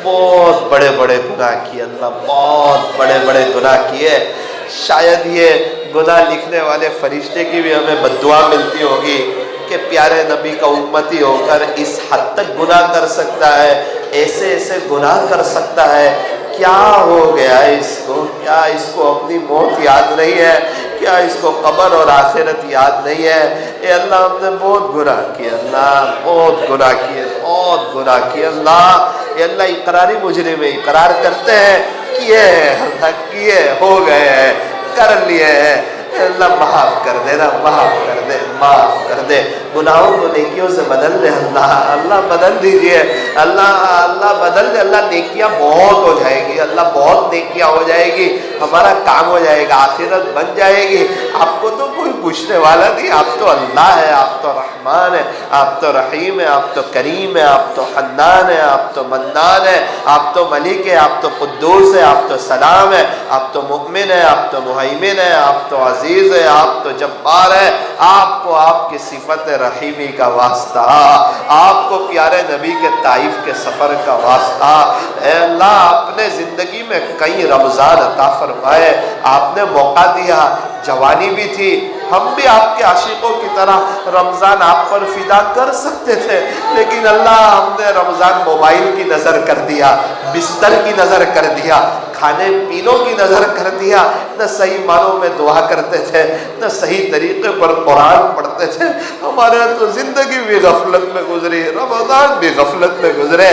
بہت بڑے بڑے گناہ کیے اللہ، بہت بڑے بڑے گناہ کیے۔ شاید یہ گناہ لکھنے والے فرشتے کی بھی ہمیں بددعا ملتی ہوگی کہ پیارے نبی کا امتی ہو کر اس حد تک گناہ کر سکتا ہے، ایسے ایسے گناہ کر سکتا ہے، کیا ہو گیا اس کو؟ کیا اس کو اپنی موت یاد نہیں ہے؟ کیا اس کو قبر اور آخرت یاد نہیں ہے؟ اے اللہ ہم نے بہت گناہ کیا اللہ، بہت گناہ کیے، بہت گناہ کیے اللہ۔ اے اللہ اقراری مجرم ہے، اقرار کرتے ہیں، کیے ہیں اللہ، کیے، ہو گئے ہیں، کر لیے ہیں، اللہ معاف کر دے نا، معاف کر دے، معاف کر دے، گناہوں کو نیکیوں سے بدل دے اللہ، اللہ بدل دیجئے اللہ، اللہ بدل دے اللہ، نیکیاں بہت ہو جائے گی اللہ، بہت نیکیاں ہو جائے گی، ہمارا کام ہو جائے گا، آخرت بن جائے گی۔ آپ کو تو کوئی پوچھنے والا نہیں، آپ تو اللہ ہے، آپ تو رحمان ہے، آپ تو رحیم ہے، آپ تو کریم ہے، آپ تو حنان ہے، آپ تو منان ہے، آپ تو ملک ہے، آپ تو قدوس ہے، آپ تو سلام ہے، آپ تو مؤمن ہے، آپ تو مہیمن ہے، آپ تو عزیز ہے، آپ تو جبار ہے۔ آپ کو آپ کی صفت رحیمی کا واسطہ، آپ کو پیارے نبی کے طائف کے سفر کا واسطہ، اے اللہ اپنے زندگی میں کئی رمضان عطا فرمائے، آپ نے موقع دیا، جوانی بھی تھی، ہم بھی آپ کے عاشقوں کی طرح رمضان آپ پر فدا کر سکتے تھے، لیکن اللہ ہم نے رمضان موبائل کی نظر کر دیا، بستر کی نظر کر دیا، کھانے پینوں کی نظر کر دیا، نہ صحیح معنوں میں دعا کرتے تھے، نہ صحیح طریقے پر قرآن پڑھتے تھے، ہمارے تو زندگی بھی غفلت میں گزری، رمضان بھی غفلت میں گزرے۔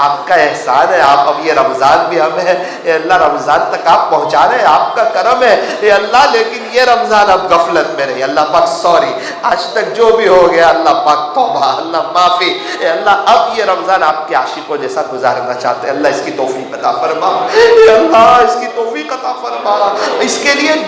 آپ کا احسان ہے، آپ اب یہ رمضان بھی ہمیں، اے اللہ رمضان تک آپ پہنچا رہے ہیں، آپ کا کرم ہے اے اللہ، لیکن یہ رمضان اب غفلت میں رہی، اللہ پاک سوری، آج تک جو بھی ہو گیا اللہ پاک توبہ، اللہ معافی، اے اللہ اب یہ رمضان آپ کے عاشقوں جیسا گزارنا چاہتے ہیں، اللہ اس کی توفیق عطا فرما، اے اللہ اس کی توفیق عطا فرما، اس کے لیے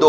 2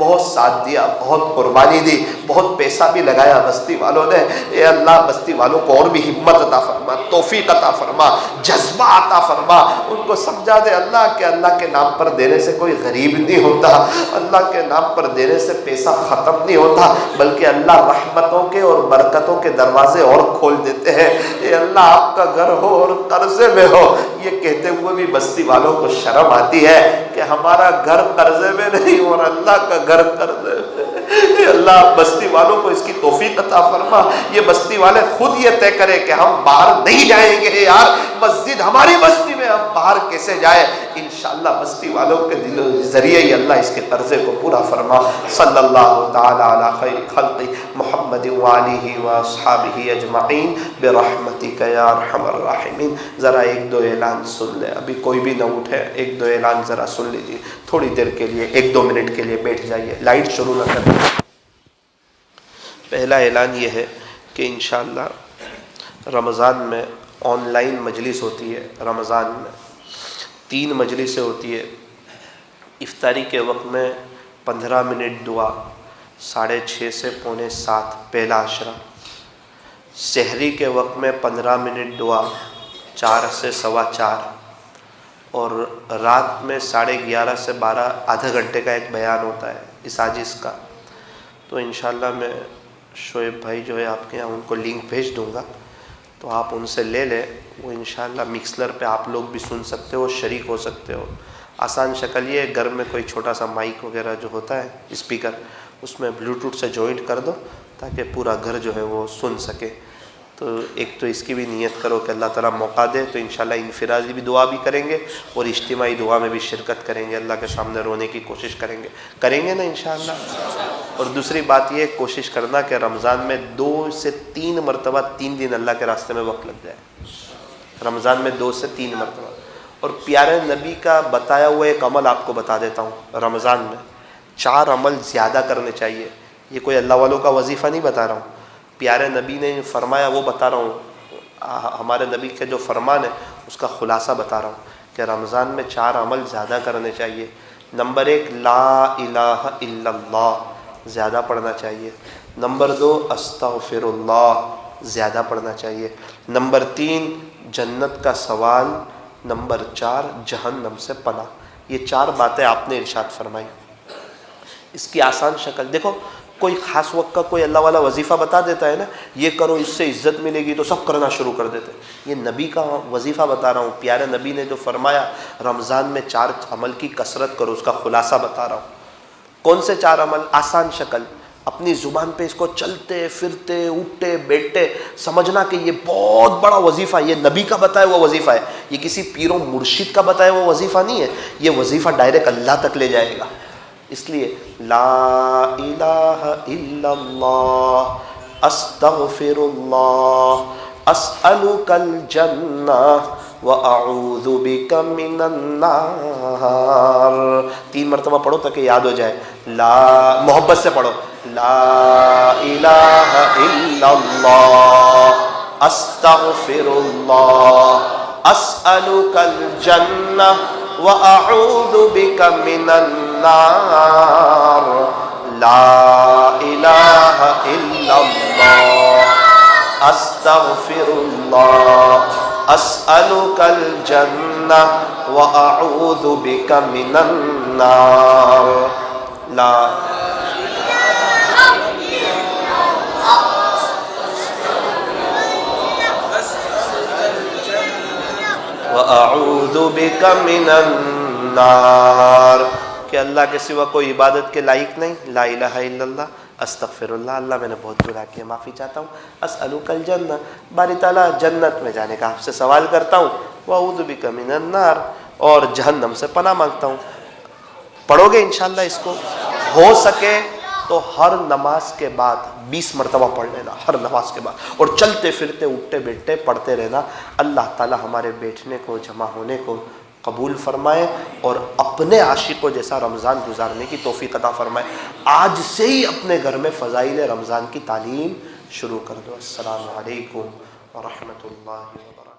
بہت ساتھ دیا، بہت قربانی دی، بہت پیسہ بھی لگایا بستی والوں نے۔ اے اللہ بستی والوں کو اور بھی ہمت عطا فرما، توفیق عطا فرما، جذبہ عطا فرما، ان کو سمجھا دے اللہ کہ اللہ کے نام پر دینے سے کوئی غریب نہیں ہوتا، اللہ کے نام پر دینے سے پیسہ ختم نہیں ہوتا، بلکہ اللہ رحمتوں کے اور برکتوں کے دروازے اور کھول دیتے ہیں۔ اے اللہ آپ کا گھر ہو اور قرضے میں ہو، یہ کہتے ہوئے بھی بستی والوں کو شرم آتی ہے کہ ہمارا گھر قرضے میں نہیں اور اللہ کا گھر قرضے میں۔ اے اللہ بستی والوں کو اس کی توفیق عطا فرما، یہ بستی والے خود یہ طے کرے کہ ہم باہر نہیں جائیں گے یار، مسجد ہماری بستی میں، ہم باہر کیسے جائیں؟ انشاءاللہ بستی والوں کے ذریعے ہی اللہ اس کے قرضے کو پورا فرما۔ صلی اللہ تعالی علی خیر خلق محمد وآلہ واصحابہ اجمعین برحمتک یا ارحم الراحمین۔ ذرا ایک دو اعلان سن لیں، ابھی کوئی بھی نہ اٹھے، ایک دو اعلان ذرا سن لیجیے تھوڑی دیر کے لیے، ایک دو منٹ کے لیے بیٹھ جائیے، لائٹ شروع نہ کریں۔ پہلا اعلان یہ ہے کہ انشاءاللہ رمضان میں آن لائن مجلس ہوتی ہے، رمضان میں 3 مجلسیں ہوتی ہے۔ افطاری کے وقت میں 15 منٹ دعا 6:30 سے 6:45 پہلا عشرہ، سحری کے وقت میں 15 منٹ دعا 4 سے 4:15، اور رات میں 11:30 سے 12 آدھا گھنٹے کا ایک بیان ہوتا ہے اس عاجز کا۔ تو انشاءاللہ میں شعیب بھائی جو ہے آپ کے یہاں ان کو لنک بھیج دوں گا، تو آپ ان سے لے لیں، وہ انشاءاللہ مکسلر پہ آپ لوگ بھی سن سکتے ہو، شریک ہو سکتے ہو۔ آسان شکل یہ ہے، گھر میں کوئی چھوٹا سا مائک وغیرہ جو ہوتا ہے اسپیکر، اس میں بلوٹوتھ سے جوائنٹ کر دو تاکہ پورا گھر جو ہے وہ سن سکے۔ تو ایک تو اس کی بھی نیت کرو کہ اللہ تعالیٰ موقع دے تو انشاءاللہ انفرادی بھی دعا بھی کریں گے اور اجتماعی دعا میں بھی شرکت کریں گے، اللہ کے سامنے رونے کی کوشش کریں گے نا انشاءاللہ۔ اور دوسری بات یہ کوشش کرنا کہ رمضان میں 2 سے 3 مرتبہ 3 دن اللہ کے راستے میں وقت لگ جائے، رمضان میں 2 سے 3 مرتبہ۔ اور پیارے نبی کا بتایا ہوا ایک عمل آپ کو بتا دیتا ہوں، رمضان میں 4 عمل زیادہ کرنے چاہیے۔ یہ کوئی اللہ والوں کا وظیفہ نہیں بتا رہا ہوں، پیارے نبی نے فرمایا وہ بتا رہا ہوں، ہمارے نبی کے جو فرمان ہے اس کا خلاصہ بتا رہا ہوں کہ رمضان میں 4 عمل زیادہ کرنے چاہیے۔ نمبر 1 لا الہ الا اللہ زیادہ پڑھنا چاہیے۔ نمبر 2 استغفر اللہ زیادہ پڑھنا چاہیے۔ نمبر 3 جنت کا سوال۔ نمبر 4 جہنم سے پناہ۔ یہ 4 باتیں آپ نے ارشاد فرمائی۔ اس کی آسان شکل دیکھو، کوئی خاص وقت کا کوئی اللہ والا وظیفہ بتا دیتا ہے نا، یہ کرو اس سے عزت ملے گی، تو سب کرنا شروع کر دیتے ہیں۔ یہ نبی کا وظیفہ بتا رہا ہوں، پیارے نبی نے جو فرمایا رمضان میں 4 عمل کی کثرت کرو، اس کا خلاصہ بتا رہا ہوں۔ کون سے 4 عمل؟ آسان شکل، اپنی زبان پہ اس کو چلتے پھرتے اٹھتے بیٹھتے سمجھنا کہ یہ بہت بڑا وظیفہ ہے، یہ نبی کا بتایا ہوا وظیفہ ہے، یہ کسی پیر و مرشد کا بتایا ہوا وظیفہ نہیں ہے، یہ وظیفہ ڈائریکٹ اللہ تک لے جائے گا۔ اس لیے لا الہ الا اللہ استغفر اللہ اسألک الجنہ وَأَعُوذُ بِكَ مِنَ النَّارِ 3 مرتبہ پڑھو تاکہ یاد ہو جائے۔ لا، محبت سے پڑھو، لا الہ الا اللہ استغفر اللہ اسألک الجنہ وَأَعُوذُ بِكَ مِنَ النَّارِ لا الہ الا اللہ استغفر اللہ اسألک الجنہ وأعوذ بک من النار لا وأعوذ بک من النار کہ اللہ کے سوا کوئی عبادت کے لائق نہیں، لا الہ الا اللہ استغفر اللہ، اللہ میں نے بہت گناہ کیا، معافی چاہتا ہوں، اسألک الجنہ باری تعالیٰ جنت میں جانے کا آپ سے سوال کرتا ہوں، وأعوذ بک من النار اور جہنم سے پناہ مانگتا ہوں۔ پڑھو گے انشاءاللہ اس کو؟ ہو سکے تو ہر نماز کے بعد 20 مرتبہ پڑھ لینا، ہر نماز کے بعد، اور چلتے پھرتے اٹھتے بیٹھتے پڑھتے رہنا۔ اللہ تعالیٰ ہمارے بیٹھنے کو جمع ہونے کو قبول فرمائے اور اپنے عاشقوں جیسا رمضان گزارنے کی توفیق عطا فرمائے۔ آج سے ہی اپنے گھر میں فضائل رمضان کی تعلیم شروع کر دو۔ السلام علیکم ورحمۃ اللہ وبرکاتہ۔